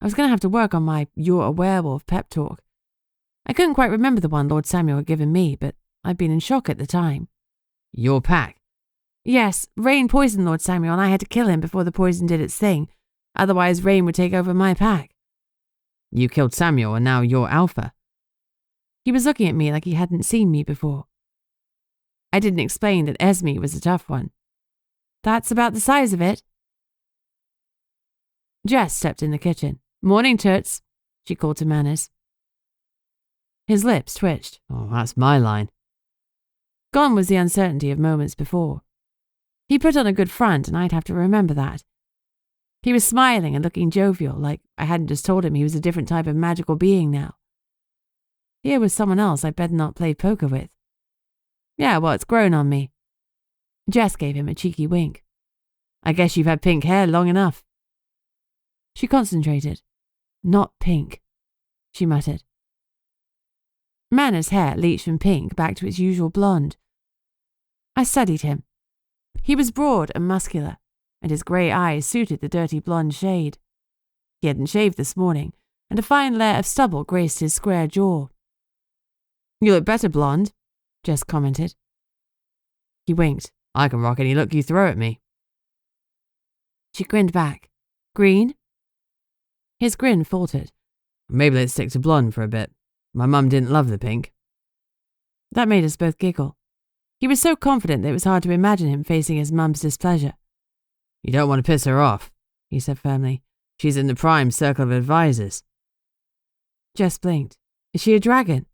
I was going to have to work on my "you're a werewolf" pep talk. I couldn't quite remember the one Lord Samuel had given me, but I'd been in shock at the time. Your pack? Yes, Rain poisoned Lord Samuel and I had to kill him before the poison did its thing. Otherwise, Rain would take over my pack. You killed Samuel and now you're alpha. He was looking at me like he hadn't seen me before. I didn't explain that Esme was a tough one. That's about the size of it. Jess stepped in the kitchen. Morning, Toots, she called to Manners. His lips twitched. Oh, that's my line. Gone was the uncertainty of moments before. He put on a good front and I'd have to remember that. He was smiling and looking jovial, like I hadn't just told him he was a different type of magical being now. Here was someone else I'd better not play poker with. Yeah, well, it's grown on me. Jess gave him a cheeky wink. I guess you've had pink hair long enough. She concentrated. Not pink, she muttered. Manners' hair leached from pink back to its usual blonde. I studied him. He was broad and muscular, and his grey eyes suited the dirty blonde shade. He hadn't shaved this morning, and a fine layer of stubble graced his square jaw. You look better blonde, Jess commented. He winked. I can rock any look you throw at me. She grinned back. Green? His grin faltered. Maybe let's stick to blonde for a bit. My mum didn't love the pink. That made us both giggle. He was so confident that it was hard to imagine him facing his mum's displeasure. You don't want to piss her off, he said firmly. She's in the prime circle of advisors. Jess blinked. Is she a dragon?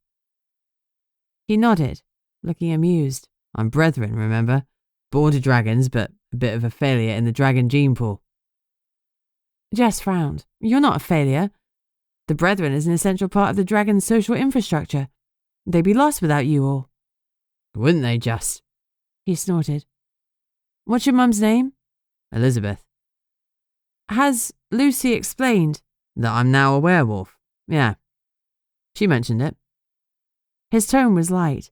He nodded, looking amused. I'm brethren, remember? Born to dragons, but a bit of a failure in the dragon gene pool. Jess frowned. You're not a failure. The brethren is an essential part of the dragon's social infrastructure. They'd be lost without you all. Wouldn't they just? He snorted. What's your mum's name? Elizabeth. Has Lucy explained? That I'm now a werewolf. Yeah. She mentioned it. His tone was light,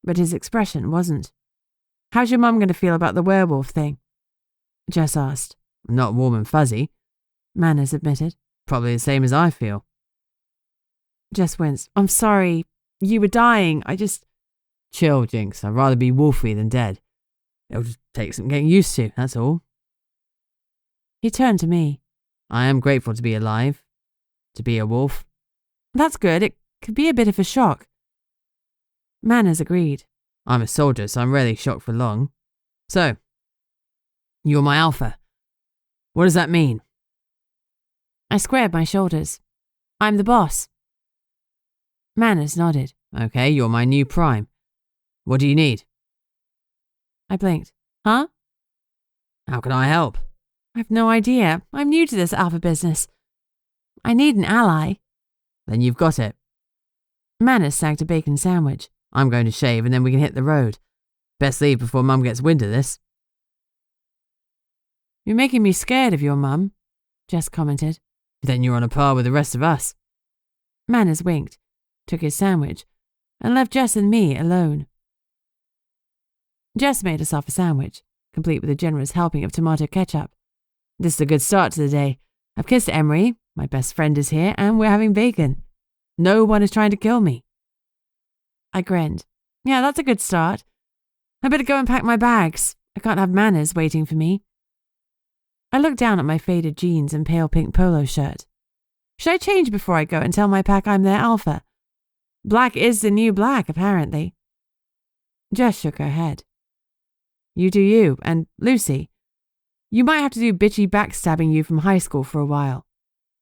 but his expression wasn't. How's your mum going to feel about the werewolf thing? Jess asked. Not warm and fuzzy. Manners admitted. Probably the same as I feel. Jess winced. I'm sorry. You were dying. Chill, Jinx. I'd rather be wolfy than dead. It'll just take some getting used to, that's all. He turned to me. I am grateful to be alive. To be a wolf. That's good. It could be a bit of a shock. Manners agreed. I'm a soldier, so I'm rarely shocked for long. So, you're my alpha. What does that mean? I squared my shoulders. I'm the boss. Manners nodded. Okay, you're my new prime. What do you need? I blinked. Huh? How can I help? I've no idea. I'm new to this alpha business. I need an ally. Then you've got it. Manners snagged a bacon sandwich. I'm going to shave and then we can hit the road. Best leave before Mum gets wind of this. You're making me scared of your mum, Jess commented. Then you're on a par with the rest of us. Manners winked, took his sandwich, and left Jess and me alone. Jess made herself a sandwich, complete with a generous helping of tomato ketchup. This is a good start to the day. I've kissed Emery, my best friend is here, and we're having bacon. No one is trying to kill me. I grinned. Yeah, that's a good start. I better go and pack my bags. I can't have Manners waiting for me. I looked down at my faded jeans and pale pink polo shirt. Should I change before I go and tell my pack I'm their alpha? Black is the new black, apparently. Jess shook her head. You do you, and Lucy. You might have to do bitchy backstabbing you from high school for a while.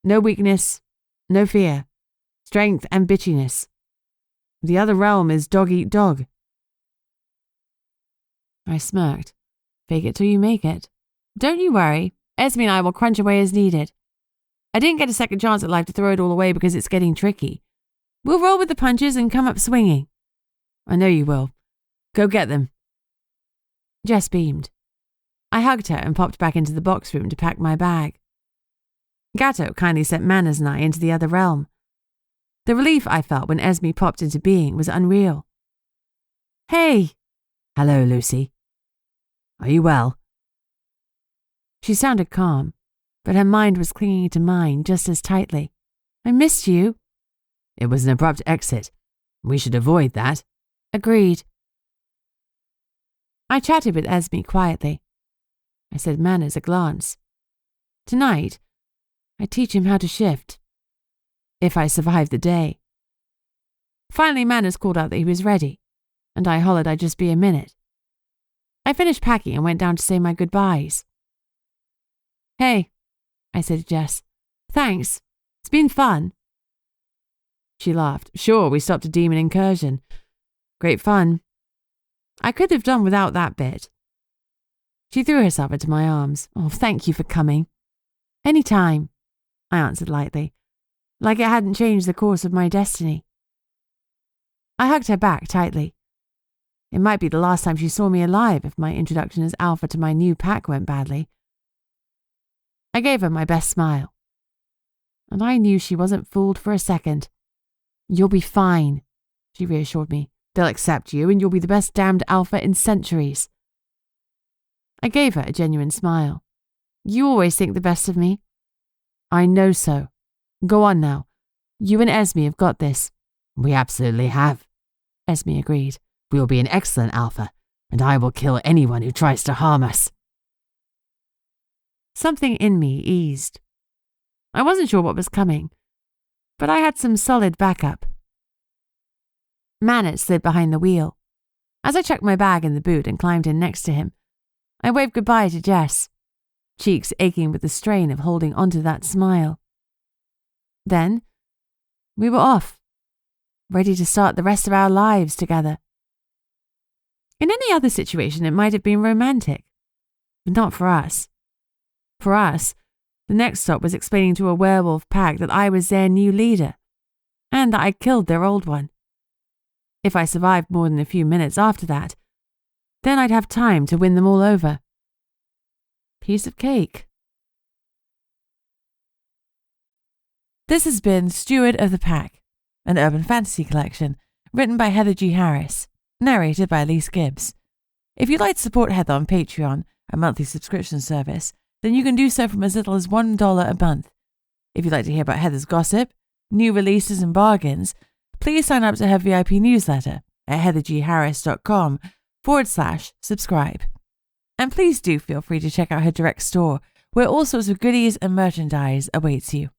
No weakness, no fear. Strength and bitchiness. The other realm is dog eat dog. I smirked. Fake it till you make it. Don't you worry. Esme and I will crunch away as needed. I didn't get a second chance at life to throw it all away because it's getting tricky. We'll roll with the punches and come up swinging. I know you will. Go get them. Jess beamed. I hugged her and popped back into the box room to pack my bag. Gatto kindly sent Manners and I into the other realm. The relief I felt when Esme popped into being was unreal. Hey! Hello, Lucy. Are you well? She sounded calm, but her mind was clinging to mine just as tightly. I missed you. It was an abrupt exit. We should avoid that. Agreed. I chatted with Esme quietly. I said Manners a glance. Tonight, I teach him how to shift. If I survive the day. Finally, Manners called out that he was ready, and I hollered I'd just be a minute. I finished packing and went down to say my goodbyes. Hey, I said to Jess. Thanks. It's been fun. She laughed. Sure, we stopped a demon incursion. Great fun. I could have done without that bit. She threw herself into my arms. Oh, thank you for coming. Any time, I answered lightly, like it hadn't changed the course of my destiny. I hugged her back tightly. It might be the last time she saw me alive if my introduction as alpha to my new pack went badly. I gave her my best smile. And I knew she wasn't fooled for a second. You'll be fine, she reassured me. They'll accept you and you'll be the best damned alpha in centuries. I gave her a genuine smile. You always think the best of me. I know so. Go on now. You and Esme have got this. We absolutely have. Esme agreed. We will be an excellent alpha, and I will kill anyone who tries to harm us. Something in me eased. I wasn't sure what was coming, but I had some solid backup. Manners slid behind the wheel. As I chucked my bag in the boot and climbed in next to him, I waved goodbye to Jess, cheeks aching with the strain of holding onto that smile. Then, we were off, ready to start the rest of our lives together. In any other situation, it might have been romantic, but not for us. For us, the next stop was explaining to a werewolf pack that I was their new leader, and that I'd killed their old one. If I survived more than a few minutes after that, then I'd have time to win them all over. Piece of cake. This has been Steward of the Pack, an urban fantasy collection, written by Heather G. Harris, narrated by Elise Gibbs. If you'd like to support Heather on Patreon, a monthly subscription service, then you can do so from as little as $1 a month. If you'd like to hear about Heather's gossip, new releases and bargains, please sign up to her VIP newsletter at heathergharris.com/subscribe. And please do feel free to check out her direct store, where all sorts of goodies and merchandise awaits you.